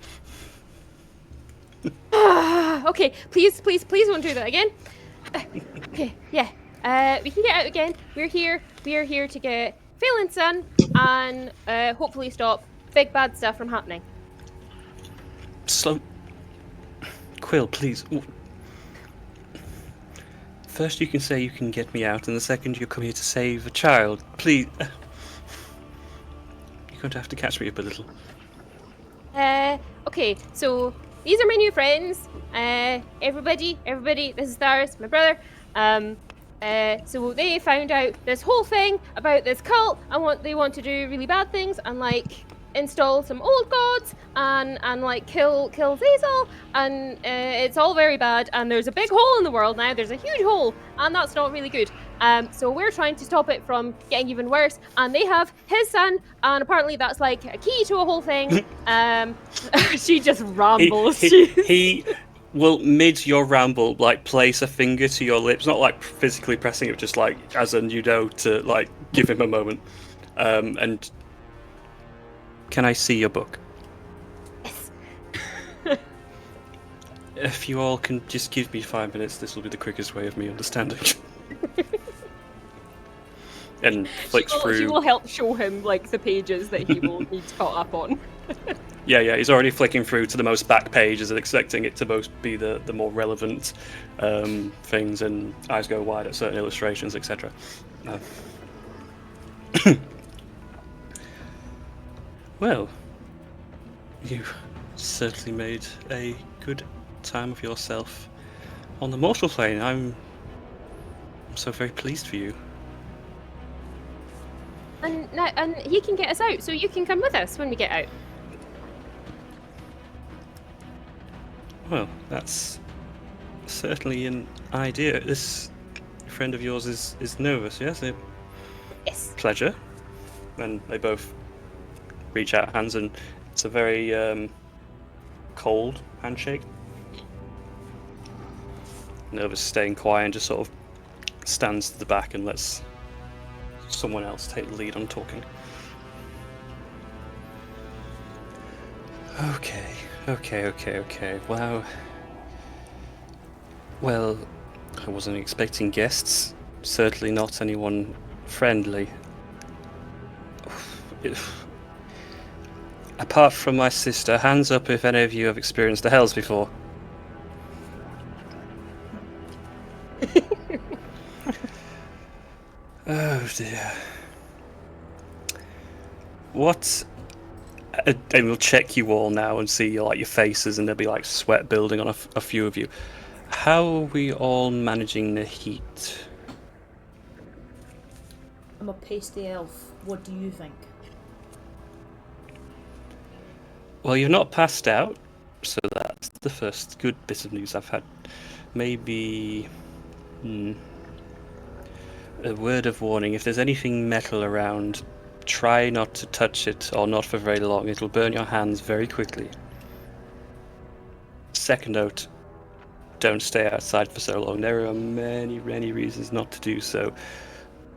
Okay, please don't do that again. Okay, yeah. We can get out again. We are here to get Phelan's son and hopefully stop big bad stuff from happening. Slow. Quill, please. First you can say you can get me out, and the second you come here to save a child. Please. You're going to have to catch me up a little. Okay, so these are my new friends. Everybody, this is Thars, my brother. So they found out this whole thing about this cult and they want to do really bad things and like install some old gods and like kill Zazel, and it's all very bad, and there's a big hole in the world now. There's a huge hole, and that's not really good. So we're trying to stop it from getting even worse, and they have his son, and apparently that's like a key to a whole thing. She just rambles. He will, mid your ramble, like place a finger to your lips, not like physically pressing it, just like as a to like give him a moment. And can I see your book? Yes. If you all can just give me 5 minutes, this will be the quickest way of me understanding. And flicks through. She will help show him like the pages that he will need caught up on. Yeah, he's already flicking through to the most back pages and expecting it to most be the more relevant things, and eyes go wide at certain illustrations, etc. Well, you certainly made a good time of yourself on the mortal plane. I'm so very pleased for you. And he can get us out, so you can come with us when we get out. Well, that's certainly an idea. This friend of yours is nervous, yes? Yes. Pleasure. And they both reach out hands, and it's a very cold handshake. Nervous, staying quiet, and just sort of stands to the back and lets someone else take the lead on talking. Okay. Well, I wasn't expecting guests. Certainly not anyone friendly. Apart from my sister, hands up if any of you have experienced the hells before. Oh dear. What? And we'll check you all now and see your faces, and there'll be like sweat building on a few of you. How are we all managing the heat? I'm a pasty elf. What do you think? Well, you're not passed out, so that's the first good bit of news I've had. Maybe a word of warning: if there's anything metal around, try not to touch it, or not for very long. It'll burn your hands very quickly. Second note: don't stay outside for so long. There are many reasons not to do so,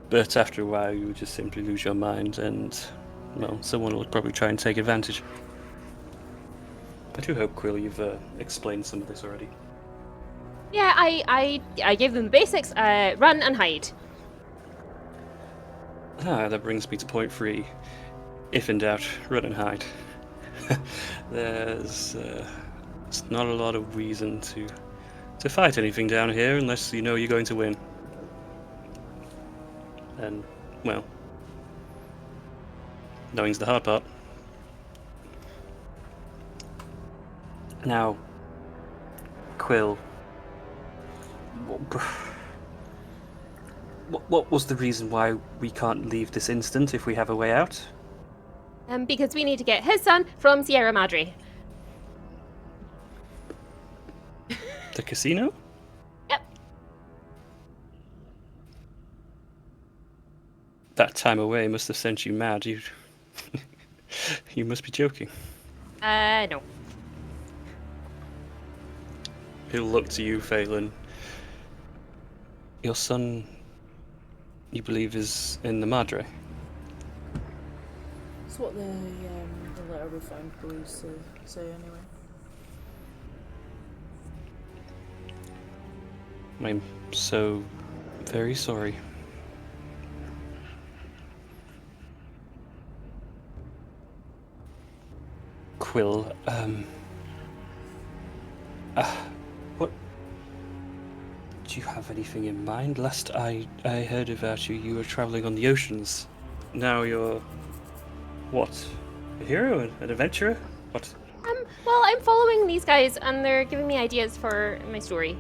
but after a while you just simply lose your mind, and well, someone will probably try and take advantage. I do hope, Quill, you've explained some of this already. Yeah, I gave them the basics. Run and hide. That brings me to point 3. If in doubt, run and hide. There's not a lot of reason to fight anything down here unless you know you're going to win. And, well, knowing's the hard part. Now, Quill, what was the reason why we can't leave this instant if we have a way out? Because we need to get his son from Sierra Madre. The casino? Yep. That time away must have sent you mad. You must be joking. No. He'll look to you, Phelan. Your son, you believe, is in the Madre? That's what the letter we found police say anyway. I'm so very sorry. Quill, What? Do you have anything in mind? Last I heard about you, you were traveling on the oceans. Now you're... what? A hero? An adventurer? What? Well, I'm following these guys, and they're giving me ideas for my story.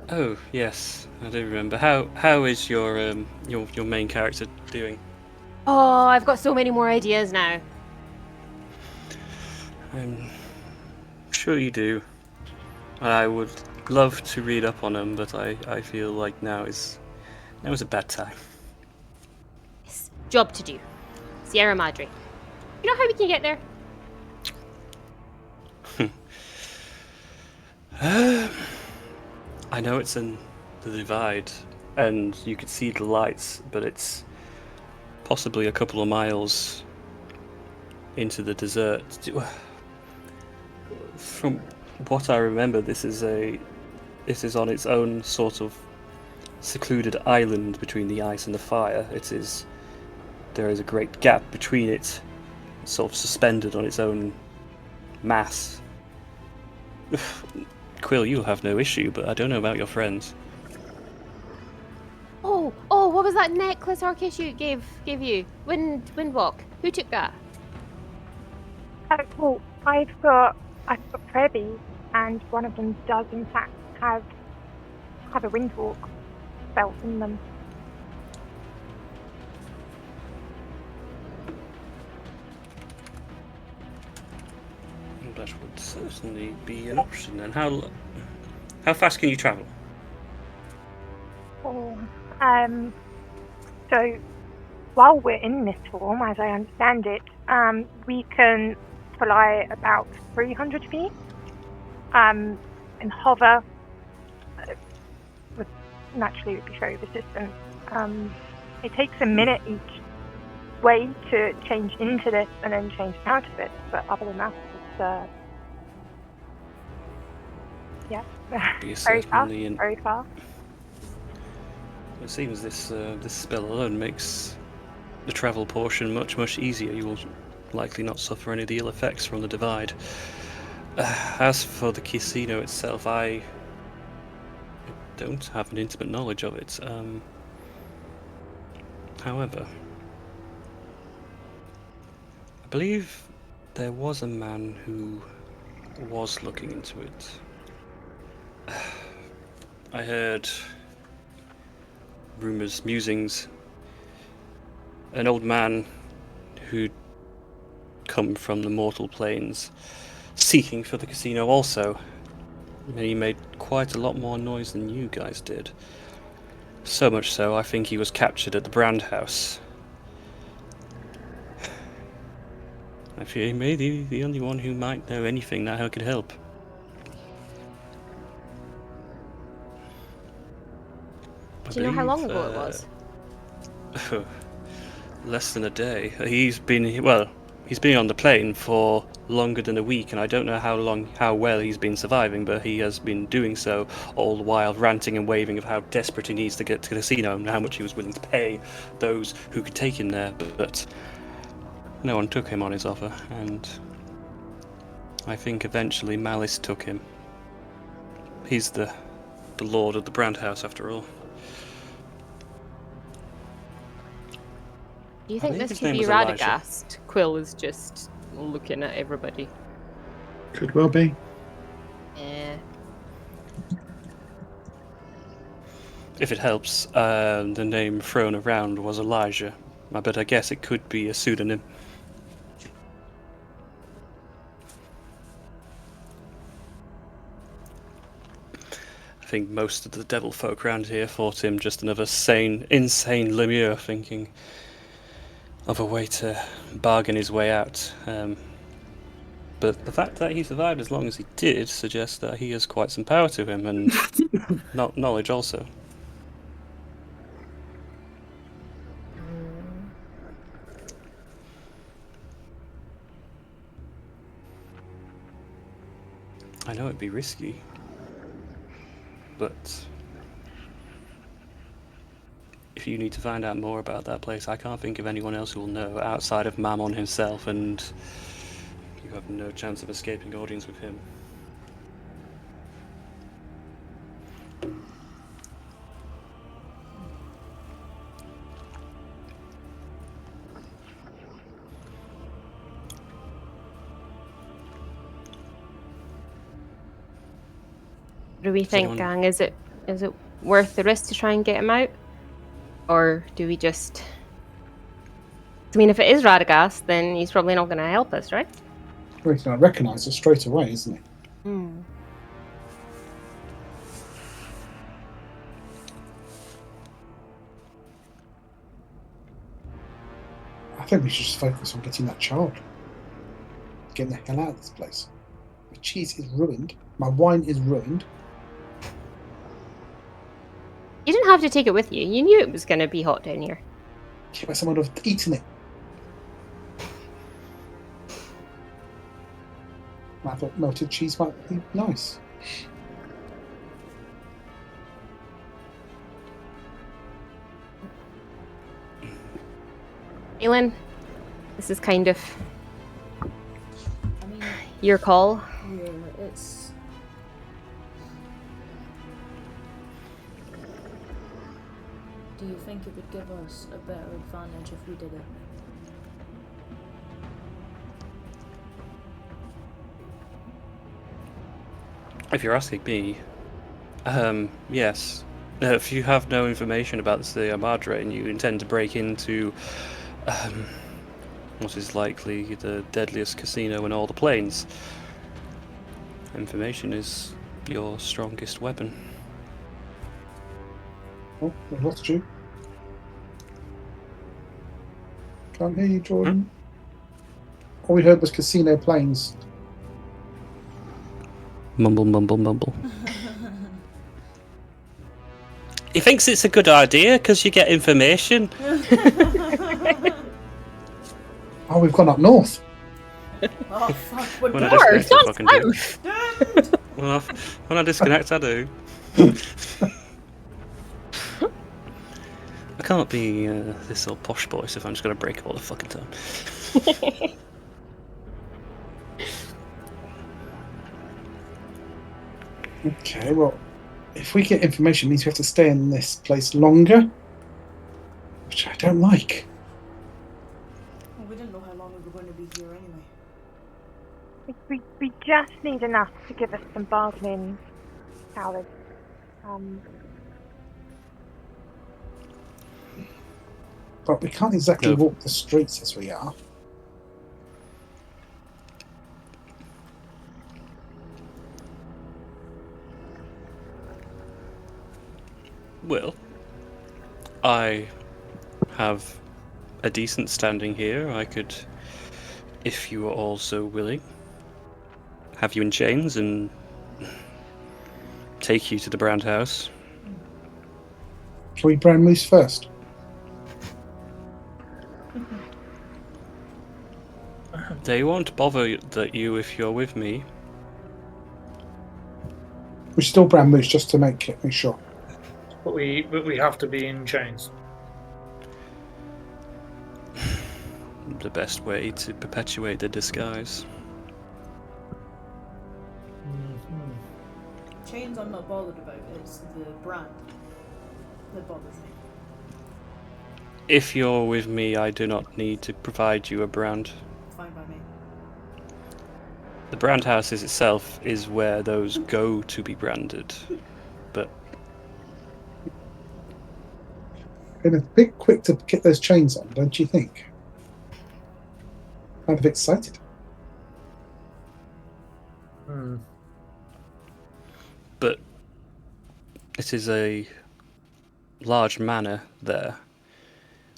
Oh, yes, I do remember. How is your main character doing? Oh, I've got so many more ideas now. I'm sure you do. I would love to read up on them, but I feel like now is a bad time. Yes, job to do. Sierra Madre. You know how we can get there? I know it's in the divide, and you could see the lights, but it's possibly a couple of miles into the desert. From what I remember, this is on its own sort of secluded island between the ice and the fire. There is a great gap between it, sort of suspended on its own mass. Quill, you'll have no issue, but I don't know about your friends. Oh, what was that necklace Arkishu gave you? Windwalk. Who took that? Well, I've got Trebi, and one of them does in fact have a windwalk belt in them. That would certainly be an option. And how fast can you travel? Oh, so while we're in this form, as I understand it, we can fly about 300 feet and hover. Naturally, it would be very resistant. It takes a minute each way to change into this and then change out of it, but other than that, it's very fast. Very fast. It seems this spell alone makes the travel portion much easier. You will likely not suffer any of the ill effects from the divide. As for the casino itself, I don't have an intimate knowledge of it. However, I believe there was a man who was looking into it. I heard rumours, musings. An old man who'd come from the mortal planes, seeking for the casino also. And he made quite a lot more noise than you guys did. So much so, I think he was captured at the Brand House. I feel he may be the only one who might know anything that I could help. Do you know how long ago it was? Less than a day. He's been on the plane for longer than a week, and I don't know how well he's been surviving, but he has been doing so all the while ranting and raving of how desperate he needs to get to the casino and how much he was willing to pay those who could take him there, but no one took him on his offer, and I think eventually Malice took him. He's the lord of the Brand House, after all. Do you think this could be Radagast? Quill is just looking at everybody. Could well be. Yeah. If it helps, the name thrown around was Elijah, but I guess it could be a pseudonym. I think most of the devil folk around here thought him just another insane Lemure thinking of a way to bargain his way out. But the fact that he survived as long as he did suggests that he has quite some power to him, and knowledge also. I know it'd be risky, but if you need to find out more about that place, I can't think of anyone else who will know outside of Mammon himself, and have no chance of escaping audience with him. What do we think, anyone- gang? Is it worth the risk to try and get him out? Or do we just... I mean, if it is Radagast, then he's probably not going to help us, right? Well, he's going to recognise us straight away, isn't he? Hmm. I think we should just focus on getting that child. Getting the hell out of this place. My cheese is ruined. My wine is ruined. You didn't have to take it with you. You knew it was going to be hot down here. Yeah, but someone would have eaten it. I thought melted cheese might be nice. Aelin, this is kind of I mean, your call. yeah, it's. Do you think it would give us a better advantage if we did it? If you're asking me, yes. If you have no information about the Madre and you intend to break into what is likely the deadliest casino in all the plains, information is your strongest weapon. Oh, we've lost you. Can't hear you, Jordan. All we heard was casino planes. Mumble, mumble, mumble. He thinks it's a good idea because you get information. Oh, we've gone up north. Oh fuck, we're When I done. disconnect, I fucking do. South! Well, when I disconnect, I do. I can't be this old posh boy if I'm just going to break up all the fucking time. Okay, well, if we get information, it means we have to stay in this place longer, which I don't like. Well, we didn't know how long we were going to be here anyway. We just need enough to give us some bargaining powers. But we can't exactly No. walk the streets as we are. Well, I have a decent standing here. I could, if you were also willing, have you in chains and take you to the Brand House. Can we brand moose first? They won't bother you if you're with me. We still brand moose just to make sure. But we have to be in chains. The best way to perpetuate the disguise. Chains I'm not bothered about, it's the brand that bothers me. If you're with me, I do not need to provide you a brand. Fine by me. The brand house itself is where those go to be branded. But Been a bit quick to get those chains on, don't you think? Kind of excited. but it is a large manor there.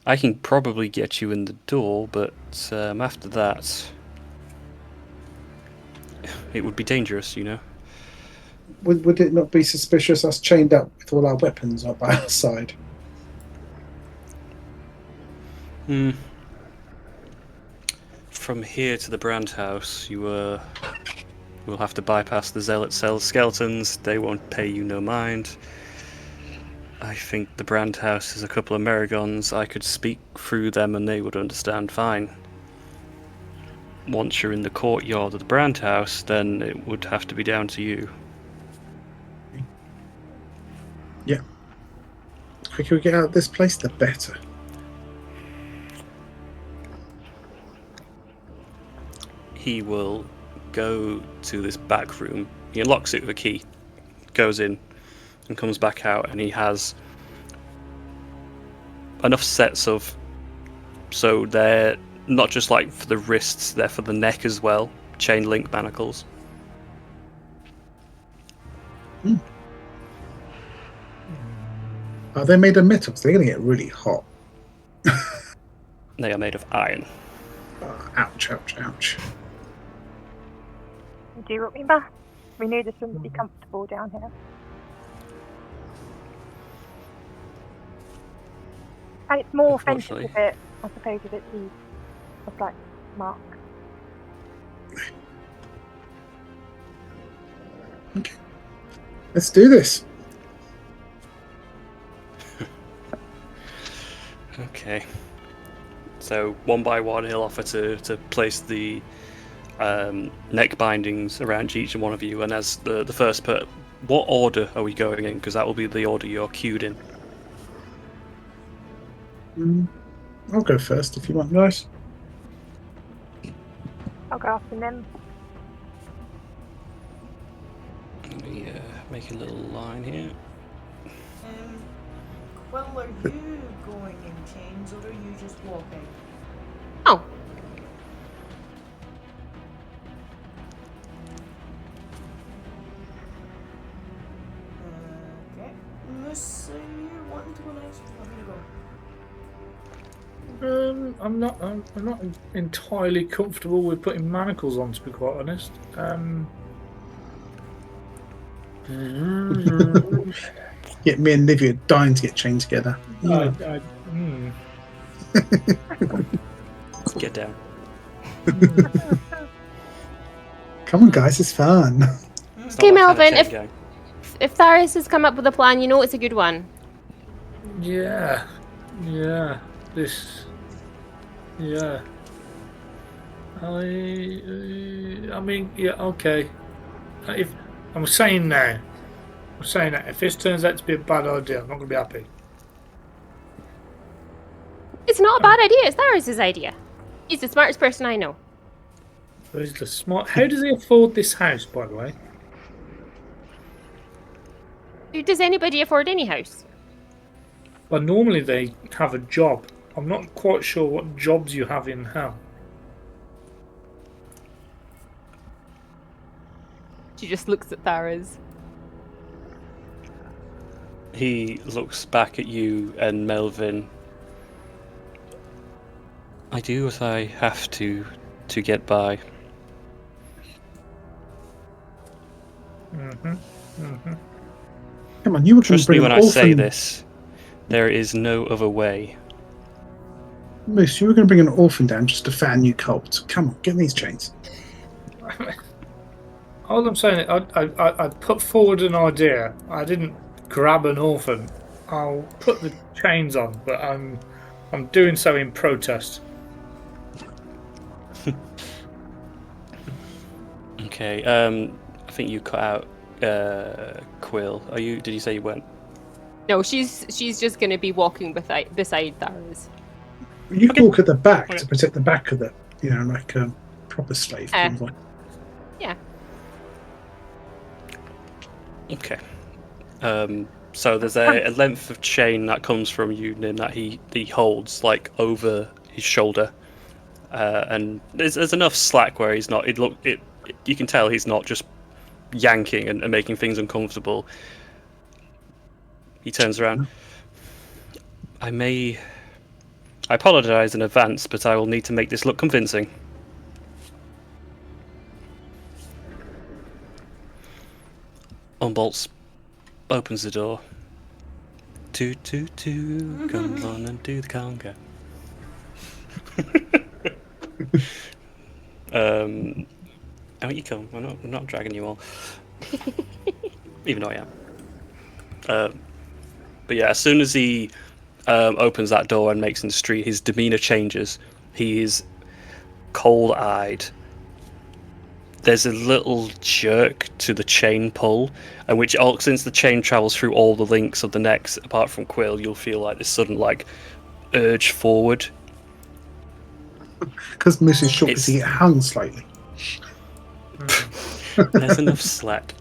I can probably get you in the door, but after that, it would be dangerous, you know. Would it not be suspicious us chained up with all our weapons up by our side? From here to the brand house, you will have to bypass the zealot cell skeletons. They won't pay you no mind. I think the brand house is a couple of Merigons. I could speak through them and they would understand fine. once you're in the courtyard of the brand house, then it would have to be down to you. Yeah. The quicker we get out of this place, the better. He will go to this back room. He unlocks it with a key, goes in, and comes back out, and he has enough sets of, so they're not just like for the wrists, they're for the neck as well, chain link manacles. Are they made of metal? 'Cause they're going to get really hot. They are made of iron. Ouch, ouch, ouch. Do you remember? We knew this wouldn't be comfortable down here. And it's more offensive if it, I suppose, if it leaves a black mark. Okay. Let's do this. Okay. So one by one, he'll offer to place the neck bindings around each and one of you, and as the first part, what order are we going in? Because that will be the order you're queued in. I'll go first if you want, guys. I'll go after them. Let me make a little line here. Quill, are you going in chains or are you just walking? Oh. Okay. Moose, are you wanting to go next? I'm gonna go. I'm not entirely comfortable with putting manacles on, to be quite honest. Yeah, me and Livia are dying to get chained together. Get down. Come on, guys, it's fun. It's Okay, not that kind Melvin, of chain gang. if Tharis has come up with a plan, you know it's a good one. Yeah. I mean, yeah, okay. If I'm saying that if this turns out to be a bad idea, I'm not going to be happy. It's not a bad idea. It's Tharis' idea. He's the smartest person I know. Who's the smart? How does he afford this house, by the way? Does anybody afford any house? Well, normally they have a job. I'm not quite sure what jobs you have in hell. She just looks at Tharis. He looks back at you and Melvin. I do what I have to get by. Come on, you were going to Trust me bring when an I orphan. say this. There is no other way. Moose, you were going to bring an orphan down just to fan you cold. Come on, get these chains. All I'm saying is I put forward an idea. I didn't grab an orphan. I'll put the chains on, but I'm doing so in protest. Okay. I think you cut out Quill. Did you say you went? No, she's just going to be walking beside Tharis. You Okay. walk at the back Okay. to protect the back of the, like a proper slave. convoy. Yeah. Okay. So there's a length of chain that comes from Union that he holds like over his shoulder, and there's enough slack where he's not. You can tell he's not just yanking and making things uncomfortable. He turns around. I apologize in advance, but I will need to make this look convincing. Unbolts opens the door. Toot toot toot, come on and do the conga. Out you come. I'm not dragging you all. Even though I am. But yeah, as soon as he opens that door and makes in the street, his demeanor changes. He is cold-eyed there's a little jerk to the chain pull, and since the chain travels through all the links of the necks, apart from Quill, you'll feel like this sudden urge forward. Because Moose is short, because he get hung slightly. There's enough slack.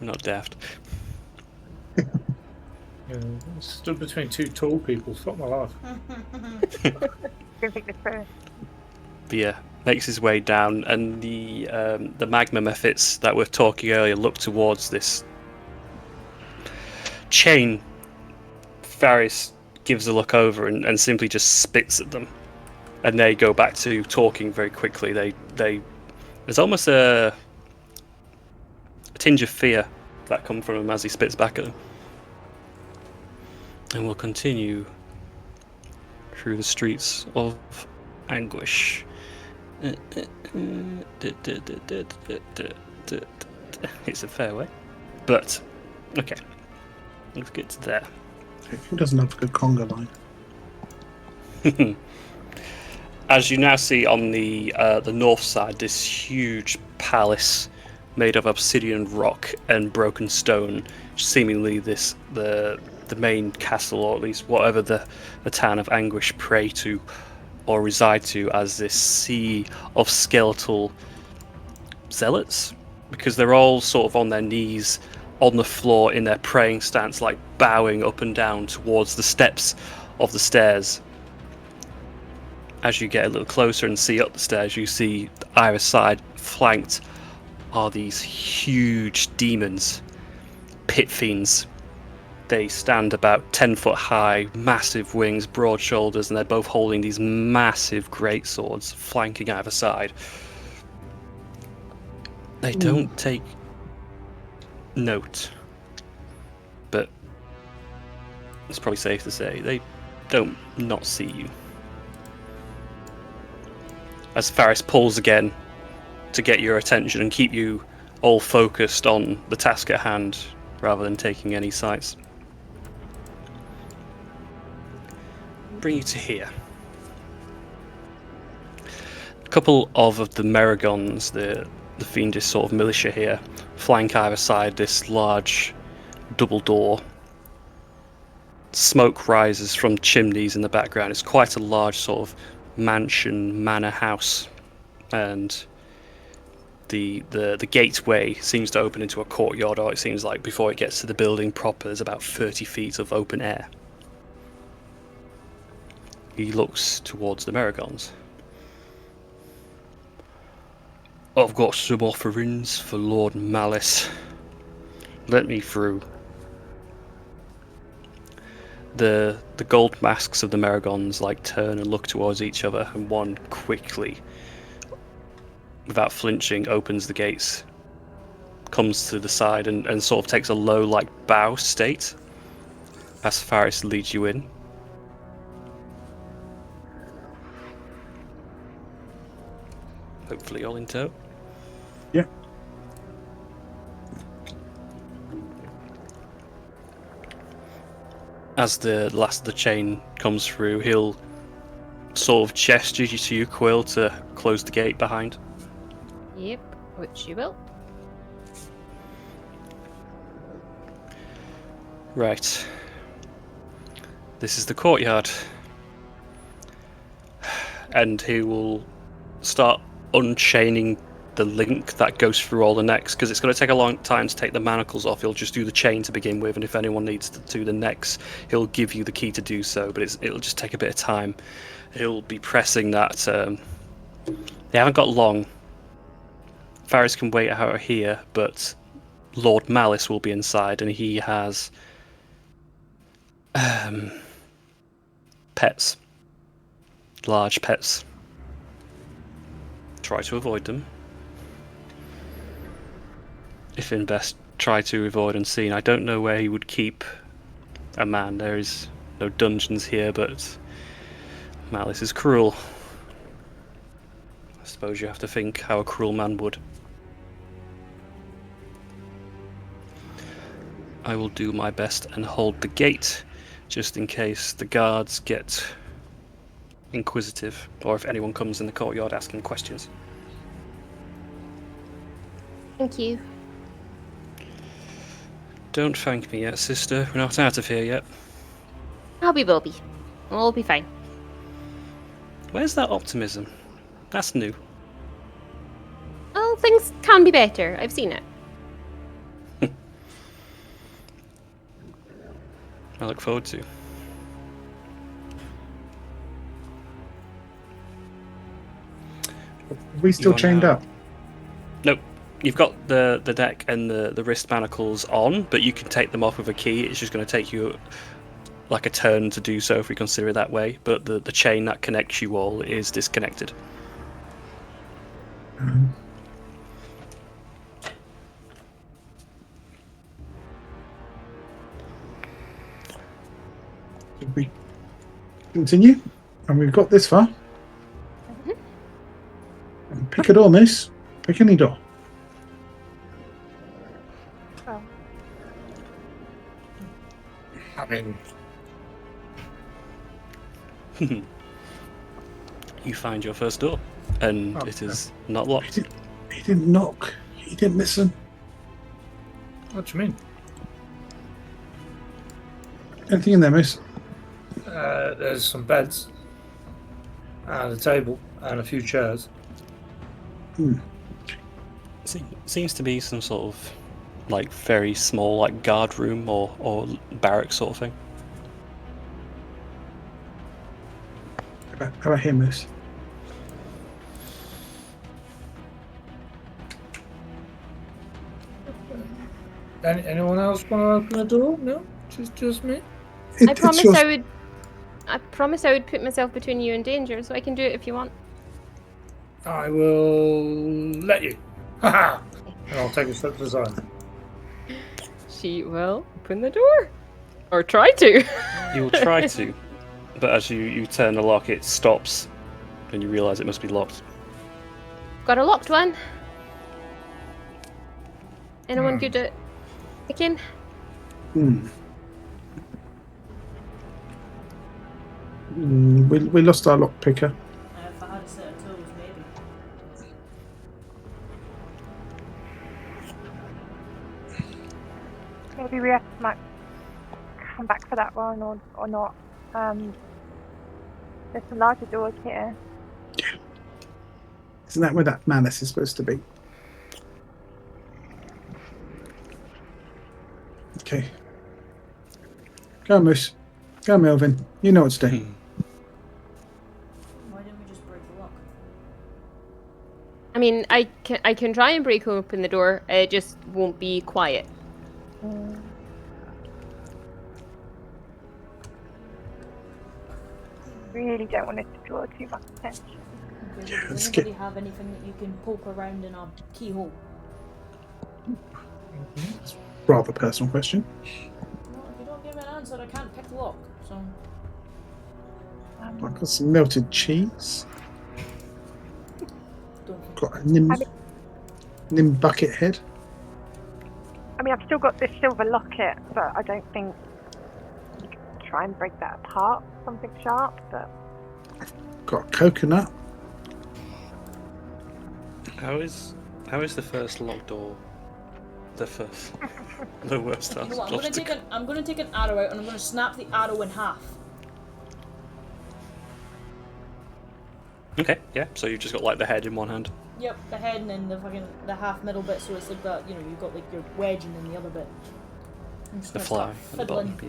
I'm not daft. Stood between two tall people. Fuck my life. Don't think this fair. But yeah, makes his way down, and the magma mephits that were talking earlier look towards this chain. Varys gives a look over and simply just spits at them, and they go back to talking very quickly. There's almost a tinge of fear that comes from him as he spits back at them. And we'll continue through the streets of Anguish. It's a fair way, but okay, let's get to there. Who doesn't have a good conga line? As you now see on the north side, this huge palace made of obsidian rock and broken stone, seemingly the main castle, or at least whatever the town of Anguish pray to or reside to, as this sea of skeletal zealots, because they're all sort of on their knees on the floor in their praying stance, like bowing up and down towards the steps of the stairs. As you get a little closer and see up the stairs, you see either side flanked are these huge demons, pit fiends. They stand about 10 foot high, massive wings, broad shoulders, and they're both holding these massive great swords, flanking either side. They don't take note, but it's probably safe to say they don't not see you. As Varys pulls again to get your attention and keep you all focused on the task at hand, rather than taking any sights. Bring you to here. A couple of the Merregons, the fiendish sort of militia here, flank either side this large double door. Smoke rises from chimneys in the background. It's quite a large sort of manor house, and the gateway seems to open into a courtyard, or it seems like before it gets to the building proper there's about 30 feet of open air. He looks towards the Merregons. I've got some offerings for Lord Malice. Let me through. The gold masks of the Merregons turn and look towards each other, and one quickly, without flinching, opens the gates, comes to the side and sort of takes a low bow state as Varys leads you in. Hopefully all in tow. Yeah. As the last of the chain comes through, he'll sort of gesture you to you, Quill, to close the gate behind. Yep, which you will. Right. This is the courtyard. And he will start unchaining the link that goes through all the necks, because it's going to take a long time to take the manacles off. He'll just do the chain to begin with, and if anyone needs to do the necks, he'll give you the key to do so, but it'll just take a bit of time. He'll be pressing that. They haven't got long. Varys can wait out here, but Lord Malice will be inside, and he has pets. Large pets. Try to avoid them. If in best, try to avoid unseen. I don't know where he would keep a man. There is no dungeons here, but Malice is cruel. I suppose you have to think how a cruel man would. I will do my best and hold the gate, just in case the guards get inquisitive, or if anyone comes in the courtyard asking questions. Thank you. Don't thank me yet, sister. We're not out of here yet. We will be. We'll be fine. Where's that optimism? That's new. Well, things can be better. I've seen it. I look forward to. Are we still You're chained now- up? Nope. You've got the deck and the wrist manacles on, but you can take them off with a key. It's just going to take you like a turn to do so if we consider it that way. But the chain that connects you all is disconnected. Should we continue? And we've got this far. And pick a door, miss. Pick any door. Oh, I mean, You find your first door, and Oh, it is not locked. He didn't knock. He didn't listen. what do you mean? Anything in there, miss? There's some beds, and a table, and a few chairs. Seems to be some sort of like very small like guard room or barracks sort of thing. How about him, miss? Anyone else want to open the door? No, just me. I promise yours. I promise I would put myself between you and danger, so I can do it if you want. I will let you. Haha! And I'll take a step to the side. She will open the door. Or try to. You will try to, but as you turn the lock, it stops, and you realise it must be locked. Got a locked one. Anyone good at picking? We lost our lock picker. If I had a set of tools, maybe. maybe we have to like come back for that one or not. There's some larger doors here. Isn't that where that Malice is supposed to be? Okay. Go, Moose. Go, Melvin. You know what to do. Why didn't we just break the lock? I mean, I can try and break open the door. It just won't be quiet. Really don't want it to draw too much attention. Okay, Yeah, does let's anybody get- have anything that you can poke around in a keyhole? Rather personal question. No, if you don't give me an answer, I can't pick the lock. So I've got some melted cheese. don't think Got a nim bucket head. I mean, I've still got this silver locket, but I don't think you can try and break that apart. Something sharp, but Got a coconut. How is the first locked door? The first, the worst. You know what, I'm gonna take an arrow out and I'm gonna snap the arrow in half. Okay, yeah. So you've just got like the head in one hand. Yep, the head and then the half middle bit, so it's like that. You know, you've got like your wedge and then the other bit. I'm just The gonna fly start at the fiddling. bottom.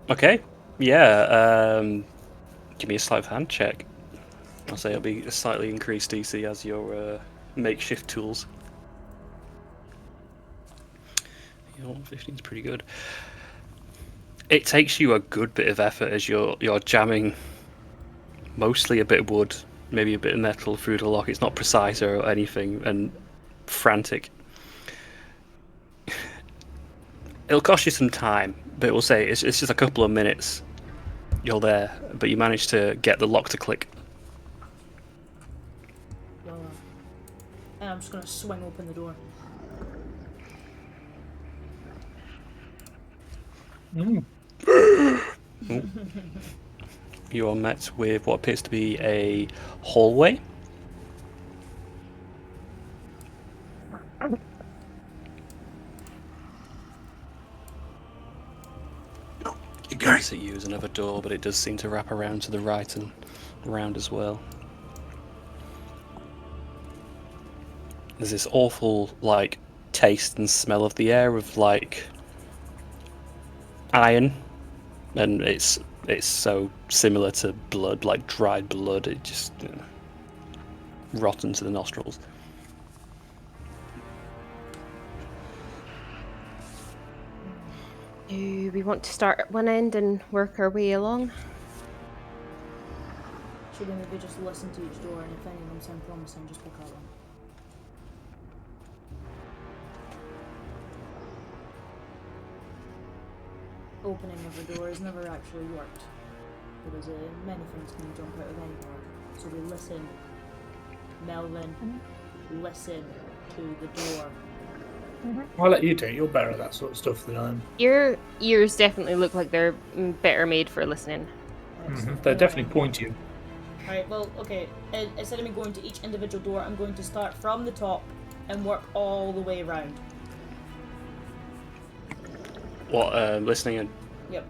Yeah. Okay. Yeah. Give me a sleight of hand check. I'll say it'll be a slightly increased DC as your makeshift tools. Your 15 is pretty good. It takes you a good bit of effort as you're jamming mostly a bit of wood, maybe a bit of metal through the lock. It's not precise or anything, and frantic. It'll cost you some time, but we'll say it's just a couple of minutes. You're there, but you manage to get the lock to click. Well, and I'm just gonna swing open the door. You are met with what appears to be a hallway. points at you as another door, but it does seem to wrap around to the right and around as well. There's this awful, like, taste and smell of the air of, like, iron, and it's so similar to blood, like dried blood. It just rotten to the nostrils. Do we want to start at one end and work our way along? Should we maybe just listen to each door, and if any of them sound promising, just pick out one? Opening of the door has never actually worked, because many things can jump out of anywhere. So we listen. Melvin, listen to the door. I'll let you do it. You're better at that sort of stuff than I am. Your ears definitely look like they're better made for listening. They're definitely pointy. Alright, well, okay. Instead of me going to each individual door, I'm going to start from the top and work all the way around. What, listening and... Yep.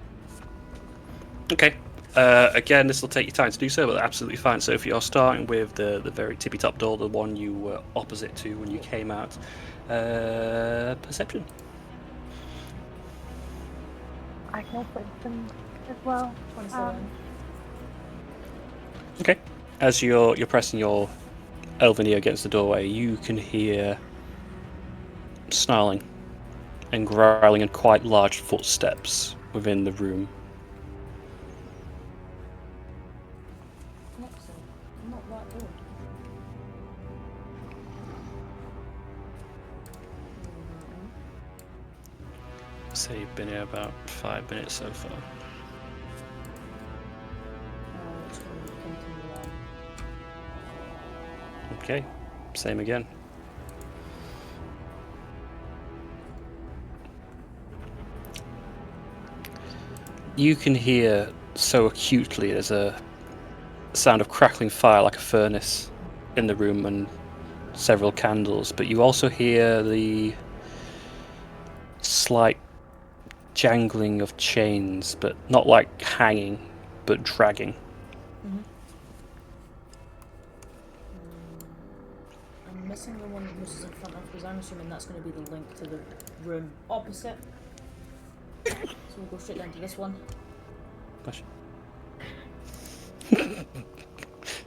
Okay. Again, this will take you time to do so, but absolutely fine. So if you're starting with the very tippy top door, the one you were opposite to when you came out, perception. I can also listen as well. 27. Okay. As you're pressing your elven ear against the doorway, you can hear snarling and growling and quite large footsteps within the room. Not that door. So you've been here about 5 minutes so far. Just going to continue on. Okay, same again. You can hear so acutely there's a sound of crackling fire like a furnace in the room and several candles, but you also hear the slight jangling of chains, but not like hanging, but dragging. I'm missing the one that Moose is in front of, because I'm assuming that's going to be the link to the room opposite. So we'll go straight down to this one.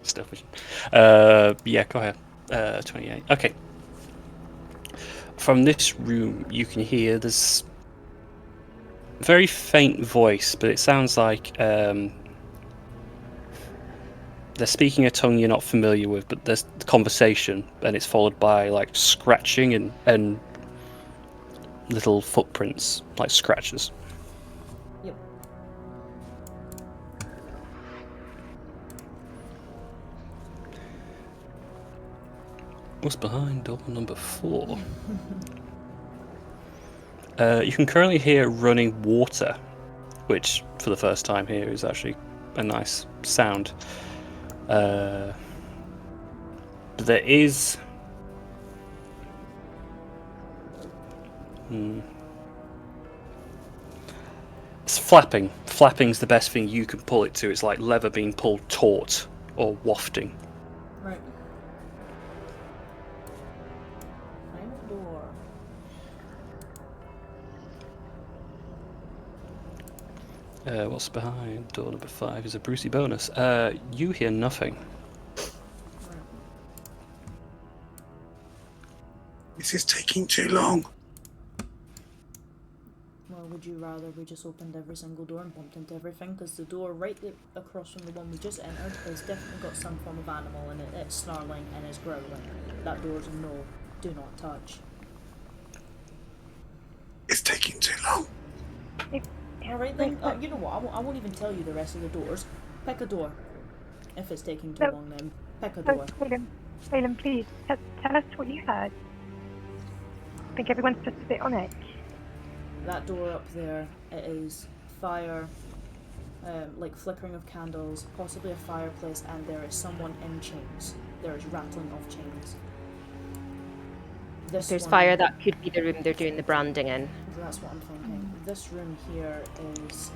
Stealth vision. Yeah, go ahead. 28. Okay. From this room, you can hear this very faint voice, but it sounds like they're speaking a tongue you're not familiar with, but there's conversation, and it's followed by like scratching and little footprints, like scratches. Yep. What's behind door number 4? You can currently hear running water, which for the first time here is actually a nice sound. But there is... It's flapping. Flapping's the best thing you can pull it to. It's like leather being pulled taut or wafting. Right. Find the door. What's behind door number 5 is a Brucey bonus. You hear nothing. This is taking too long. Well, would you rather we just opened every single door and bumped into everything? Because the door right across from the one we just entered has definitely got some form of animal in it. It's snarling and it's growling. That door's a no. Do not touch. It's taking too long. Alright then, you know what, I won't even tell you the rest of the doors. Pick a door. If it's taking too long then, pick a door. Phelan, please, tell us what you heard. I think everyone's just a bit on edge. That door up there, it is fire, like flickering of candles, possibly a fireplace, and there is someone in chains. There is rattling of chains. If there's fire, that could be the room they're doing the branding in. That's what I'm thinking. This room here is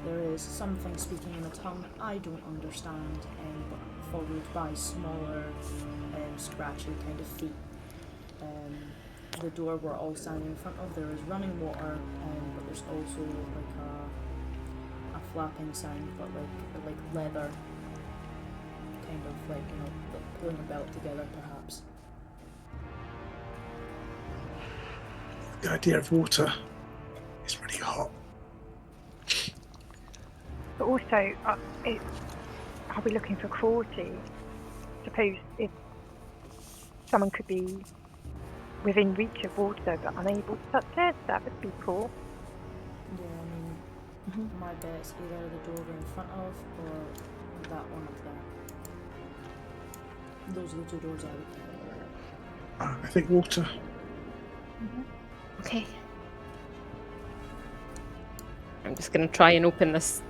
there is something speaking in a tongue I don't understand, but followed by smaller, scratchy kind of feet. The door we're all standing in front of, there is running water, but there's also like a flapping sound, but like leather, kind of like, you know, like pulling a belt together perhaps. The idea of water is really hot. But also, are we looking for cruelty? Suppose if someone could be within reach of water but unable to touch it, that would be cool. Yeah, I mean, my bet's either the door we're in front of or that one up there. Those are the two doors I would pick. I think water. Okay. I'm just going to try and open this.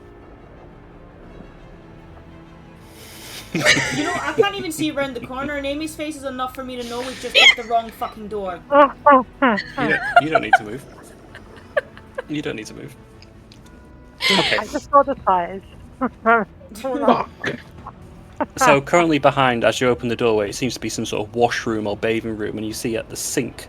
You know, I can't even see around the corner, and Amy's face is enough for me to know we've just picked the wrong fucking door. You don't need to move. You don't need to move. Okay. I just saw the size. So currently behind, as you open the doorway, it seems to be some sort of washroom or bathing room, and you see at the sink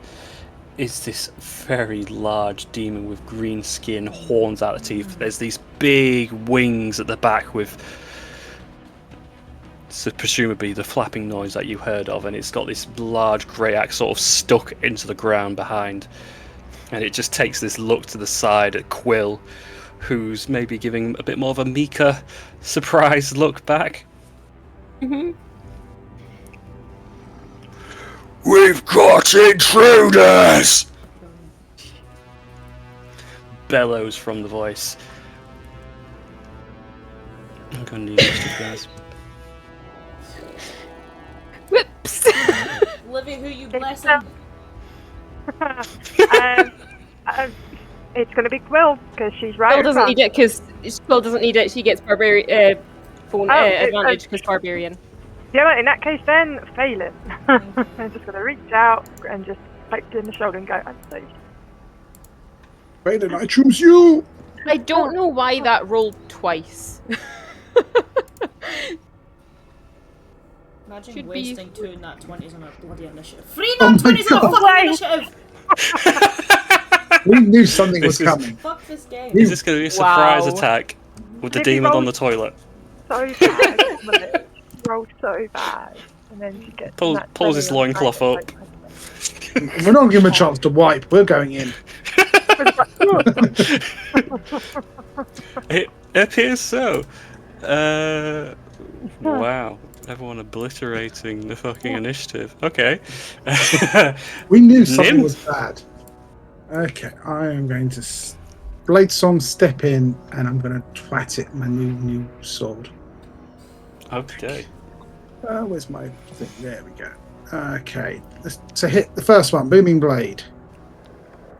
is this very large demon with green skin, horns out of teeth. There's these big wings at the back with presumably the flapping noise that you heard of, and it's got this large grey axe sort of stuck into the ground behind. And it just takes this look to the side at Quill, who's maybe giving a bit more of a meeker, surprised look back. Mm-hmm. We've got intruders! Bellows from the voice. I'm gonna need this, guys. Whoops! Livy, who you blessing? It's going to be Quill because she's right. Quill doesn't need it because Quill doesn't need it. She gets barbarian advantage because barbarian. Yeah, in that case, then fail it. I'm just going to reach out and just poke you in the shoulder and go, I'm so. Raiden, I choose you! I don't know why that rolled twice. Imagine Should wasting be... 2 nat 20s on a bloody initiative. 3 nat 20s on a fucking initiative! We knew something was coming. Fuck this game. Is this going to be a surprise Wow. attack with the Did he demon roll- on the toilet? So bad. Wasn't it? Rolled so bad. And then she gets. Pulls his loincloth up. We're not giving him a chance to wipe. We're going in. It appears so. Wow. Everyone obliterating the fucking initiative. Okay. We knew something Nim? was bad. Okay, I am going to Bladesong step in, and I'm going to twat it with my new sword. Okay. Where's my thing? There we go. Okay, to hit the first one, Booming Blade.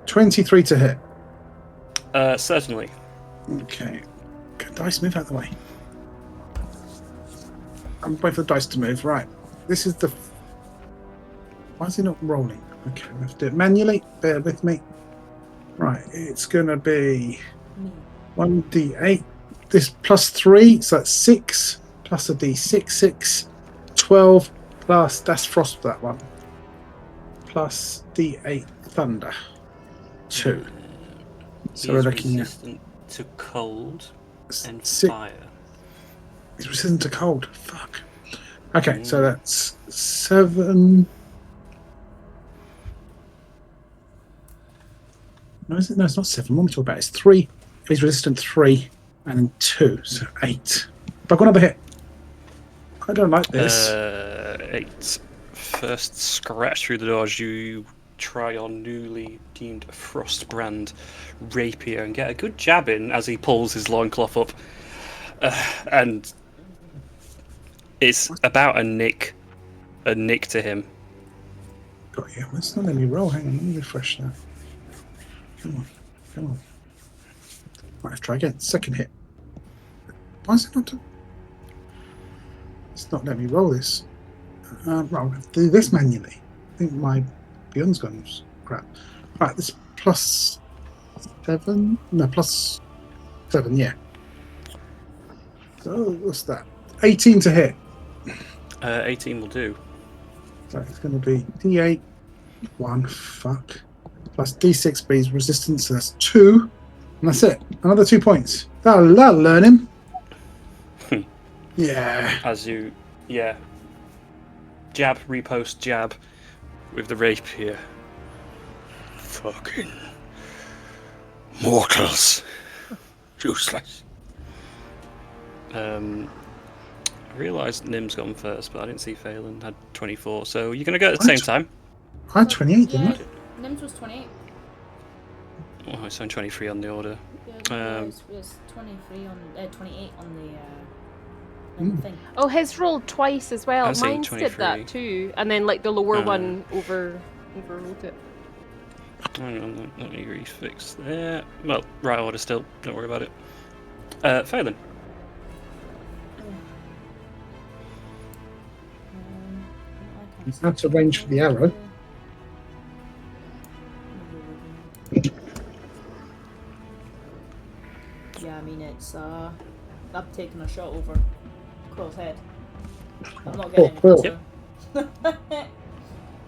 23 to hit. Certainly. Okay. Can dice move out of the way? I'm waiting for the dice to move. Right. This is the... Why is he not rolling? Okay, we have to do it manually. Bear with me. Right, it's going to be 1d8. This plus 3, so that's 6. Plus a d6, 6. 12 plus... That's frost, that one. Plus d8 thunder. 2. So we're looking at... resistant to cold and 6. fire. It's resistant to cold. Fuck. Okay, so that's 7. No, is it? No, it's not 7. What am I talking about? It's 3. He's resistant 3, and then 2, so 8. But I've got another hit. I don't like this. 8. First scratch through the door as you try your newly deemed Frostbrand rapier and get a good jab in as he pulls his loincloth up. And it's about a nick to him. Got you. Let's not let me roll. Hang on, let me refresh that. Come on. Right, let's try again. Second hit. Why is it not? It's not letting me roll this. Right, I'll have to do this manually. I think my Beyond's gone crap. Right, this plus 7. No, plus 7. Yeah. So what's that? 18 to hit. 18 will do. So it's going to be D8, 1, fuck, plus D6 B's resistance, so that's 2. And that's it. Another 2 points. That'll learn him. Yeah. As you, jab, repost, jab with the rapier. Fucking mortals. Useless. I realised Nim's gone first, but I didn't see Phelan had 24, so you're going to go at the same time. I had 28, didn't I? Nims was 28. Oh, it's on 23 on the order. Yeah, it was 23 on 28 on the thing. Oh, his rolled twice as well. I'm saying Mine did that 23. too, and then like the lower one overrode it. Hang on, let me refix there. Well, right order still, don't worry about it. Phelan. That's a range for the arrow. Yeah, I mean it's I've taken a shot over Quill's head. I'm not getting any closer. Yeah,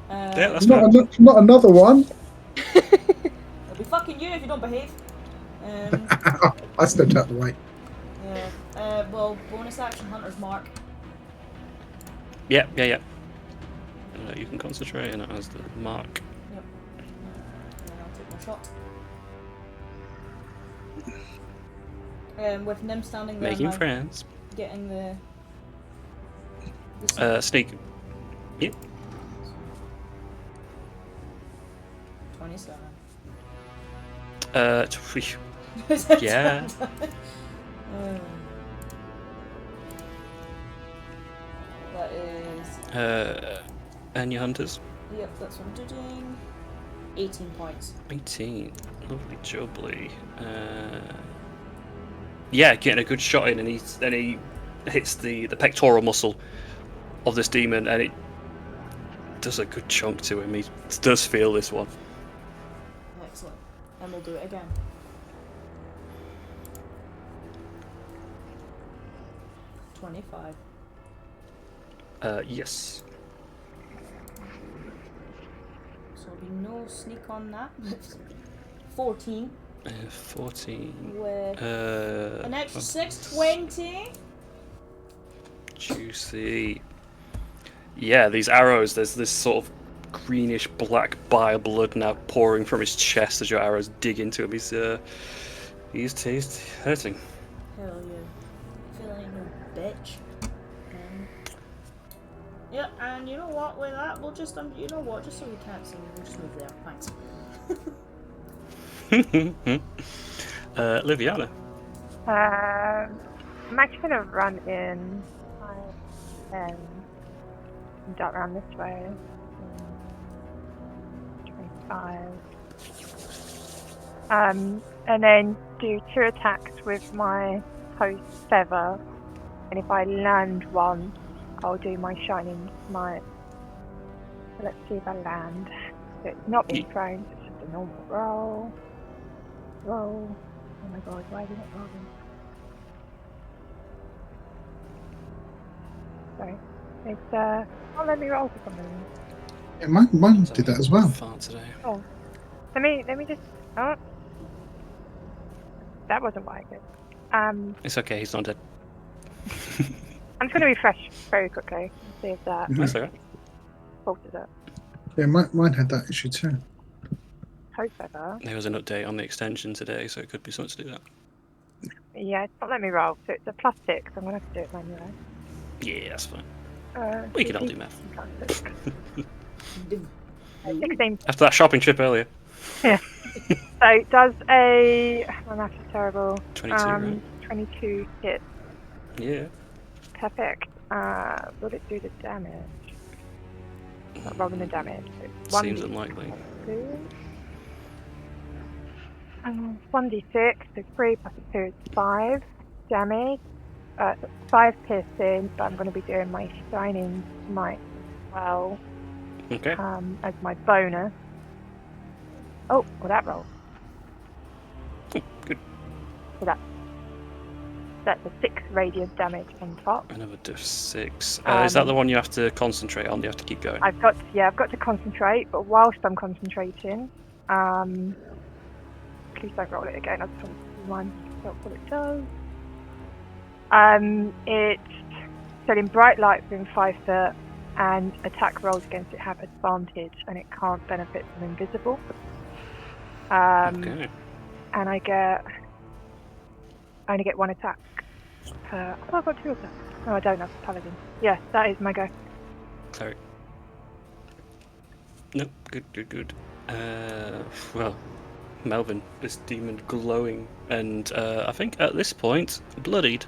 that's not another one. It'll be fucking you if you don't behave. I stepped out of the way. Yeah. Well, bonus action Hunter's Mark. Yeah. You can concentrate, and it has the mark. Yep. And I'll take my shot. With Nim standing there, Making now, friends. getting the Sneak. Yep. 27. Yeah. That is. And your hunters. Yep, that's what I'm doing. 18 points. 18. Lovely jubbly. Yeah, getting a good shot in, and he hits the pectoral muscle of this demon, and it does a good chunk to him. He does feel this one. Excellent. And we'll do it again. $25. Yes. So there'll be no sneak on that. 14. 14. With an extra 6, 20. Juicy. Yeah, these arrows, there's this sort of greenish black bile blood now pouring from his chest as your arrows dig into him. He's hurting. Hell yeah. Feeling no bitch. Yeah, and you know what, with that, we'll just, you know what, just so we can't see, we'll just move there. Thanks. Liviana. I'm actually going to run in 5, 10, and dart around this way. 25. And then do 2 attacks with my post feather. And if I land one, I'll do my shining smite. So let's see if I land. So it's not being thrown, it's just a normal roll. Roll. Oh my god, why is it not rolling? Sorry. It's not let me roll for some reason. Yeah, mine did that as well. Far today. Oh. Let me just oh. That wasn't what I did. It's okay, he's not dead. I'm just gonna refresh very quickly and see if that That's alright. falters up. Yeah, mine had that issue too. Post feather. There was an update on the extension today, so it could be something to do with that. Yeah, it's not letting me roll, so it's a +6. I'm gonna have to do it manually. Yeah, that's fine. We We can all do math. 16. After that shopping trip earlier. Yeah. So it does a. My math is terrible. 22, right? 22 hit. Yeah. Perfect. Will it do the damage? Not rolling the damage. So Seems unlikely. 1d6, so 3 plus 2 is 5 damage. 5 piercing, but I'm going to be doing my shining smite as well. Okay. As my bonus. Oh, well that roll. Good. So that's That's a 6 radiant damage on top. Another D6. Is that the one you have to concentrate on? You have to keep going. I've got to concentrate, but whilst I'm concentrating, please don't roll it again. I just want to remind myself what it does. It's set in bright light within 5 foot, and attack rolls against it have advantage, and it can't benefit from invisible. Okay. And I only get 1 attack. I've got 2 of them. No, I don't have paladin. Yeah, that is my go. Cleric. Nope. Good. Well, Melvin, this demon glowing, and I think at this point, bloodied.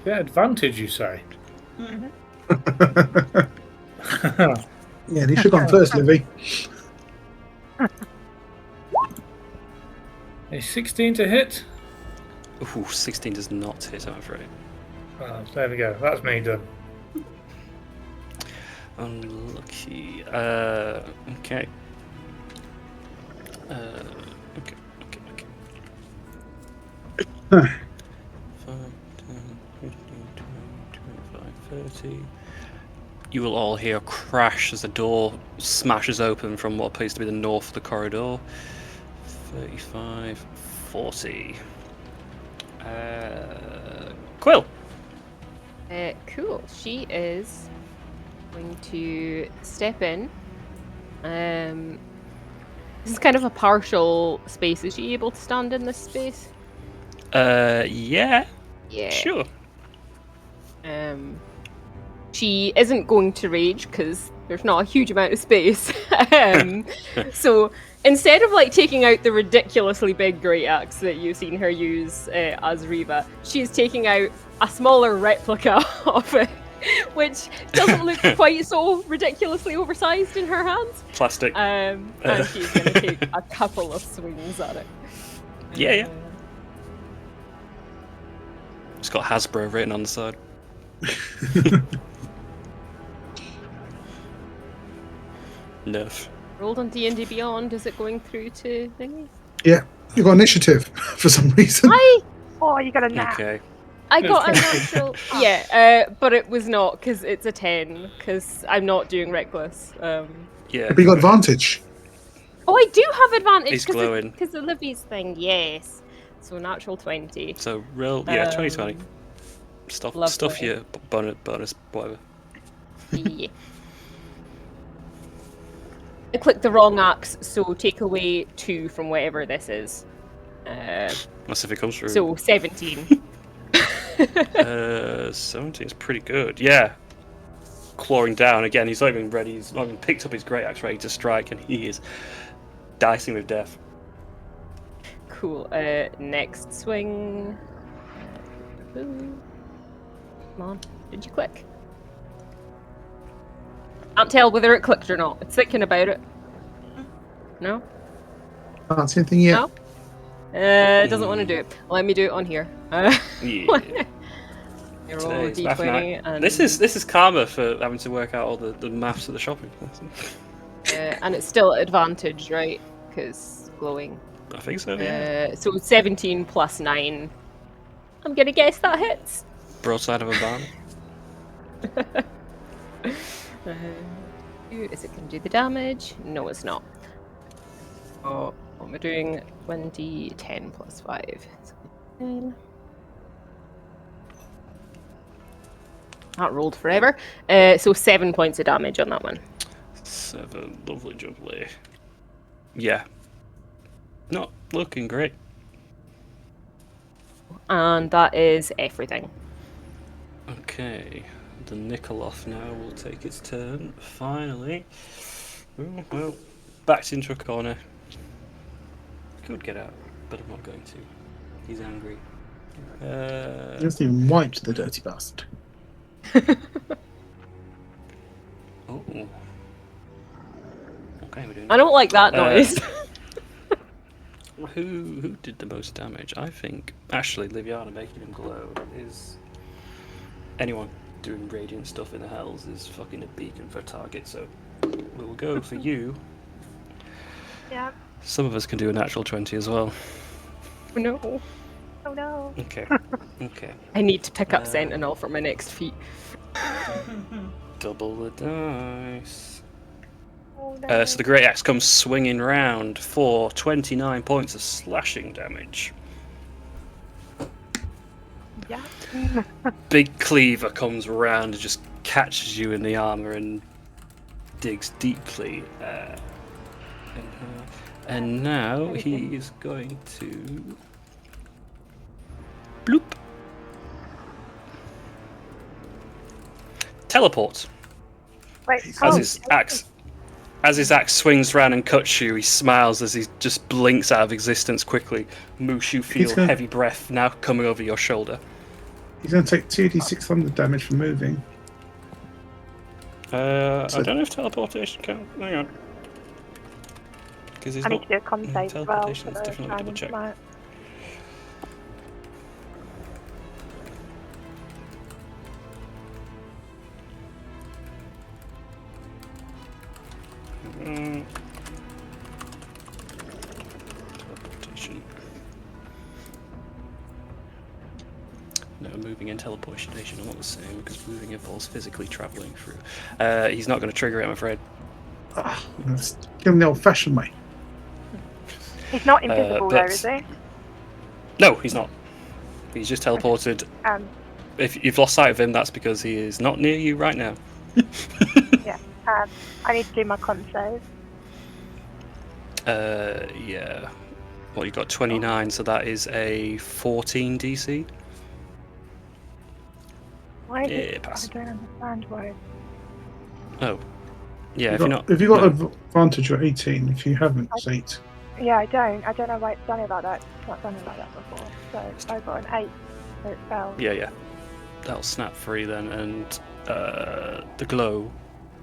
Yeah, advantage, you say? Mm-hmm. Yeah, you should have gone first, Livy. A 16 to hit. Ooh, 16 does not hit, I'm afraid. There we go. That's me done. Unlucky. Okay. Okay. 5, 10, 15, 20, 25, 30. You will all hear a crash as the door smashes open from what appears to be the north of the corridor. 35, 40. Quill. Cool. She is going to step in. This is kind of a partial space. Is she able to stand in this space? Yeah. Yeah. Sure. She isn't going to rage because there's not a huge amount of space. So instead of like taking out the ridiculously big great axe that you've seen her use as Reva, she's taking out a smaller replica of it, which doesn't look quite so ridiculously oversized in her hands. Plastic. And she's going to take a couple of swings at it. Yeah. It's got Hasbro written on the side. Nerf. Rolled on D&D Beyond. Is it going through to thingy? Yeah, you got initiative for some reason. Oh, you got a nat. Okay. I got a natural. Yeah, but it was not because it's a 10. Because I'm not doing reckless. Yeah. But you got advantage. Oh, I do have advantage He's glowing. because of Livy's thing. Yes. So natural 20. So real, 2020. Stuff lovely. your bonus, whatever. Yeah. I clicked the wrong axe, so take away 2 from whatever this is. That's if it comes through. So 17. 17 is pretty good. Yeah. Clawing down again. He's not even ready. He's not even picked up his great axe ready to strike, and he is dicing with death. Cool. Next swing. Ooh. Come on. Did you click? Can't tell whether it clicked or not. It's thinking about it. No? Can't see anything yet. No? It doesn't want to do it. Let me do it on here. Yeah. You roll a Today's math night. d20 and... This is karma for having to work out all the maths at the shopping. and it's still at advantage, right? Because glowing. I think so, yeah. So 17 plus 9. I'm gonna guess that hits. Broadside of a barn. Is it going to do the damage? No, it's not. Oh, what am I doing? 20, 10 plus 5. So 10. That rolled forever. So 7 points of damage on that one. 7, lovely jubbly. Yeah. Not looking great. And that is everything. Okay. The Nikoloth now will take its turn, finally. Ooh, well, backed into a corner. Could get out, but I'm not going to. He's angry. He hasn't even wiped the dirty bastard. Oh. Okay, we're doing. I don't like that noise. Who did the most damage? I think actually Liviana making him glow is anyone doing radiant stuff in the hells is fucking a beacon for a target, so we'll go for you. Yeah. Some of us can do a natural 20 as well. No. Oh no. Okay. Okay. I need to pick up Sentinel for my next feat. Double the dice. Oh no. So the Great Axe comes swinging round for 29 points of slashing damage. Yeah. Big Cleaver comes round and just catches you in the armor and digs deeply in her. And now he is going to bloop. Teleport. Wait. As his axe swings round and cuts you, he smiles as he just blinks out of existence quickly. Moose, you feel heavy breath now coming over your shoulder. He's going to take 2d6 thunder damage for moving. I don't know if teleportation counts. Hang on. Because he's I need not. to do a con save as well. Teleportation is definitely double check. Teleportation. No, moving and teleportation are not the same because moving involves physically travelling through. He's not going to trigger it, I'm afraid. Let's give him the old-fashioned way. He's not invisible though, is he? No, he's not. He's just teleported. If you've lost sight of him, that's because he is not near you right now. Yeah. I need to do my con save. Yeah. Well, you got 29, so that is a 14 DC. Why is it? Pass. I don't understand why. Oh. Yeah, If you've got advantage, you're 18. If you haven't, it's 8. Yeah, I don't. I don't know why it's done it like that. It's not done it like that before. So I got an 8, so it fell. Yeah. That'll snap free then, and the glow,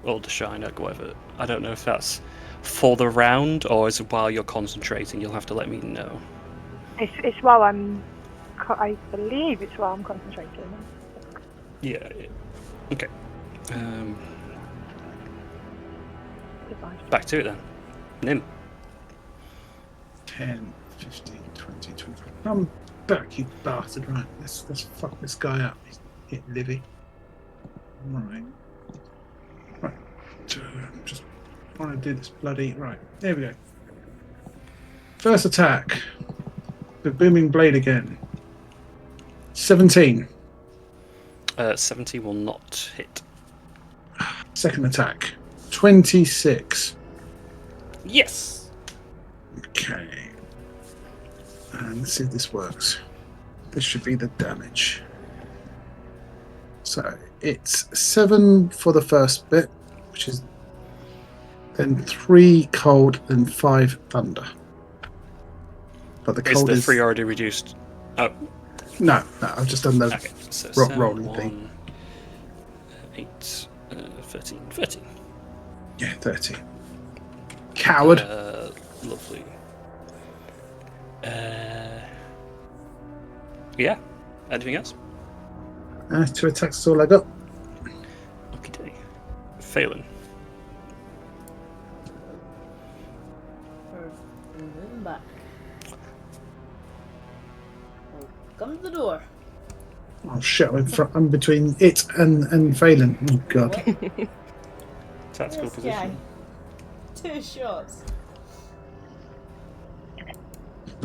or the shine, or whatever. I don't know if that's for the round, or is it while you're concentrating? You'll have to let me know. It's while I believe it's while I'm concentrating. Yeah. Okay. Back to it then. Nim. 10, 15, 20, 25. Come back, you bastard. Right, let's fuck this guy up. He's hit Livy. Right. Just want to do this bloody... Right, there we go. First attack. The booming blade again. 17. 17 will not hit. Second attack. 26. Yes! Okay. And let's see if this works. This should be the damage. So it's 7 for the first bit, which is then 3 cold and 5 thunder. But the cold is the 3 already reduced? Oh. No, I've just done the okay, so rolling thing. 8, 13. Yeah, 13. Coward. Lovely. Yeah. Anything else? 2 attacks is all I got. Okay. Phelan. We're moving back. Oh, come to the door. Oh shit! I'm between it and Phelan. Oh god. Tactical This position. guy. 2 shots.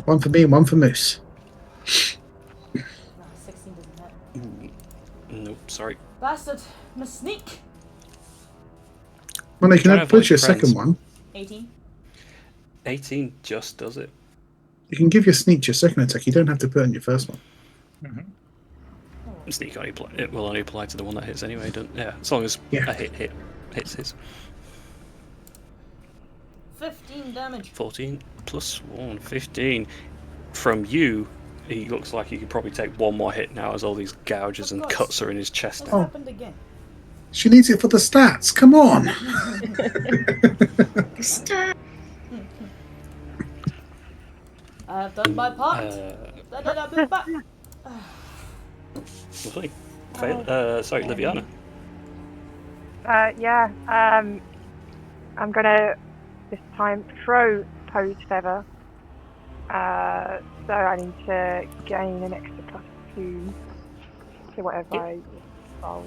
One for me and one for Moose. 16 doesn't hit. Nope, sorry. Bastard. My sneak. Well, they can Try add to push your avoid friends. second one. 18. 18 just does it. You can give your sneak to your second attack. You don't have to put in your first one. Sneak only it will only apply to the one that hits anyway, as long as a hits his. 15 damage. 14 plus 1, 15. From you, he looks like he could probably take one more hit now as all these gouges and cuts are in his chest. What's happened again? She needs it for the stats. Come on. I have done my part. Let it move back. Lovely. Sorry, Liviana. Yeah. I'm gonna this time throw Poe's feather So I need to gain an extra +2 to whatever I roll.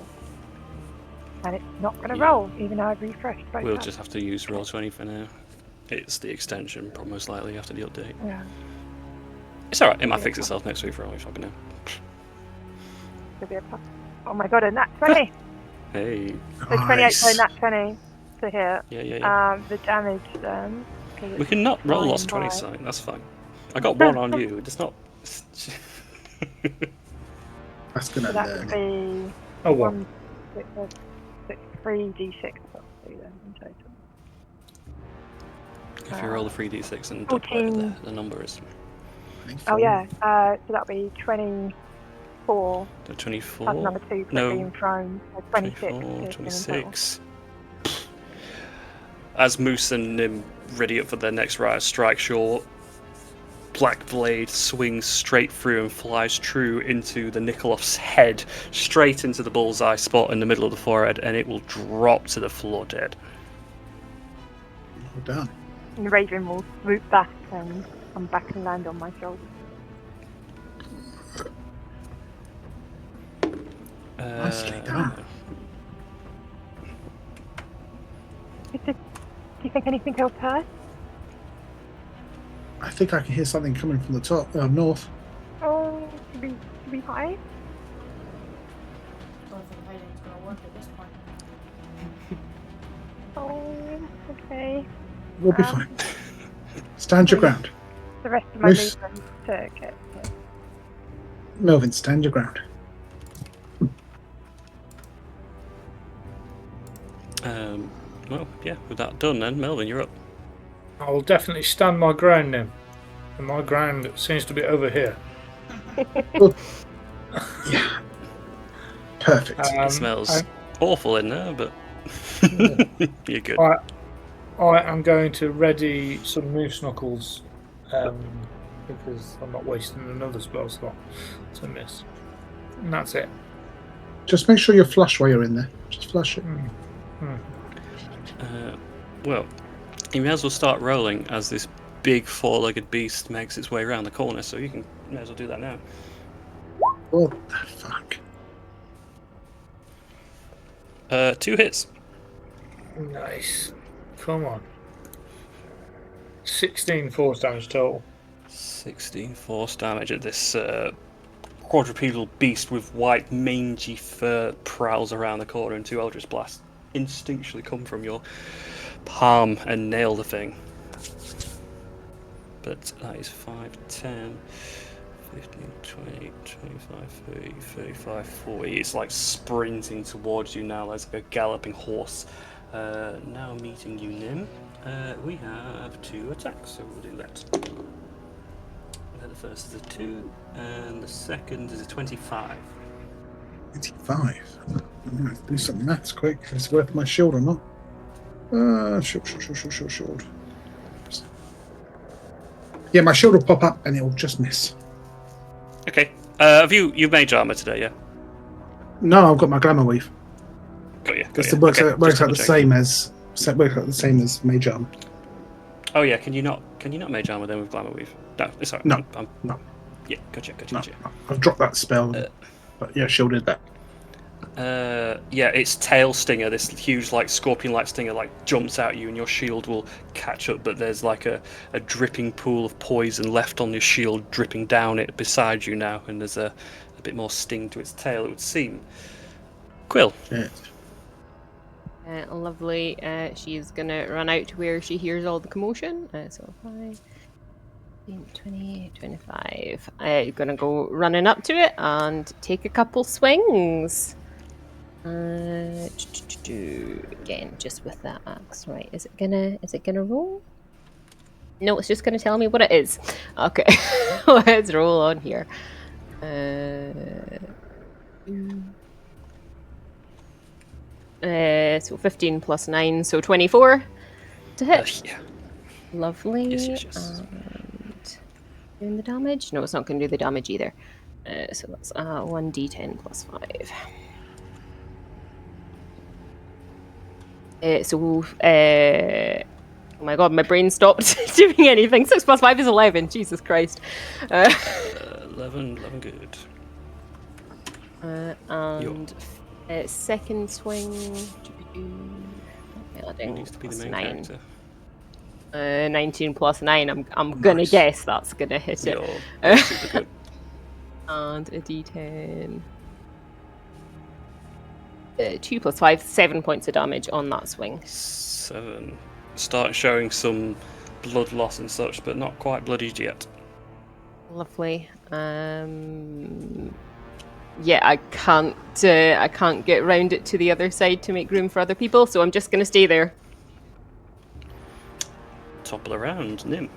And it's not going to roll, even though I've refreshed both We'll apps. just have to use Roll20 for now. It's the extension, most likely, after the update. Yeah. It's alright, it might fix itself next week for all we fucking know. Could be a plus. Oh my god, a nat 20! Hey. So 28 for a nat 20 to hit. Yeah. The damage then. We can not roll lots of 20s, so that's fine. I got one on you, it's not... That's gonna So that would learn. be Oh, well. 3d6 plus 3 then in total. If you roll the 3d6 and 14. the number is... Oh yeah, so that'll be 24 The 24? plus number 2 for being thrown. So 26. 24, 26. As Moose and Nim ready up for their next riot strike, your black blade swings straight through and flies true into the Nikolov's head, straight into the bullseye spot in the middle of the forehead, and it will drop to the floor dead. Well done. And the Raven will swoop back and come back and land on my shoulder. Nicely done. Do you think anything else hurt? I think I can hear something coming from the top, north. Oh, to be high? I don't think hiding's going to work at this point. Oh, okay. We'll be fine. Stand your ground. The rest of my Moose. movement to get it. Melvin, stand your ground. Well, yeah, with that done then, Melvin, you're up. I will definitely stand my ground now. And my ground seems to be over here. Yeah. Perfect. It smells awful in there, but you're good. I am going to ready some moose knuckles because I'm not wasting another spell slot to miss. And that's it. Just make sure you're flush while you're in there. Just flush it. Well, you may as well start rolling as this big four-legged beast makes its way around the corner, so you may as well do that now. What the fuck? 2 hits. Nice. Come on. 16 force damage total. 16 force damage at this quadrupedal beast with white mangy fur prowls around the corner, and 2 Eldritch Blasts instinctually come from your palm and nail the thing. But that is 5, 10, 15, 20, 25, 30, 35, 40. It's like sprinting towards you now, like a galloping horse. Now meeting you, Nim. We have 2 attacks, so we'll do that. The first is a 2, and the second is a 25. 25. I'm going to do some maths quick. If it's worth my shield or not. Shield. Yeah, my shield will pop up and it will just miss. Okay. You've mage armor today, yeah? No, I've got my glamour weave. Got you. It works out the same as mage armor. Oh yeah, can you not mage armor then with glamour weave? No, it's alright. No. Yeah, gotcha. No. I've dropped that spell, but yeah, shielded that. Yeah, it's tail stinger. This huge, like scorpion-like stinger, like jumps at you, and your shield will catch up. But there's like a dripping pool of poison left on your shield, dripping down it beside you now, and there's a bit more sting to its tail, it would seem. Quill. Yeah. Lovely. She's gonna run out to where she hears all the commotion. So 5, 20, 25. I'm gonna go running up to it and take a couple swings. Again, just with that axe, right? Is it gonna roll? No, it's just gonna tell me what it is. Okay, let's roll on here. So 15 plus 9, so 24 to hit. Yeah. Lovely. Yes. And doing the damage? No, it's not going to do the damage either. So that's 1d10 plus 5. Oh my god, my brain stopped doing anything. 6 plus 5 is 11. Jesus Christ. 11 good. And second swing. Who needs to be the main 9. character? 19 plus 9. I'm gonna guess that's gonna hit it. You're super good. And a d10. 2 plus 5, 7 points of damage on that swing. 7. Start showing some blood loss and such, but not quite bloodied yet. Lovely. Yeah, I can't get round it to the other side to make room for other people, so I'm just gonna stay there. Topple around, Nim.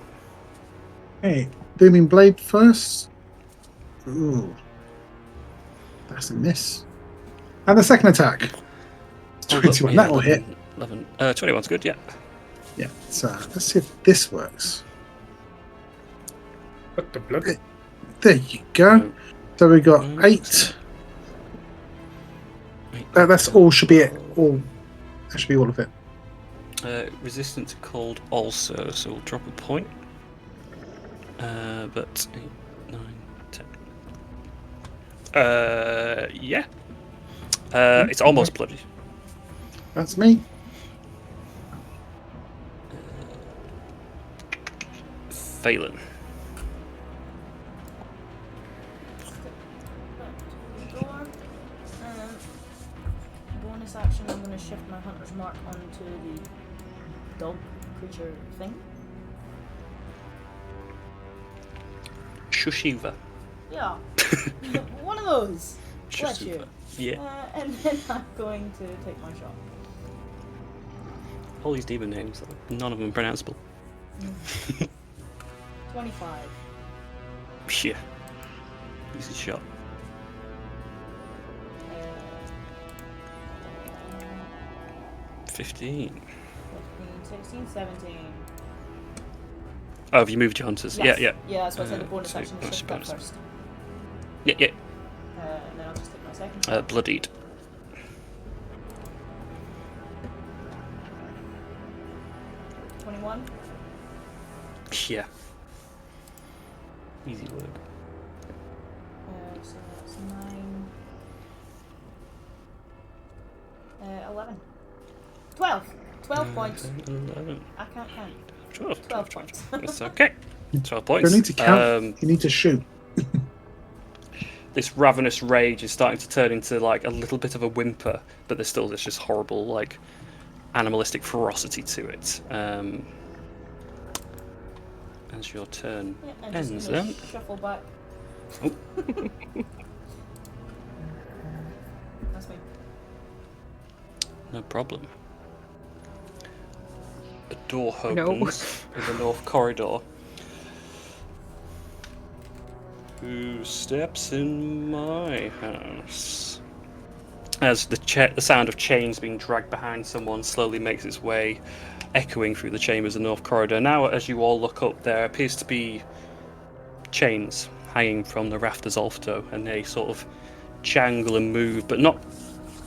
Hey, Booming Blade first. Ooh. That's a miss. And the second attack. 21, that will hit. 11. 21's good, yeah. Yeah, so let's see if this works. What the blood? There you go. So we got 8. That's all. Should be it. All. That should be all of it. Resistant to cold also, so we'll drop a point. But 8, 9, 10. Yeah. It's almost bloody. That's me. Phelan. Bonus action, I'm going to shift my hunter's mark onto the dog creature thing. Shushiva. Yeah. One of those. Bless you. Yeah. And then I'm going to take my shot. All these demon names, none of them pronounceable. 25. Yeah. Easy shot. 15. 16, 17. Oh, have you moved your hunters? Yes. Yeah. Yeah, that's why I said the bonus so action to shift that bonus. first. Yeah. And then I'll just take my second shot. Bloodied. 21. Yeah. Easy work. So that's 9. 11. 12. 12 points. 11. I can't count. 12 points. That's okay. 12 You points. don't need to count. You need to shoot. This ravenous rage is starting to turn into like a little bit of a whimper, but there's still this just horrible like animalistic ferocity to it. As your turn Yeah, I'm ends, just gonna then. shuffle back. Oh. That's me. No problem. A door opens in the north corridor. Who steps in my house? As the sound of chains being dragged behind someone slowly makes its way, echoing through the chambers of the north corridor. Now, as you all look up, there appears to be chains hanging from the rafters also, and they sort of jangle and move, but not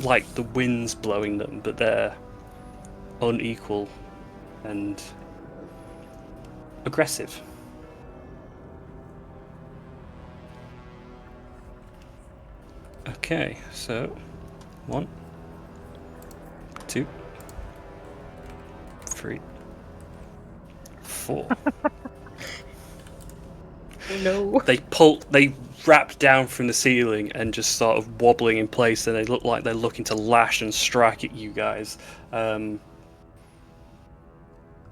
like the wind's blowing them, but they're unequal and aggressive. Okay, so 1, 2, 3, 4. No. They wrap down from the ceiling and just sort of wobbling in place, and they look like they're looking to lash and strike at you guys.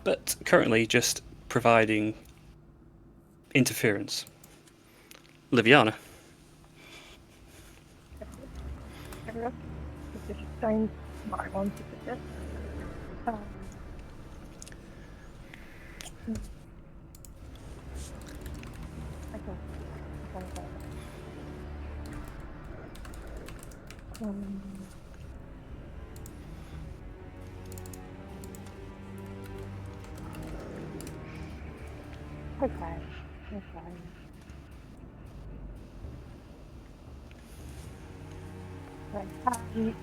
But currently just providing interference. Liviana. This is saying what I wanted to do. Okay.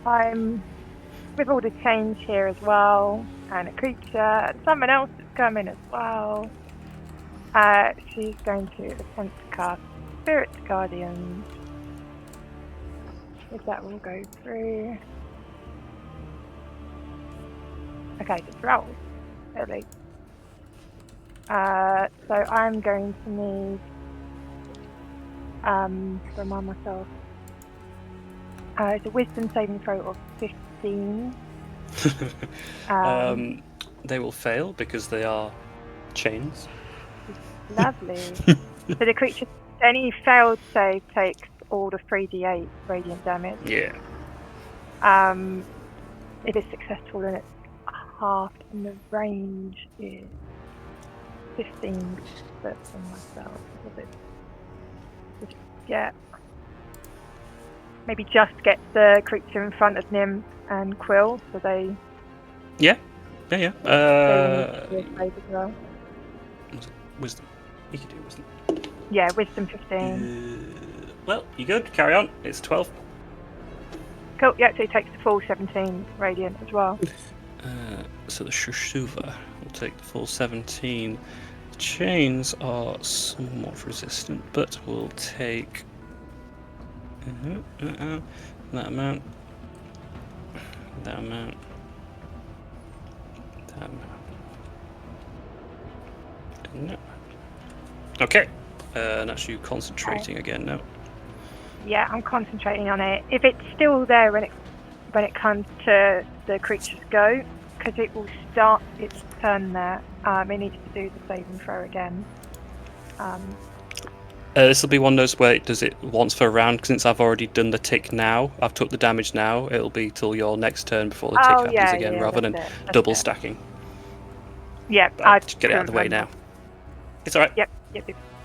I'm with all the change here as well, and a creature, and someone else is come in as well. She's going to attempt to cast Spirit Guardians. If that will go through. Okay, just roll. At least. So I'm going to need remind myself. It's a wisdom saving throw of 15. They will fail because they are chains. Lovely. So the creature, any failed save takes all the 3d8 radiant damage. Yeah. If it's successful, then it's half, and the range is 15 foot from myself. Maybe just get the creature in front of Nim and Quill, so they. Yeah. As well. Wisdom. You can do wisdom. Yeah, wisdom 15. Well, you good? Carry on. It's 12. Cool. Yeah, so he takes the full 17 radiant as well. So the Shushuva will take the full 17. The chains are somewhat resistant, but will take that amount. That amount. That amount. No. Okay. That's you concentrating again now. Yeah, I'm concentrating on it. If it's still there when it comes to the creature's go, because it will start its turn there, it needs to do the saving throw again. This will be one of those where it does it once per round. Since I've already done the tick now, I've took the damage now. It'll be till your next turn before the tick happens again, rather than double stacking. Yeah, I'll just get it out of the way now. It's alright. Yep.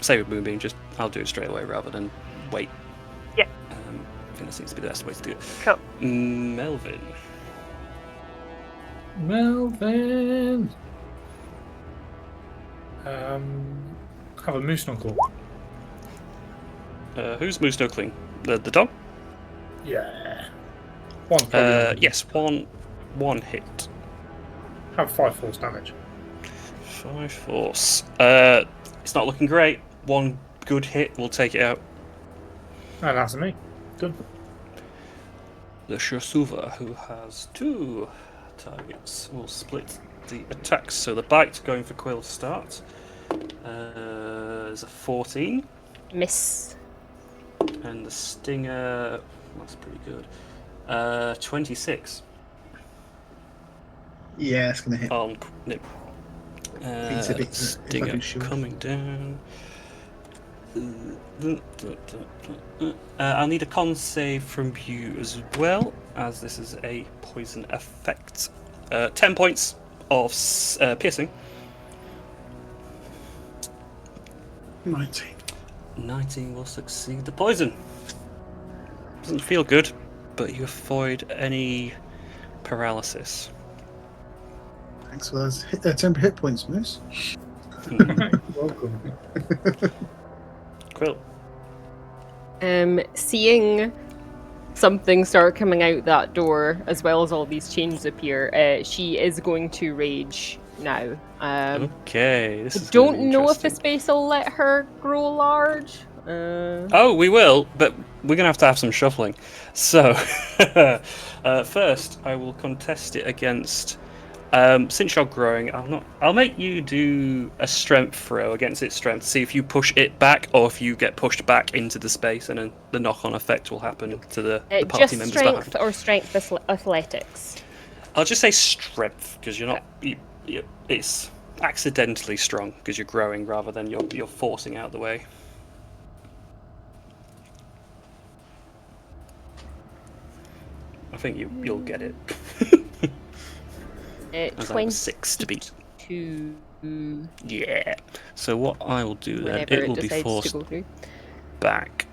Same with Moonbeam, I'll do it straight away rather than wait. Yep. I think that seems to be the best way to do it. Cool. Melvin. Have a moose knuckle. Who's Moose Knuckling? The dog? Yeah. One's probably yes, one hit. have 5 force damage. 5 force. It's not looking great. One good hit will take it out. And that's me. Good. The Shursuva, who has 2 targets, will split the attacks. So the bite going for Quill start is a 14. Miss. And the stinger, that's pretty good. 26. Yeah, it's going to hit. On Nip. Stinger coming down. I'll need a con save from you as well, as this is a poison effect. 10 points of piercing. 19 will succeed the poison. Doesn't feel good, but you avoid any paralysis. Thanks for those temporary hit points, Moose. Welcome. Quill. Seeing something start coming out that door, as well as all these chains appear, she is going to rage now. Okay, this is don't know if the space will let her grow large. Oh, we will, but we're gonna have to have some shuffling. So, first, I will contest it against. Since you're growing, I'll make you do a strength throw against its strength. See if you push it back, or if you get pushed back into the space, and then the knock-on effect will happen to the party members behind. Just strength or strength athletics. I'll just say strength because you're not. It's accidentally strong because you're growing rather than you're forcing out the way. I think you'll get it. 6 to beat. 2. Yeah. So what I will do then, Whenever it will be decides forced to go through. back.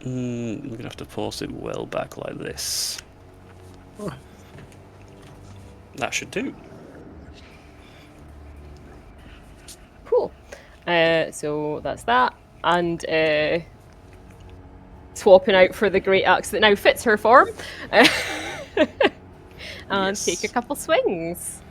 We're gonna have to force it well back like this. Oh. That should do. Cool. So that's that, and swapping out for the great axe that now fits her form. and Yes. take a couple swings.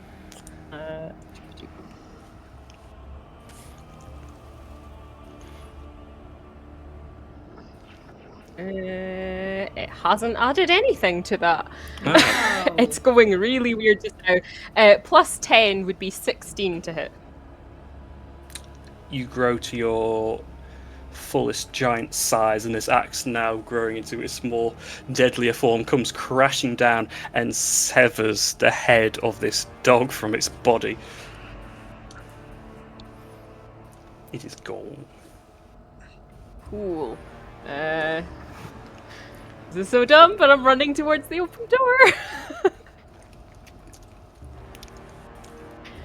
It hasn't added anything to that. Ah. Oh. It's going really weird just now. Plus 10 would be 16 to hit. You grow to your fullest giant size, and this axe, now growing into its more deadlier form, comes crashing down and severs the head of this dog from its body. It is gone. Cool. This is so dumb, but I'm running towards the open door.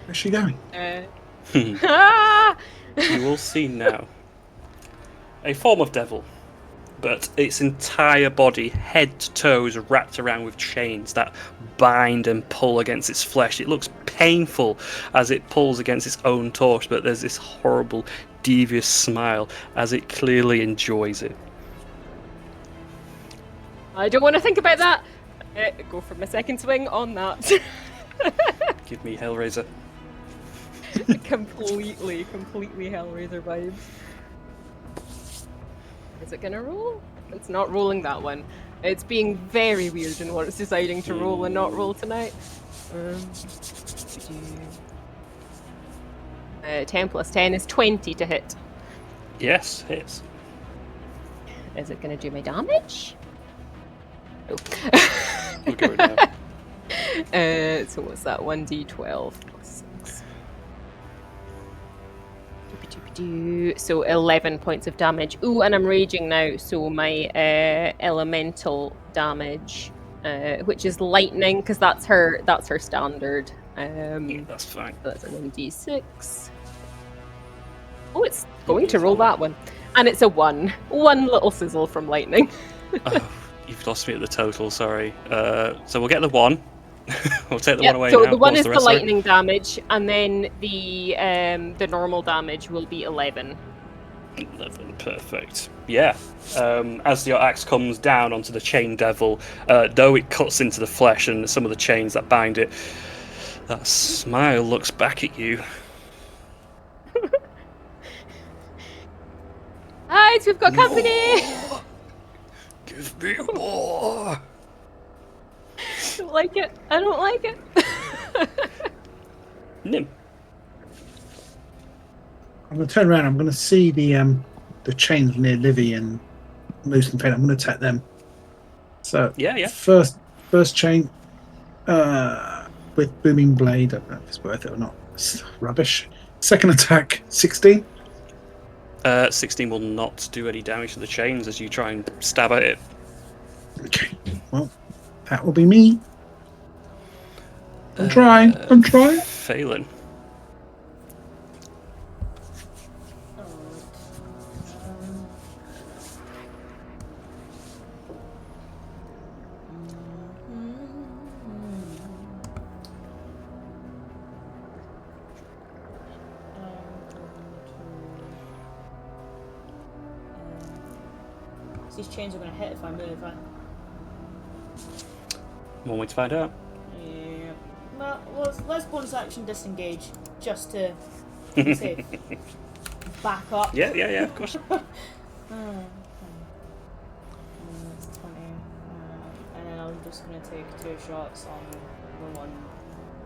Where's she going? Ah! You will see now a form of devil, but its entire body, head to toe, is wrapped around with chains that bind and pull against its flesh. It looks painful as it pulls against its own torso, but there's this horrible, devious smile as it clearly enjoys it. I don't want to think about that. Go for my second swing on that. Give me Hellraiser. completely Hellraiser vibes. Is it gonna roll? It's not rolling that one. It's being very weird in what it's deciding to roll and not roll tonight. 10 plus 10 is 20 to hit. Yes, hits. Is it gonna do my damage? No. We'll go now. So what's that? 1d12 plus 6. So 11 points of damage. Ooh, and I'm raging now, so my elemental damage, which is lightning, because that's her standard. Yeah, that's fine. So that's a 1d6. Oh, it's going to roll that one, and it's a 1. One little sizzle from lightning. Oh, you've lost me at the total. Sorry. So we'll get the 1. We'll take the Yep, 1 away so now. the What 1 was is the rest, sorry? lightning damage, and then the normal damage will be 11. 11, perfect. Yeah. As your axe comes down onto the chain devil, though it cuts into the flesh and some of the chains that bind it, that smile looks back at you. Guys, we've got company! Give me more! I don't like it. I don't like it. Nim. I'm going to turn around. I'm going to see the chains near Livy and Moose and Fade. I'm going to attack them. So Yeah. First chain with booming blade. I don't know if it's worth it or not. It's rubbish. Second attack, 16. 16 will not do any damage to the chains as you try and stab at it. Okay. Well, that will be me. I'm trying. Phelan. These chains are going to hit if I move, right? One way to find out. Yeah. Well, let's bonus action disengage just to be safe. Back up. Yeah, of course. That's 20. And then I'm just going to take 2 shots on the one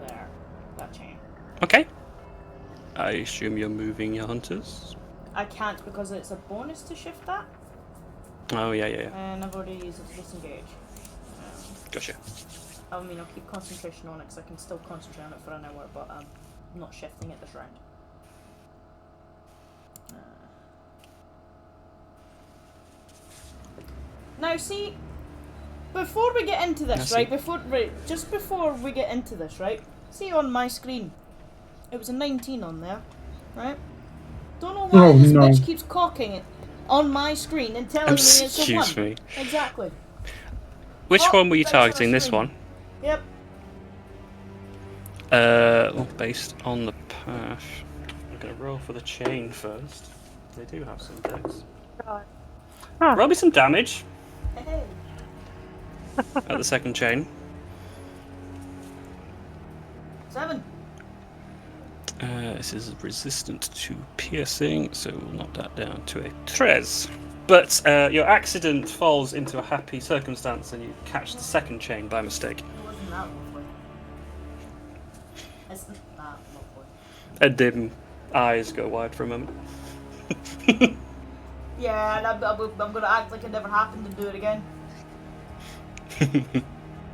there. That chain. Okay. I assume you're moving your hunters? I can't because it's a bonus to shift that. Oh, yeah. And I've already used it to disengage. Gotcha. I mean, I'll keep concentration on it because I can still concentrate on it for an hour, but I'm not shifting it this round. Now, see, before we get into this, right? Just before we get into this, right? See on my screen, it was a 19 on there, right? Don't know why this bitch keeps cocking it on my screen and telling me it's a 1. Excuse me. Exactly. Which one were you that's on the targeting? This screen. one? Yep. Based on the path. I'm going to roll for the chain first. They do have some decks. God. Roll me some damage Hey. at the second chain. 7. This is resistant to piercing, so we'll knock that down to a 3. But your accident falls into a happy circumstance and you catch the second chain by mistake. It wasn't that lovely. Isn't that lovely? And dim eyes go wide for a moment. Yeah, and I'm going to act like it never happened and do it again.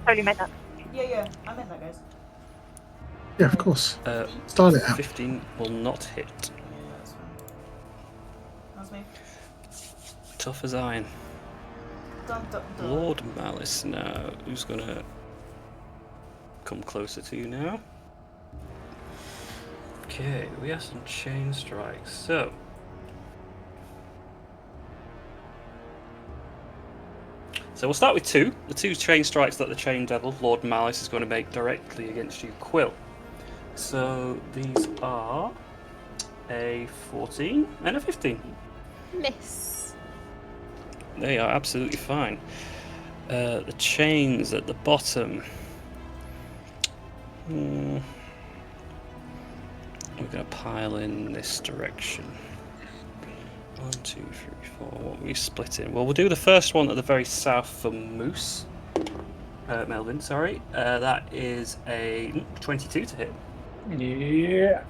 Totally meant that. Yeah, I meant that, guys. Yeah, of course. 15? Start it out. 15 will not hit. Yeah, that's fine. That's me. Tough as iron. Dun, dun, dun. Lord Malice now. Who's gonna come closer to you now? Okay, we have some chain strikes. So we'll start with 2. The 2 chain strikes that the Chain Devil, Lord Malice, is going to make directly against you, Quill. So these are a 14 and a 15. Miss. They are absolutely fine. The chains at the bottom. We're going to pile in this direction. 1, 2, 3, 4. What are we splitting? Well, we'll do the first one at the very south for Moose. Melvin, sorry. That is a 22 to hit. Yeah.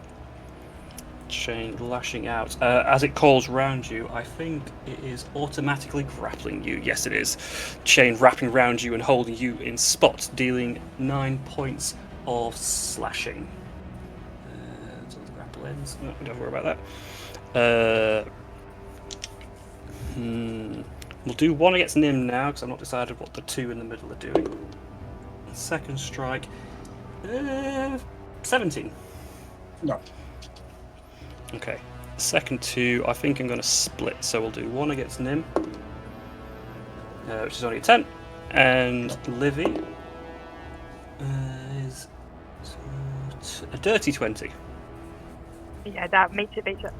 Chain lashing out. As it calls round you, I think it is automatically grappling you. Yes, it is. Chain wrapping round you and holding you in spot, dealing 9 points of slashing. Until the grapple ends. No, don't worry about that. We'll do 1 against Nim now, because I've not decided what the 2 in the middle are doing. Second strike. 17. No. Okay. Second 2, I think I'm going to split. So we'll do 1 against Nim, which is only a 10. And Livy is a dirty 20. Yeah, that makes it better.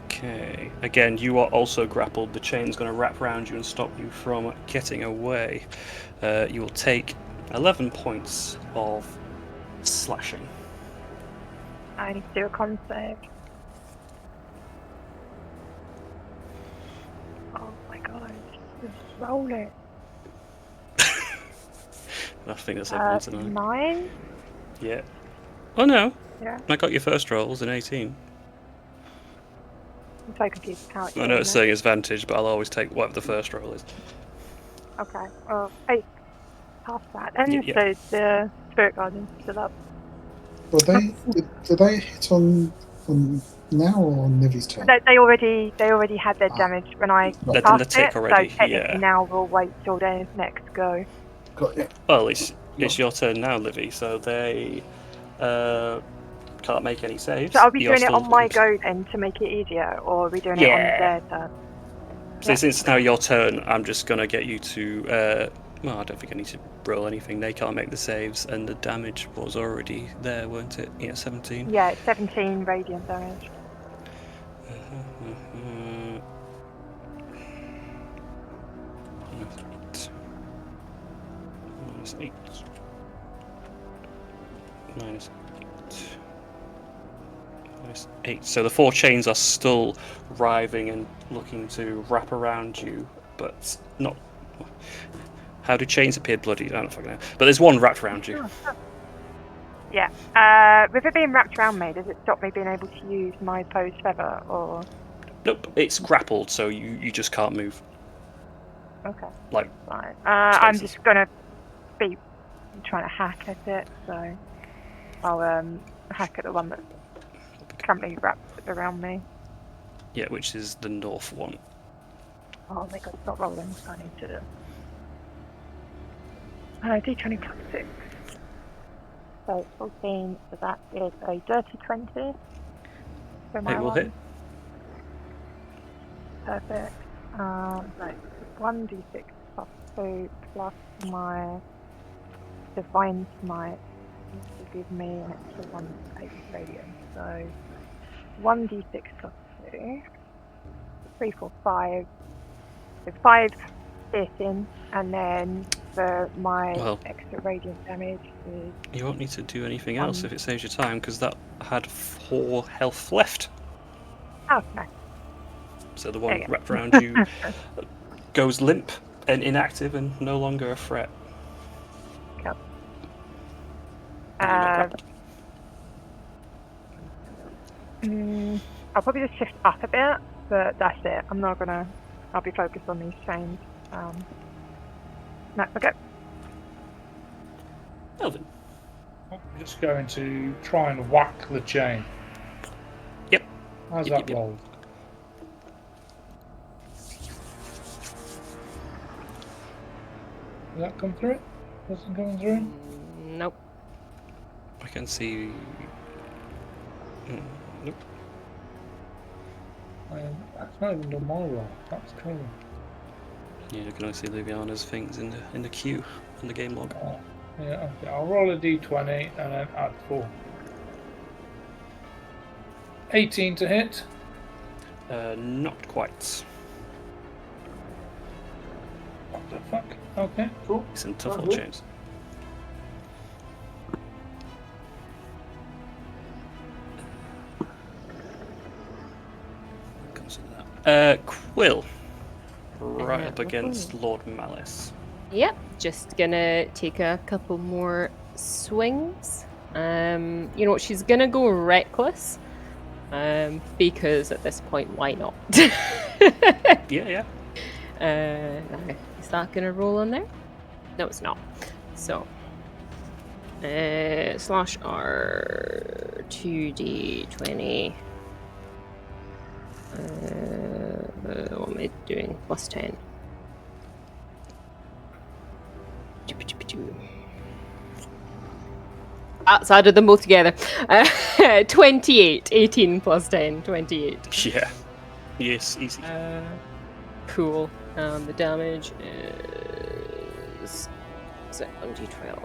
Okay. Again, you are also grappled. The chain's going to wrap around you and stop you from getting away. You will take 11 points of slashing. I need to do a con save. Oh my god, just roll it. I think that's everyone tonight. 9? Yeah. Oh no. Yeah. I got your first roll as an 18. I'm so confused how it's I know it's saying advantage, but I'll always take whatever the first roll is. Okay, well, 8 past that. And Yeah. so the Spirit Guardian's still up. Well, do they hit on now or on Nivy's turn? They already had their damage when I They're cast in the tick it, already, so technically yeah. now we'll wait till their next go. Got you. Well, it's your turn now, Livy, so they can't make any saves. So are we You're doing it still on my go then to make it easier, or are we doing it on Yeah. their turn? So since it's now your turn, I'm just going to get you to... well, I don't think I need to roll anything. They can't make the saves, and the damage was already there, weren't it? Yeah, 17. Yeah, it's 17 radiant damage. Minus 8. Minus 8. So the 4 chains are still writhing and looking to wrap around you, but not... How do chains appear bloody? I don't fucking know. But there's one wrapped around you. Yeah. With it being wrapped around me, does it stop me being able to use my opposed feather, or...? Nope, it's grappled, so you just can't move. Okay. Like, Fine. I'm spaces. just gonna be trying to hack at it, so I'll hack at the one that's currently wrapped around me. Yeah, which is the north one. Oh my god, it's not rolling, so I need to... D20 plus 6. So 14, so that is a dirty 20. For my It will one. hit. Perfect. Right, 1d6 plus 2 plus my Divine Smite to give me an extra 1 radiant. So 1d6 plus 2. 3, 4, 5. So 5 piercing, and then So my Well- extra radiant damage is You won't need to do anything else if it saves your time, because that had 4 health left. oh no. So the There one you go. wrapped around you goes limp and inactive and no longer a threat. Cool. And you're not grappled. I'll probably just shift up a bit, but that's it. I'm not gonna. I'll be focused on these chains. No, okay. Elvin. I'm just going to try and whack the chain. Yep. How's Yep, that yep, yep. roll? Does that come through? Doesn't come through? Nope. I can see. Nope. That's not even done my roll. That's cool. Yeah, you can only see Liviana's things in the queue in the game log. Oh, yeah, okay. I'll roll a d20 and then add 4. 18 to hit. Not quite. What the fuck? Okay, cool. It's in tough Oh, old good. chains. Comes into that. Quill. Right up against Lord Malice. Yep, just gonna take a couple more swings. You know what? She's gonna go reckless. Because at this point, why not? Yeah. Now, is that gonna roll on there? No, it's not. So, slash R 2d20. What am I doing? Plus 10. That's added them both together. 28. 18 plus 10. 28. Yeah. Yes, easy. Cool. The damage is 1d12.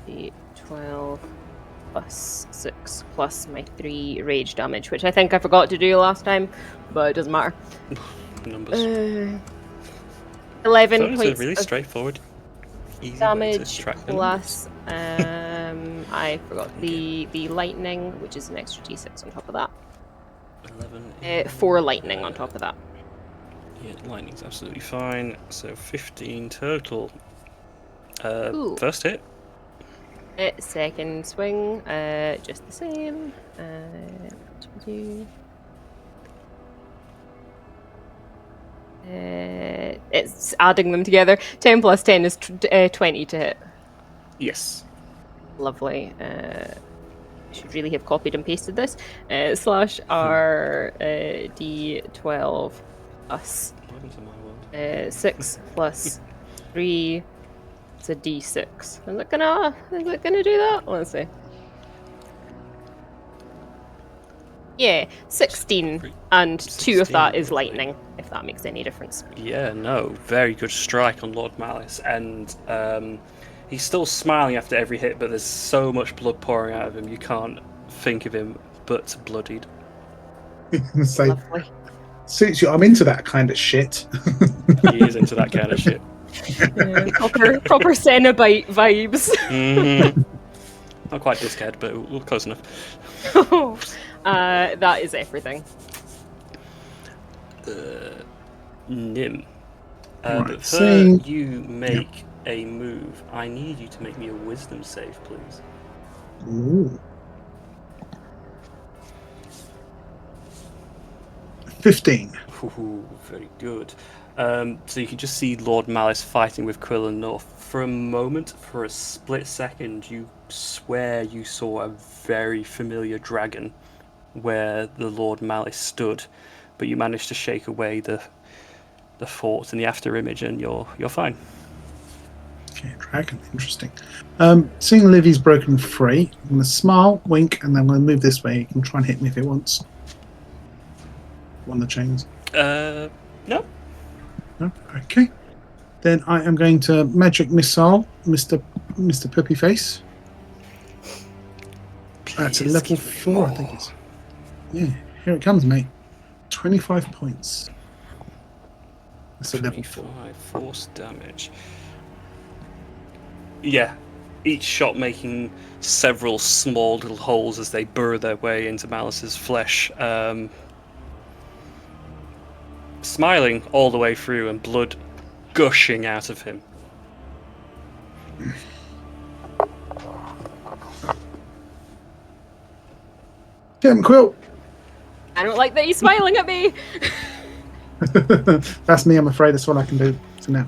D12 plus 6 plus my 3 rage damage, which I think I forgot to do last time, but it doesn't matter. Numbers. 11 Those are points really of straightforward. Easy way to damage track the plus I forgot the lightning, which is an extra d6 on top of that. 11. 4 lightning on top of that. Yeah, lightning's absolutely fine. So 15 total. Ooh. First hit. Second swing, just the same. 22. It's adding them together. 10 plus 10 is 20 to hit. Yes. Lovely. I should really have copied and pasted this. Slash R D12 plus Welcome to my world. 6 plus 3. It's a D6. Is it gonna do that? Let's see. Yeah, 16, and 2 of that 16, is lovely. lightning, if that makes any difference. Yeah, no, very good strike on Lord Malice, and he's still smiling after every hit, but there's so much blood pouring out of him, you can't think of him but bloodied. Say, Lovely. suits you. I'm into that kind of shit. He is into that kind of shit. Proper Cenobite vibes. Not quite dickhead, but we're close enough. That is everything. Nim. Right, But seeing- before you make a move, I need you to make me a wisdom save, please. Ooh. 15. Ooh, very good. So you can just see Lord Malice fighting with Quill and North. For a moment, for a split second, you swear you saw a very familiar dragon where the Lord Malice stood, but you managed to shake away the thoughts and the after image, and you're fine. Okay, dragon. Interesting. Seeing Livy's broken free, I'm going to smile, wink, and then I'm going to move this way. You can try and hit me if it wants. On the chains. No. No? Okay. Then I am going to magic missile Mr. Puppy Face. That's a Please level give me 4, I think more. it's. Yeah, here it comes, mate. 25 points. That's a level 4. 25 force damage. yeah, each shot making several small little holes as they burrow their way into Malice's flesh. Smiling all the way through and blood gushing out of him. Get him, Quill! I don't like that he's smiling at me. That's me, I'm afraid. That's all I can do for now.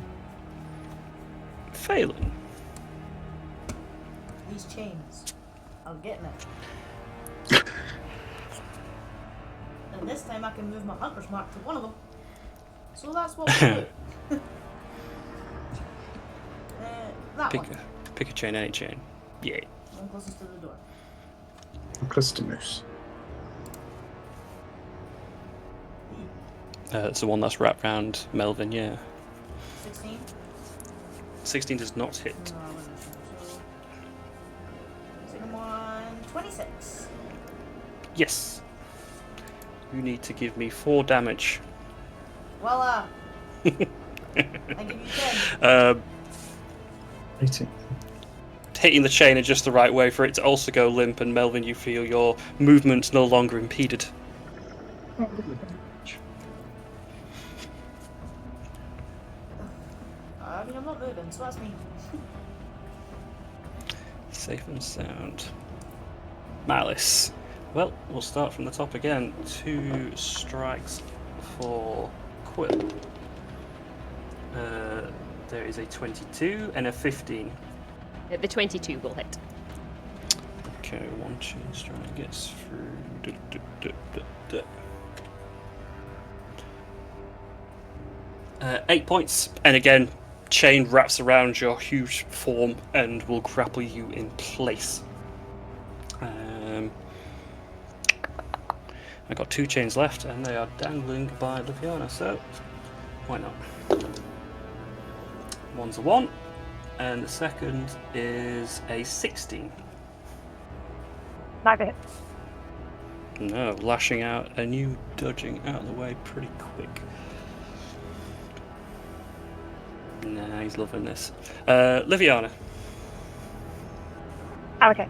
Phelan. These chains. I'm getting it. And this time I can move my hunter's mark to one of them. So that's what we'll do. That one. Pick a chain, any chain. Yeah. One closest to the door. Customers. It's the one that's wrapped around Melvin, yeah. 16? 16 does not hit. No, I wasn't sure. So, second one, 26. Yes. You need to give me 4 damage. Voila! I give you 10. 18. Hitting the chain in just the right way for it to also go limp, and Melvin, you feel your movement no longer impeded. I mean, I'm not moving, so that's me. Safe and sound. Malice. Well, we'll start from the top again. 2 strikes for Quill. There is a 22 and a 15. The 22 will hit. Okay, one chain strike gets through. 8 points, and again, chain wraps around your huge form and will grapple you in place. I got 2 chains left, and they are dangling by Liviana, so why not? One's a 1, and the second is a 16. Neither hit. No, lashing out, and you dodging out of the way pretty quick. Nah, he's loving this. Liviana. Oh, okay.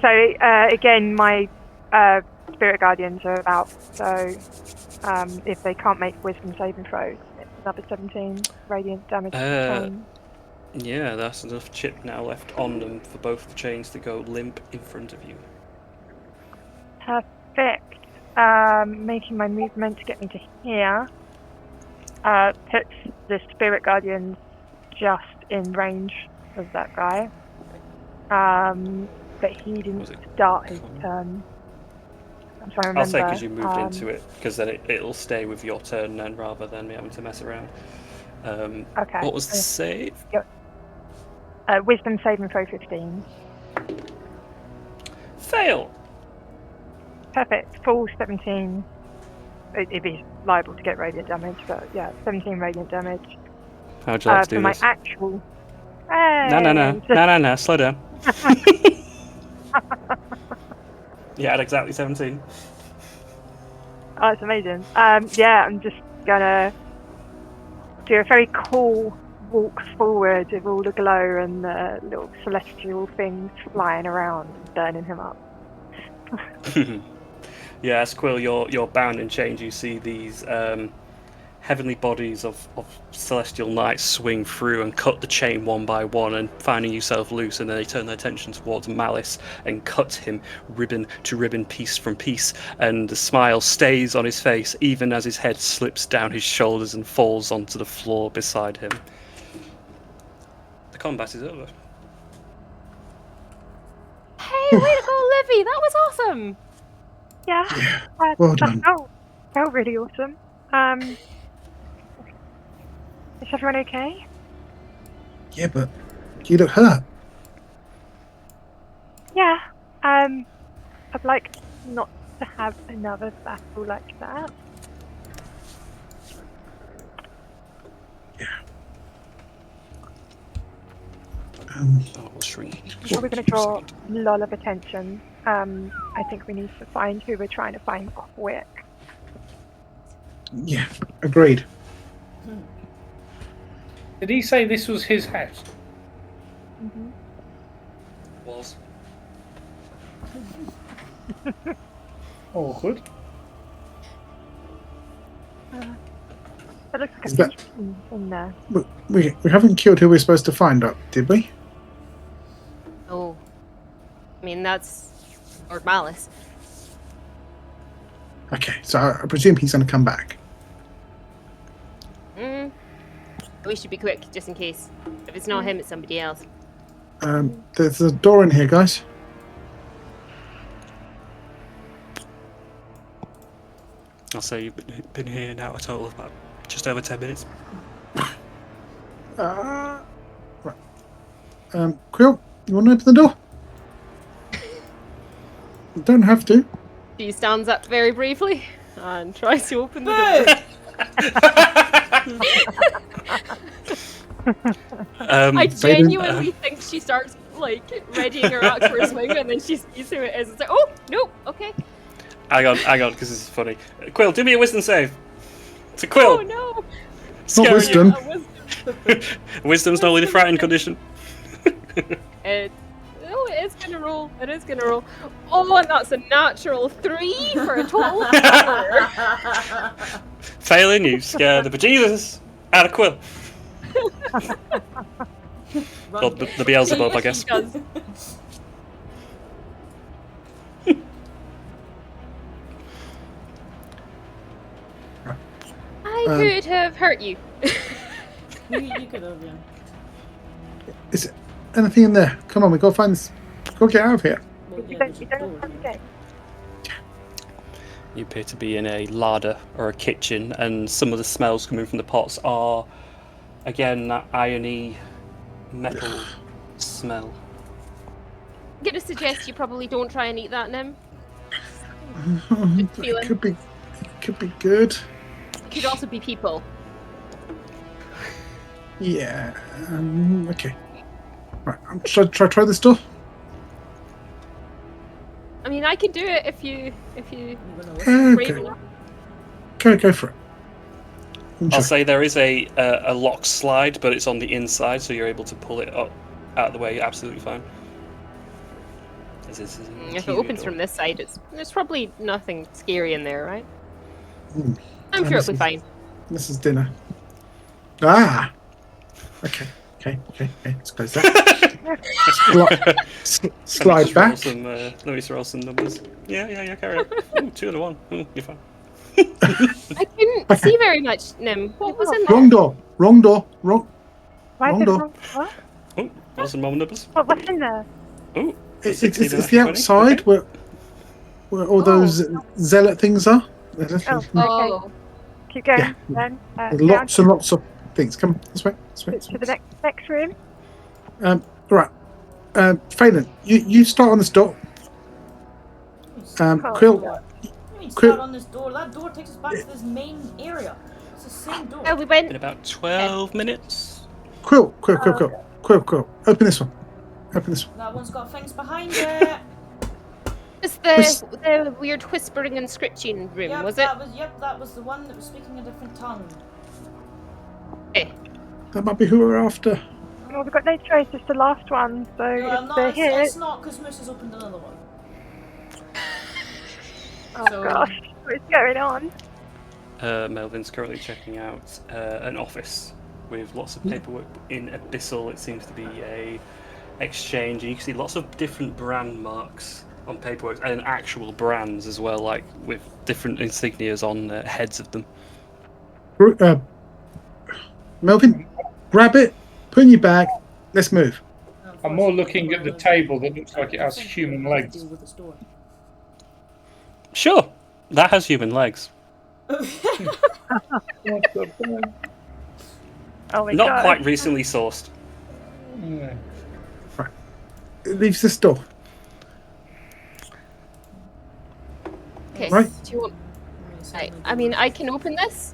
So again, my spirit guardians are about. So if they can't make wisdom saving throws, it's another 17 radiant damage. Yeah, that's enough chip now left on them for both the chains to go limp in front of you. Perfect. Making my movement to get me to here. Puts the spirit guardians just in range of that guy. But he didn't start his turn. I'm trying to remember. I'll say because you moved into it, because then it'll stay with your turn then, rather than me having to mess around. Okay. What was the save? Wisdom saving throw 15. Fail! Perfect. Full 17. It'd be liable to get radiant damage, but yeah, 17 radiant damage. How'd you like to do for my this? actual... No, slow down. Yeah, at exactly 17. Oh, that's amazing. Yeah, I'm just gonna do a very cool walk forward with all the glow and the little celestial things flying around and burning him up. Yeah, as Quill, you're bound in chains. You see these heavenly bodies of celestial knights swing through and cut the chain one by one, and finding yourself loose, and then they turn their attention towards Malice and cut him ribbon to ribbon, piece from piece, and the smile stays on his face even as his head slips down his shoulders and falls onto the floor beside him. The combat is over. Hey, way to go, Livy! That was awesome! Yeah, well done. that felt really awesome. Is everyone okay? Yeah, but you look hurt. Yeah. I'd like not to have another battle like that. Yeah. We'll shrink. Probably going to draw a lot of attention. I think we need to find who we're trying to find quick. Yeah, agreed. Did he say this was his house? Was. Awkward. It looks like Is a that- fish in there. We haven't killed who we're supposed to find up, did we? Oh. I mean, that's Lord Malice. Okay, so I presume he's going to come back. We should be quick, just in case. If it's not him, it's somebody else. There's a door in here, guys. I'll say you've been here now a total of about just over 10 minutes. Right. Quill, you want to open the door? You don't have to. She stands up very briefly and tries to open the door. I genuinely think she starts like readying her axe for a swing, and then she sees who it is. It's like, oh no, okay. Hang on, because this is funny. Quill, do me a wisdom save. It's a Quill. Oh no. Not wisdom. Wisdom's not really a frightened condition. It is gonna roll. It is gonna roll. Oh, and that's a natural 3 for a total 4. Failing, you scare the bejesus out of Quill. Or the Beelzebub, I guess. She does. I could have hurt you. You could have, yeah. Is there anything in there? Come on, we gotta find this. Go get out of here. Well, You yeah, don't, there's you a don't door have here. to go. You appear to be in a larder or a kitchen, and some of the smells coming from the pots are, again, that irony metal smell. I'm gonna suggest you probably don't try and eat that, Nim. It feeling. could be good. It could also be people. Yeah. Okay. Right. Should I try this door? I mean, I can do it if you You wanna listen? brave Okay. enough. Go for it. I'll say there is a lock slide, but it's on the inside, so you're able to pull it up out of the way absolutely fine. This is an If it interior opens door. from this side, there's probably nothing scary in there, right? Hmm. I'm sure it'll be fine. This is dinner. Ah. Okay. Let's close that. Slide back. Let me throw some numbers. Yeah, carry on. Ooh, 2 and a 1. Ooh, you're fine. I couldn't Okay. see very much, Nim. What was in there? Wrong door. Wrong door. Wrong. Why is Wrong it door. wrong? What? Oh, what's some more numbers? What's in there? Ooh, It's 16 and the 20. outside Okay. where all those zealot things are. There's Oh. Oh, Keep going Yeah. then. lots and lots of things. Come this way. To the next room. Right. Phelan, you start on this door. Quill, What do you mean Quill- start on this door? That door takes us back to this main area. It's the same door. yeah, we In went. about 12 minutes. Quill. Open this one. That one's got things behind it. Was Whis- the weird whispering and scritching room, Yep, was it? that was the one that was speaking a different tongue. That might be who we're after. Well, we've got no choice. It's the last one. So Well, if no, they're it's, here. it's not, because Moose has opened another one. Oh so- gosh, what's going on? Melvin's currently checking out an office with lots of paperwork in Abyssal. It seems to be a exchange, and you can see lots of different brand marks on paperwork and actual brands as well, like with different insignias on the heads of them. Melvin, grab it, put in your bag. Let's move. I'm more looking at the table that looks like it has human legs. Deal with this door. Sure, that has human legs. Oh my Not god. quite recently sourced. Yeah. It leaves this door. Okay. Right. Do you want? I mean, I can open this.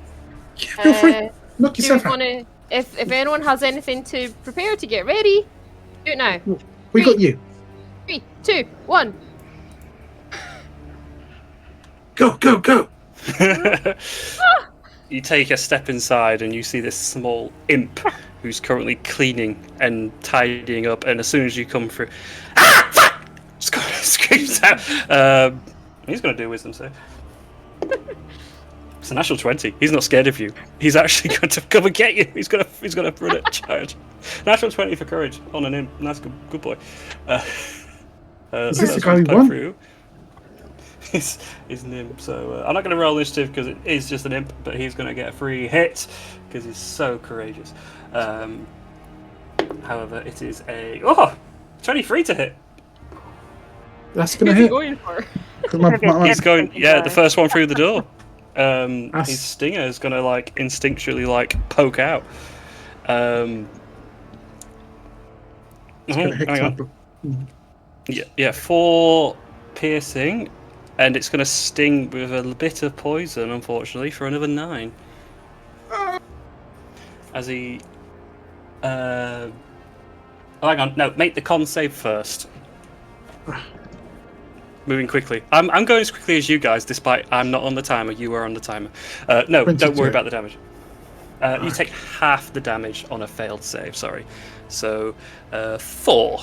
Yeah, feel free. Knock Do you yourself want out. to? If anyone has anything to prepare to get ready, do it now. We got you. 3, 2, 1. Go. You take a step inside and you see this small imp who's currently cleaning and tidying up, and as soon as you come through, ah, fuck! Screams out. He's going to do a wisdom save. It's a natural 20. He's not scared of you. He's actually going to come and get you. He's going to run a charge. Natural 20 for courage on an imp. Nice, good boy. Is this the guy who won? He's an imp, so I'm not going to roll initiative because it is just an imp, but he's going to get a free hit because he's so courageous. However, it is a 23 to hit. That's going to Who's he hit. going for? He's going, the first one through the door. His stinger is going to instinctually poke out. It's hang on. Yeah, 4 piercing, and it's going to sting with a bit of poison, unfortunately, for another 9. As he... hang on, no, make the con save first. Moving quickly. I'm going as quickly as you guys, despite I'm not on the timer. You are on the timer. No, 22. Don't worry about the damage. You take half the damage on a failed save, sorry. So, 4.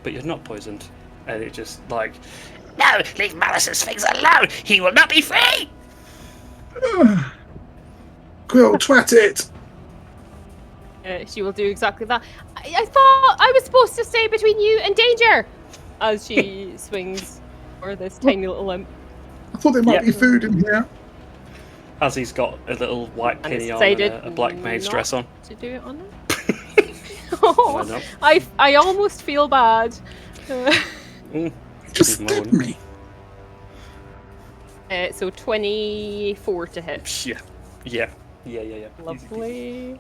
But you're not poisoned. And it just No, leave Malice's things alone! He will not be free! Quill, twat it! She will do exactly that. I thought I was supposed to stay between you and danger! As she swings for this tiny little imp. I thought there might be food in here. as he's got a little white And penny it's on and decided a black maid's not dress on. to do it on it. Why not? I almost feel bad. You just stabbed me. So 24 to hit. Yeah. Lovely.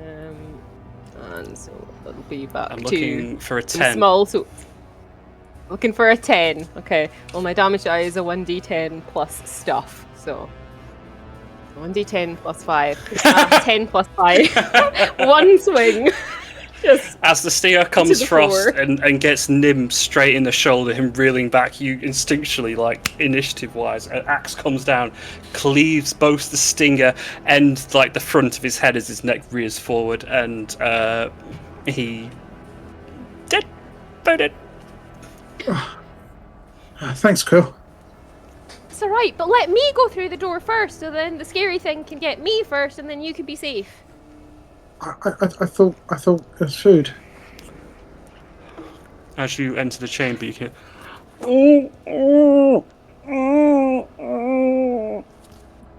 And so that'll be back I'm to looking for a 10. small. So looking for a 10. Okay. Well, my damage die is a 1d10 plus stuff. So 1d10 plus 5. 10 plus 5. One swing. Just as the stinger comes frost and gets Nim straight in the shoulder, him reeling back, you instinctually, like initiative-wise, an axe comes down, cleaves both the stinger and like the front of his head as his neck rears forward, and he dead. Booted. Thanks, Quill. It's alright, but let me go through the door first, so then the scary thing can get me first, and then you can be safe. I thought it was food. As you enter the chamber, you can.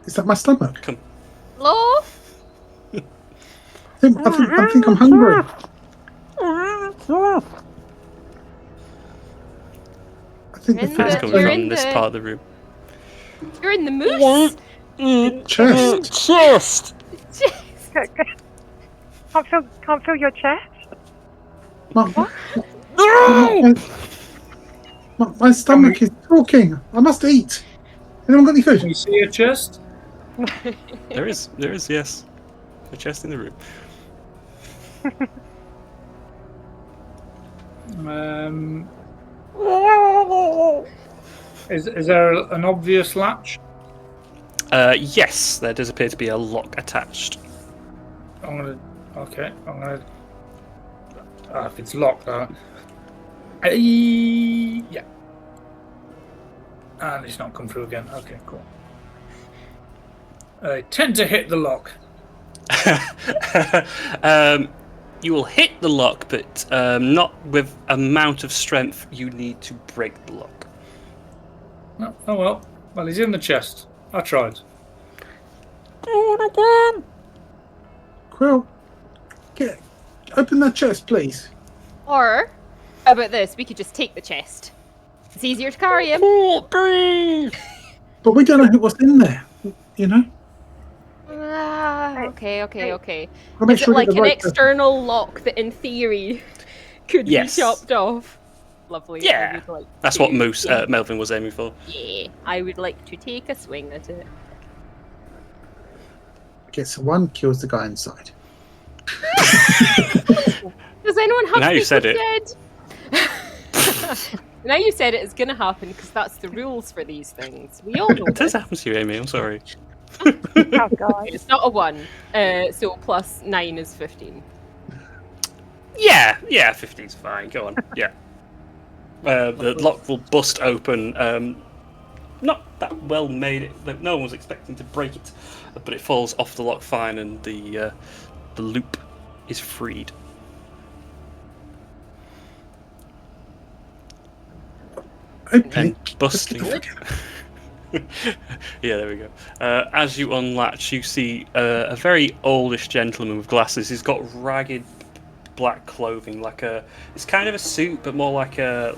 Is that my stomach? Come. Hello? I think I'm hungry. I think the You're food's It's You're coming in from this the- part of the room. You're in the moose? chest. Can't feel your chest. My stomach is talking. I must eat. Anyone got any Can food? you see a chest? There is, yes. A chest in the room. Is there an obvious latch? Yes, there does appear to be a lock attached. If it's locked, yeah. And it's not come through again. Okay, cool. I tend to hit the lock. You will hit the lock, but not with amount of strength you need to break the lock. Oh well. Well, he's in the chest. I tried. Quill, open that chest, please. Or, how about this? We could just take the chest. It's easier to carry him. But we don't know what's in there. You know. Okay. I'll make Is it sure we like get the an right external lock that, in theory, could Yes. be chopped off? Lovely. Yeah. I would like That's to- what Melvin was aiming for. Yeah, I would like to take a swing at it. Gets one, kills the guy inside. Does anyone have Now you to said be dead? Now you said it is going to happen because that's the rules for these things. We all know It does this. happen to you, Amy. I'm sorry. Oh God. It's not a 1, so plus 9 is 15. Yeah, 15's fine. Go on. Yeah. The lock will bust open. Not that well made. No one was expecting to break it, but it falls off the lock fine, and the loop is freed. Okay. And busting. Yeah, there we go. As you unlatch, you see a very oldish gentleman with glasses. He's got ragged black clothing, it's kind of a suit, but more like a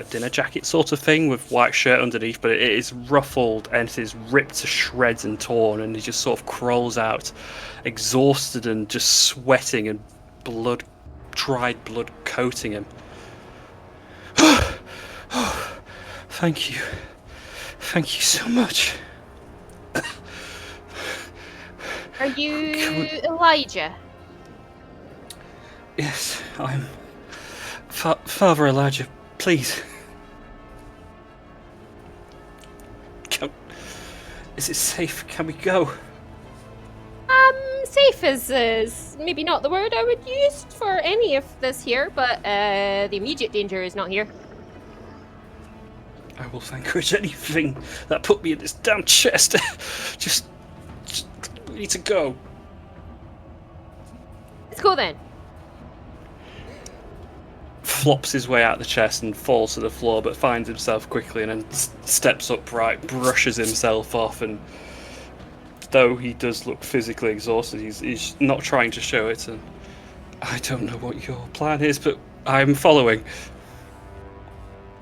dinner jacket sort of thing with white shirt underneath. But it is ruffled and it is ripped to shreds and torn, and he just sort of crawls out, exhausted and just sweating, and dried blood coating him. Thank you so much. Are you Elijah? Yes, I'm Father Elijah. Please. Is it safe? Can we go? Safe is maybe not the word I would use for any of this here, but the immediate danger is not here. I will vanquish anything that put me in this damn chest. just we need to go. Let's go then. Flops his way out the chest and falls to the floor, but finds himself quickly and then steps upright, brushes himself off, and though he does look physically exhausted, he's not trying to show it. And I don't know what your plan is, but I'm following.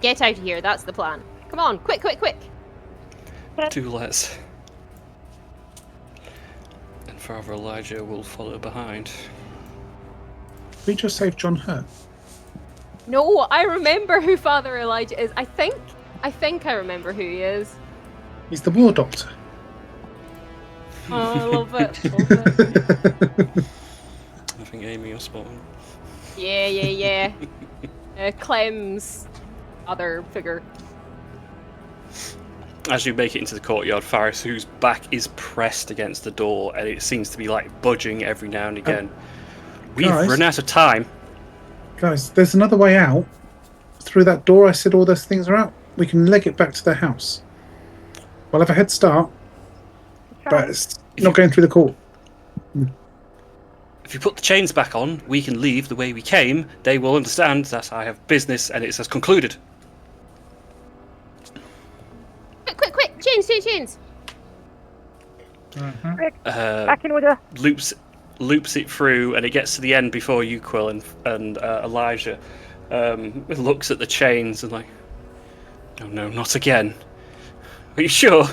Get out of here, that's the plan. Come on, quick. Do let's. And Father Elijah will follow behind. We just saved John Hurt. No, I remember who Father Elijah is. I think I remember who he is. He's the war doctor. Oh, a little bit. I think Amy, you're spot on. Yeah. Clem's other figure. As you make it into the courtyard, Faris, whose back is pressed against the door, and it seems to be budging every now and again. We've run out of time. Guys, there's another way out. Through that door I said all those things are out. We can leg it back to their house. We'll have a head start, but it's not going through the court. If you put the chains back on, we can leave the way we came. They will understand that I have business and it has concluded. Quick! Chains! Back in order. Loops it through, and it gets to the end before you, Quill, and Elijah looks at the chains and oh no, not again. Are you sure?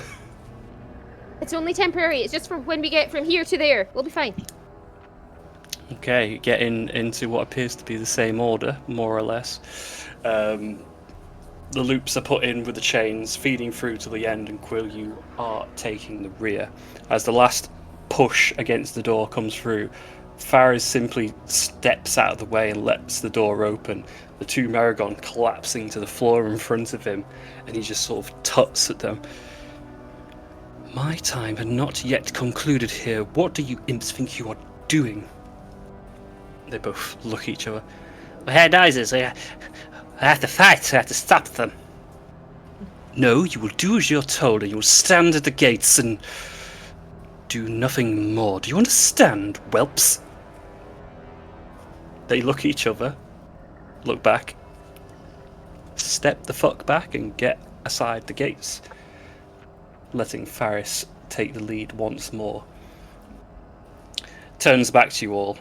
It's only temporary. It's just from when we get from here to there. We'll be fine. Okay, getting into what appears to be the same order, more or less. The loops are put in with the chains, feeding through to the end, and Quill, you are taking the rear. As the last push against the door comes through, Faris simply steps out of the way and lets the door open, the two Maragon collapsing to the floor in front of him, and he just sort of tuts at them. My time had not yet concluded here. What do you imps think you are doing? They both look at each other. We heard noises. I have to fight. I have to stop them. No, you will do as you're told, and you will stand at the gates and do nothing more. Do you understand, whelps? They look at each other, look back, step the fuck back, and get aside the gates, letting Faris take the lead once more. Turns back to you all.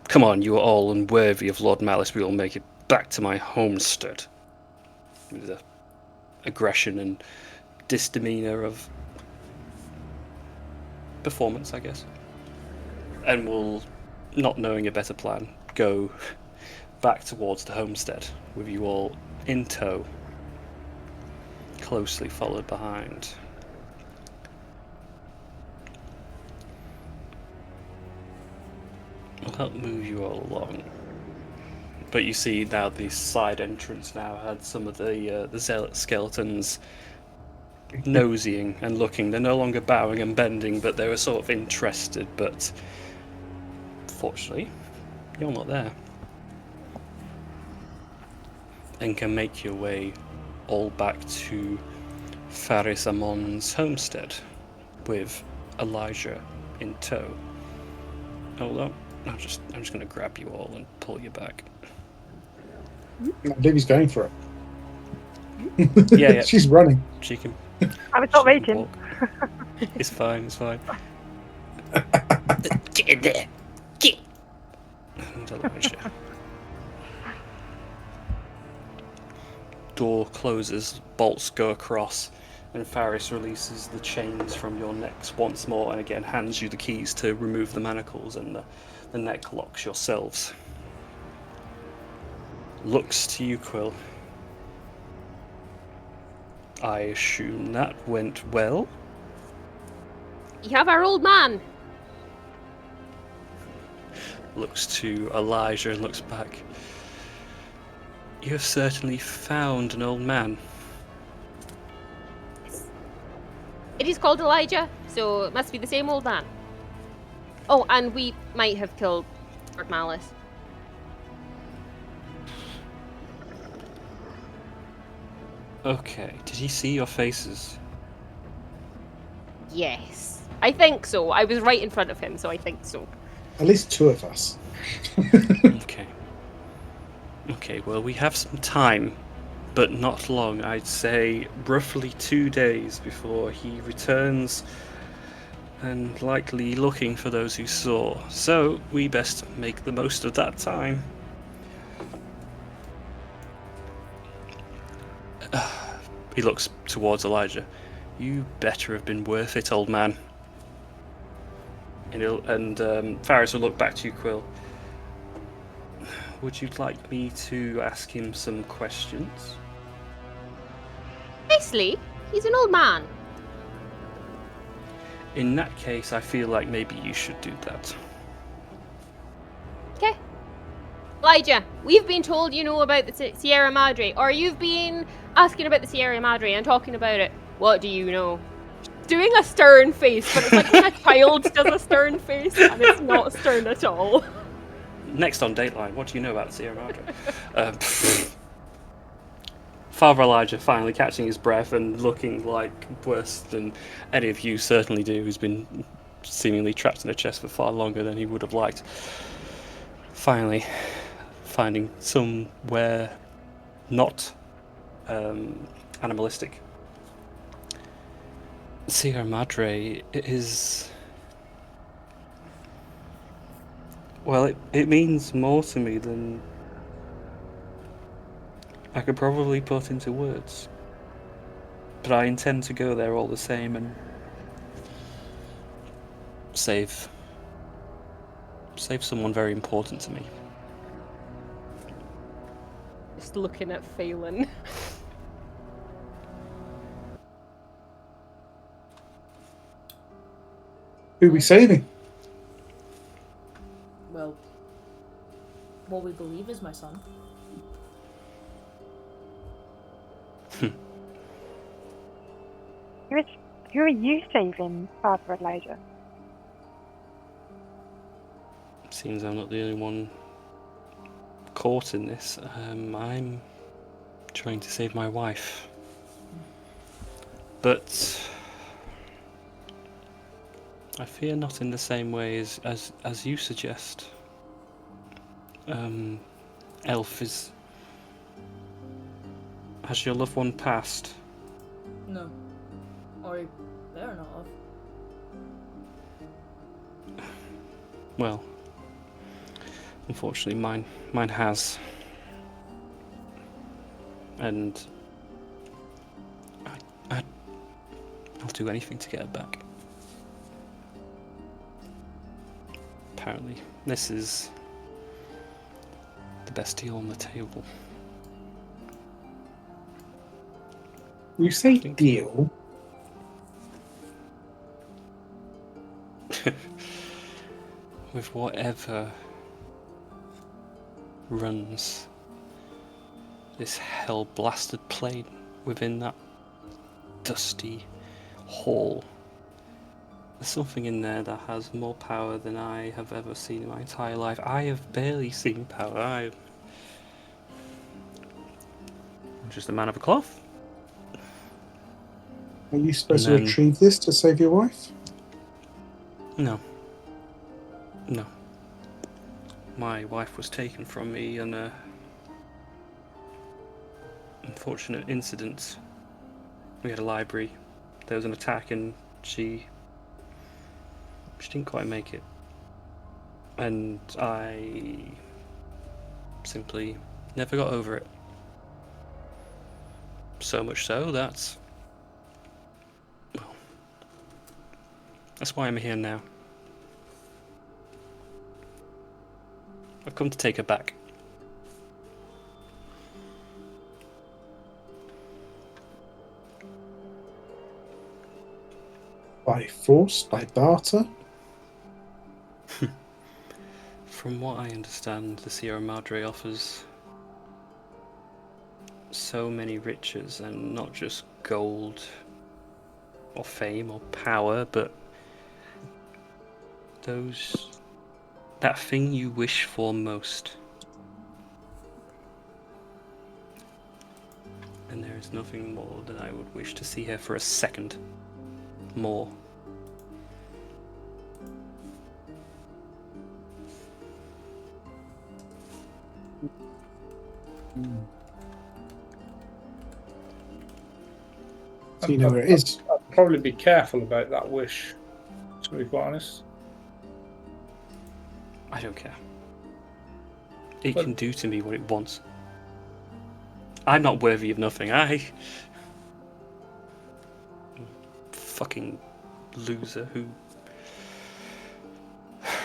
Come on, you are all unworthy of Lord Malice. We will make it back to my homestead. With the aggression and disdemeanor of performance, I guess. And we'll, not knowing a better plan, go back towards the homestead with you all in tow, closely followed behind. I'll help move you all along. But you see now the side entrance now had some of the zealot skeletons nosying and looking. They're no longer bowing and bending, but they were sort of interested. But fortunately, you're not there. And can make your way all back to Faris Amon's homestead with Elijah in tow. Hold on, I'm just going to grab you all and pull you back. I believe he's going for it. Yeah. She's running. She can. I was not she can waiting. walk. It's fine. It's fine. Get in there. Get. And Elijah. Door closes, bolts go across, and Faris releases the chains from your necks once more, and again hands you the keys to remove the manacles, and the neck locks yourselves. Looks to you, Quill. I assume that went well. You have our old man. Looks to Elijah and looks back. You have certainly found an old man. It is called Elijah, so it must be the same old man. Oh, and we might have killed Lord Malice. Okay, did he see your faces? Yes. I think so. I was right in front of him, so I think so. At least two of us. Okay. Okay, well, we have some time, but not long. I'd say roughly 2 days before he returns, and likely looking for those who saw. So, we best make the most of that time. He looks towards Elijah. You better have been worth it, old man. And Faris will look back to you, Quill. Would you like me to ask him some questions? Nicely. He's an old man. In that case, I feel like maybe you should do that. Okay. Elijah, we've been told you know about the Sierra Madre, or you've been asking about the Sierra Madre and talking about it. What do you know? Doing a stern face, but it's like when a child does a stern face, and it's not stern at all. Next on Dateline, what do you know about Sierra Madre? Father Elijah finally catching his breath and looking like worse than any of you certainly do, who's been seemingly trapped in a chest for far longer than he would have liked. Finally, finding somewhere not animalistic. Sierra Madre is... Well, it means more to me than I could probably put into words. But I intend to go there all the same and save someone very important to me. Just looking at Phelan. Who are we saving? Well, what we believe is my son. Who are you saving, Father Elijah? Seems I'm not the only one caught in this. I'm trying to save my wife. But I fear not in the same way as you suggest. Elf is... Has your loved one passed? No. Or he better not have. Well, unfortunately mine has. And I'll do anything to get her back. Apparently, this is the best deal on the table. You say deal? With whatever runs this hell-blasted plane within that dusty hall. There's something in there that has more power than I have ever seen in my entire life. I have barely seen power. I'm just a man of a cloth. Are you supposed to then- retrieve this to save your wife? No. No. My wife was taken from me in a unfortunate incident. We had a library. There was an attack and she didn't quite make it. And I simply never got over it. So much so that, well, that's why I'm here now. I've come to take her back. By force? By barter? From what I understand, the Sierra Madre offers so many riches, and not just gold or fame or power, but that thing you wish for most. And there is nothing more than I would wish to see her for a second more. So you know where it is. I'd probably be careful about that wish, to be quite honest. I don't care. It But- can do to me what it wants. I'm not worthy of nothing. Fucking loser who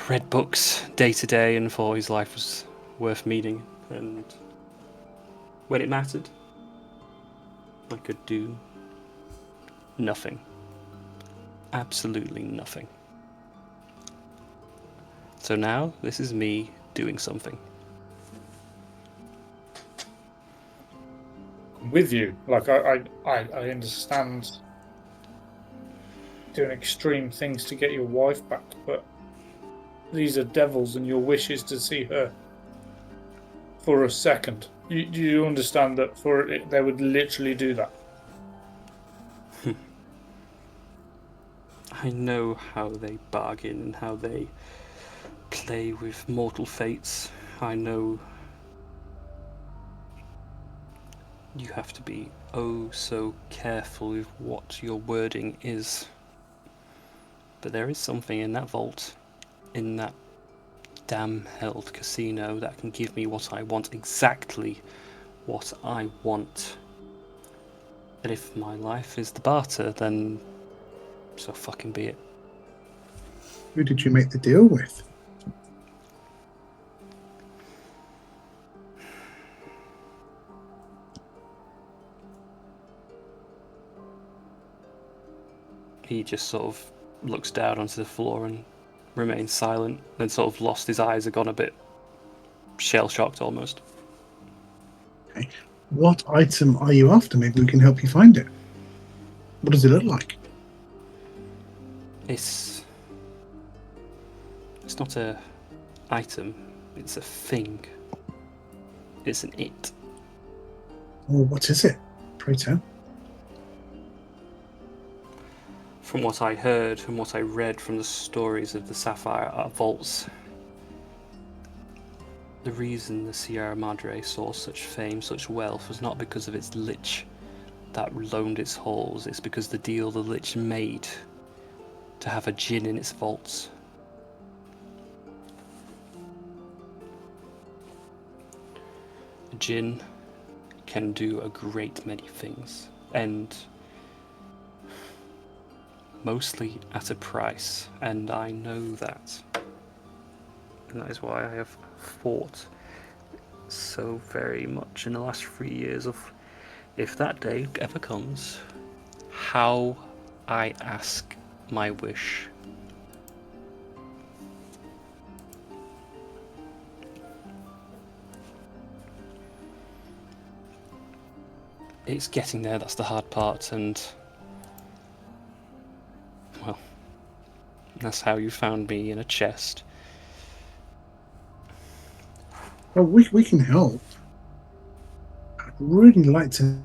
read books day to day and thought his life was worth meaning, and when it mattered, I could do nothing. Absolutely nothing. So now, this is me doing something. I'm with you. Like, I understand doing extreme things to get your wife back, but these are devils, and your wish is to see her for a second. You understand that for it, they would literally do that. I know how they bargain and how they play with mortal fates. I know you have to be oh so careful with what your wording is. But there is something in that vault, in that damn held casino, that can give me what I want, exactly what I want. And if my life is the barter, then so fucking be it. Who did you make the deal with? He just sort of looks down onto the floor and remains silent, then sort of lost his eyes, have gone a bit shell-shocked almost. Okay. What item are you after? Maybe we can help you find it. What does it look like? It's not a item, it's a thing. It's an it. Oh, what is it? Pray tell. From what I heard and what I read from the stories of the Sapphire Vaults, the reason the Sierra Madre saw such fame, such wealth, was not because of its lich that roamed its halls, it's because the deal the lich made to have a djinn in its vaults. A djinn can do a great many things, and mostly at a price, and I know that. And that is why I have fought so very much in the last 3 years of, if that day ever comes, how I ask my wish. It's getting there, that's the hard part, and That's how you found me in a chest. Well, we can help. I'd really like to.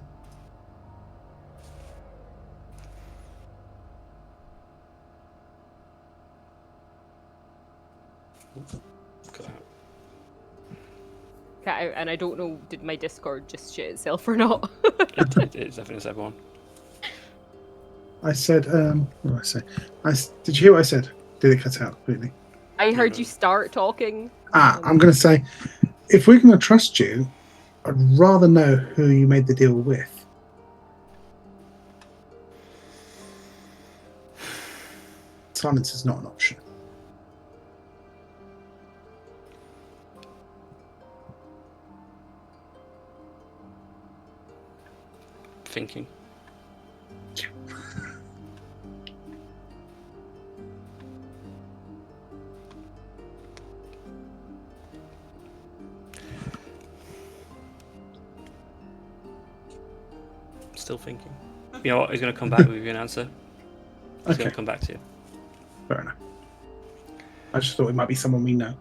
Cut out, and I don't know, did my Discord just shit itself or not? It's definitely everyone. I said, what did I say? Did you hear what I said? Did it cut out completely? I heard you start talking. I'm going to say, if we're going to trust you, I'd rather know who you made the deal with. Silence is not an option. Thinking. Still thinking. You know what? He's going to come back with you an answer. He's going to come back to you. Fair enough. I just thought it might be someone we know.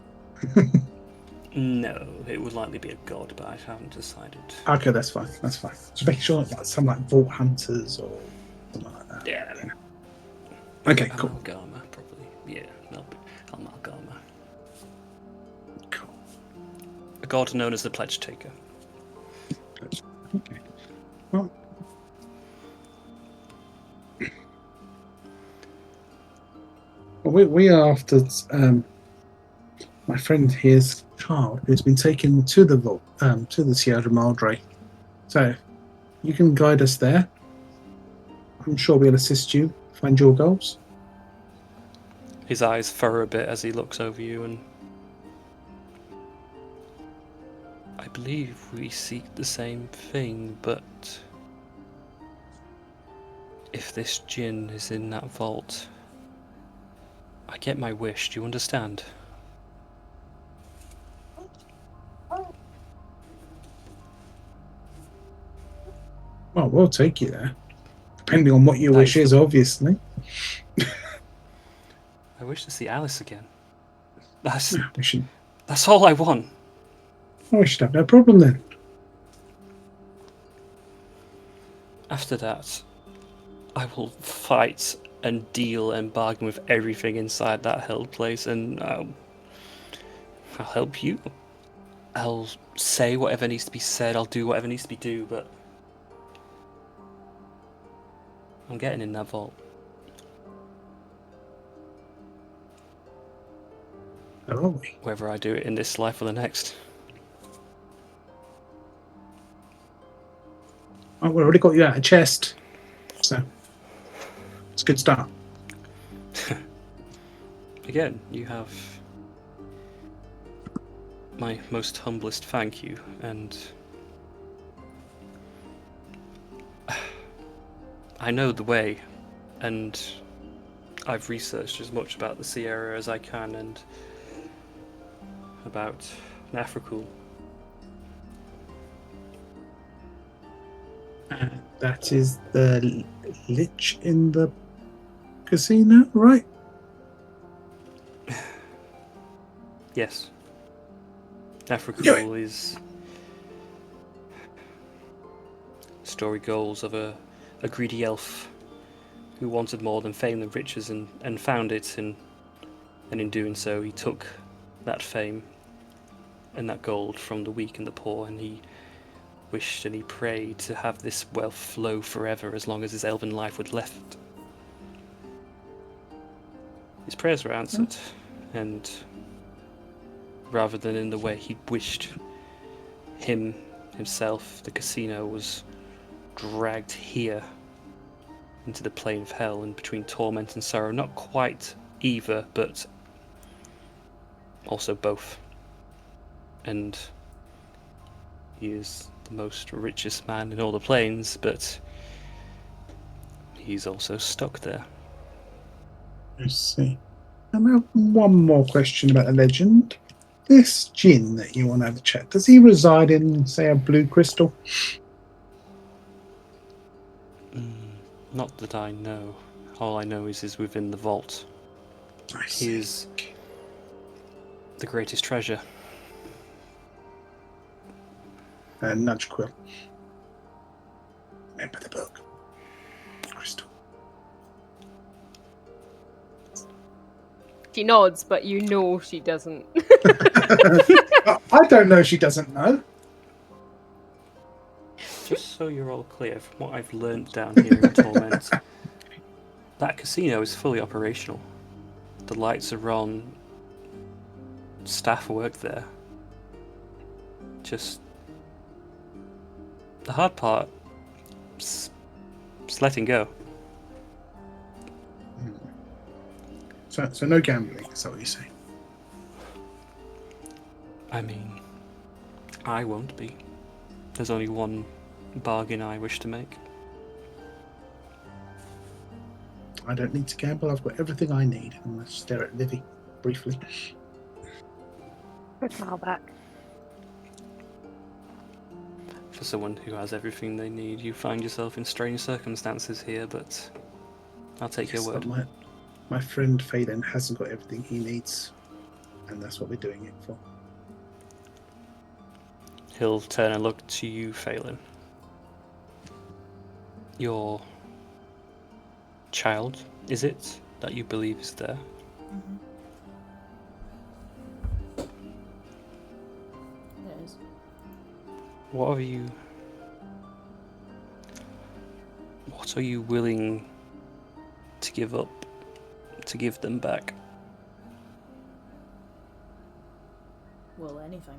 No, it would likely be a god, but I haven't decided. Okay, that's fine. That's fine. Just making sure, like some like vault hunters or something like that. Yeah. Okay, cool. Amalgama, probably. Yeah, Amalgama. Cool. A god known as the Pledge Taker. Okay. Well, we are after my friend here's Carl, who's been taken to the vault, to the Sierra Madre. So you can guide us there. I'm sure we'll assist you find your goals. His eyes furrow a bit as he looks over you, and I believe we seek the same thing, but if this djinn is in that vault, I get my wish, do you understand? Well, we'll take you there. Depending on what your wish is, obviously. I wish to see Alice again. That's should, that's all I want. we should have no problem then. After that, I will fight and deal and bargain with everything inside that held place, and I'll help you. I'll say whatever needs to be said, I'll do whatever needs to be done, but I'm getting in that vault. Where are we? Whether I do it in this life or the next. Oh, we've already got you out of chest. So it's a good start. Again, you have my most humblest thank you, and I know the way, and I've researched as much about the Sierra as I can, and about Nafrikul. That is the lich in the casino, right? Yes. Nafrikul is story goes of a greedy elf who wanted more than fame and riches, and found it, and in doing so he took that fame and that gold from the weak and the poor, and he wished and he prayed to have this wealth flow forever as long as his elven life would left. His prayers were answered, and rather than in the way he wished, himself, the casino, was dragged here into the plane of hell, and between torment and sorrow. Not quite either, but also both. And he is the most richest man in all the plains, but he's also stuck there. I see. And I have one more question about the legend. This djinn that you want to have a chat, does he reside in, say, a blue crystal? Not that I know. All I know is within the vault. is the greatest treasure. Nudge Quill. Remember the book. Crystal. She nods, but you know she doesn't. I don't know. She doesn't know. Just so you're all clear, from what I've learnt down here in Torment, that casino is fully operational. The lights are on. Staff work there. Just the hard part is letting go. So no gambling. Is that what you're saying? I mean, I won't be. There's only one bargain I wish to make. I don't need to gamble. I've got everything I need. I'm going to stare at Livy briefly. Good smile back. For someone who has everything they need, you find yourself in strange circumstances here, but I'll take your word. My friend Phelan hasn't got everything he needs, and that's what we're doing it for. He'll turn and look to you, Phelan. Your child, is it, that you believe is there? Mm-hmm. It is. What are you willing to give up to give them back? Well, anything.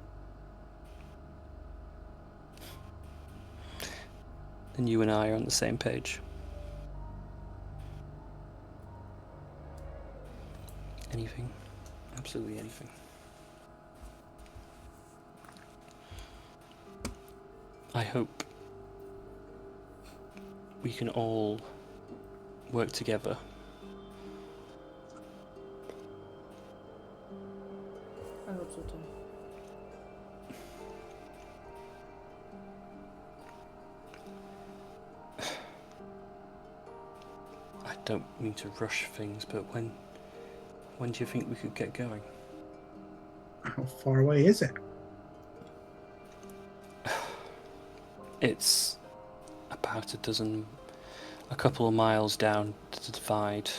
Then you and I are on the same page. Anything. Absolutely anything. I hope we can all work together. I hope so too. I don't mean to rush things, but when do you think we could get going? How far away is it? It's about a couple of miles down the divide.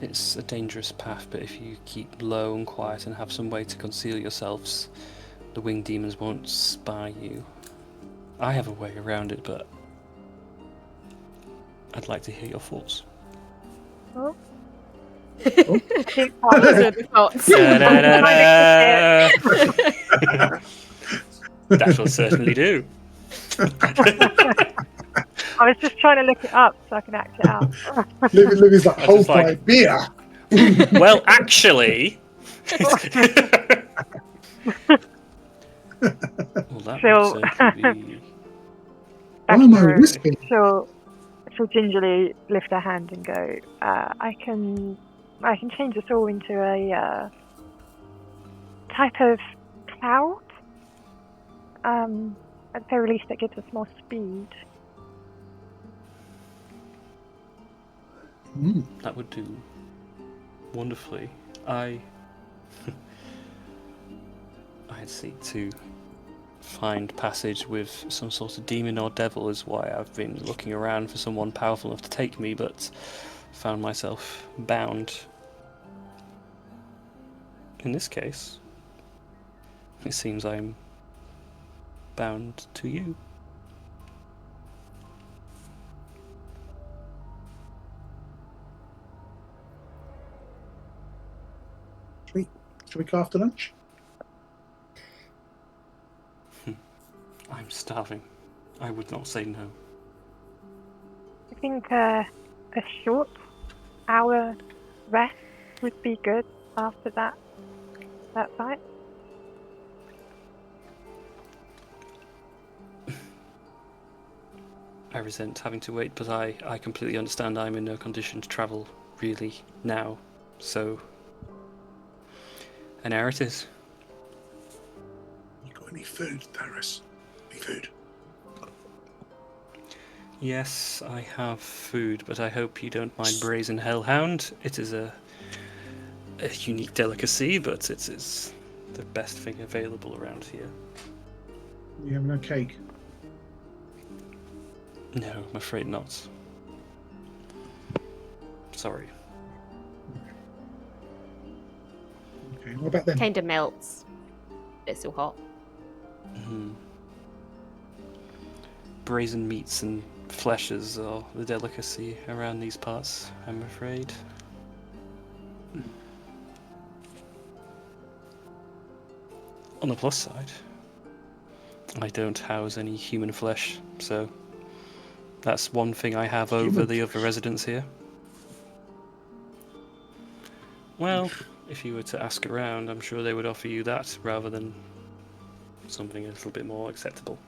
It's a dangerous path, but if you keep low and quiet and have some way to conceal yourselves, the winged demons won't spy you. I have a way around it, but I'd like to hear your thoughts. Oh. Those are the thoughts. That will certainly do. I was just trying to look it up so I can act it out. Livy's like, I hold just my like- beer. Well, actually... Well, that So- would certainly be... Why am I whispering? She'll gingerly lift her hand and go, I can change us all into a type of cloud. At the very least, that gives us more speed. That would do wonderfully. I'd seek to find passage with some sort of demon or devil is why I've been looking around for someone powerful enough to take me, but found myself bound. In this case, it seems I'm bound to you. Should we go after lunch? I'm starving. I would not say no. I think a short hour rest would be good after that fight. I resent having to wait, but I completely understand I'm in no condition to travel really now, so an hour it is. You got any food, Paris? Any food? Yes, I have food, but I hope you don't mind brazen hellhound. It is a unique delicacy, but it is the best thing available around here. You have no cake? No, I'm afraid not. Sorry. Okay, what about them? Kind of melts. It's so hot. Mhm. Brazen meats and fleshes are the delicacy around these parts, I'm afraid. On the plus side, I don't house any human flesh, so that's one thing I have over Human the other flesh? residents here. Well, if you were to ask around, I'm sure they would offer you that rather than something a little bit more acceptable.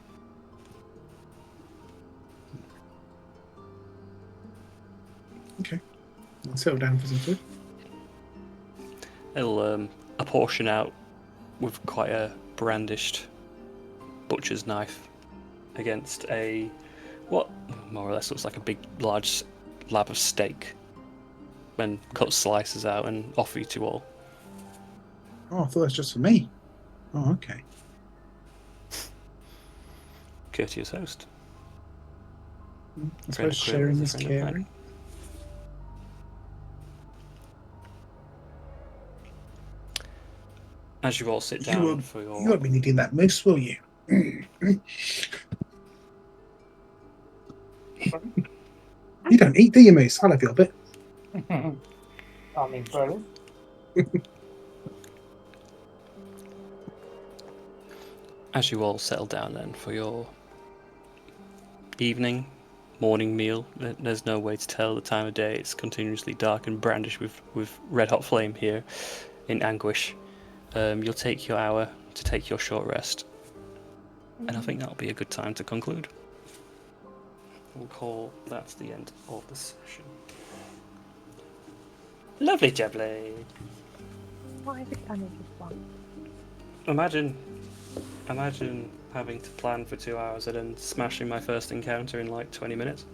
Okay. I'll settle down for some food. They'll apportion out with quite a brandished butcher's knife against a what more or less looks like a big large slab of steak, and cut slices out and offer you to all. Oh, I thought that was just for me. Oh, okay. Courteous host. I Friend of suppose Krill sharing is a is friend of mine. caring. As you all sit You down won't, for you your won't be needing that moose, will you? You don't eat, do you, moose? I'll have your bit. I mean, fairly. as you all settle down then for your evening, morning meal, there's no way to tell the time of day. It's continuously dark and brandished with red hot flame here in Anguish. You'll take your hour to take your short rest, and I think that'll be a good time to conclude. We'll call that the end of the session. Lovely, Jebly. Why the sun is this one? Imagine having to plan for 2 hours and then smashing my first encounter in like 20 minutes.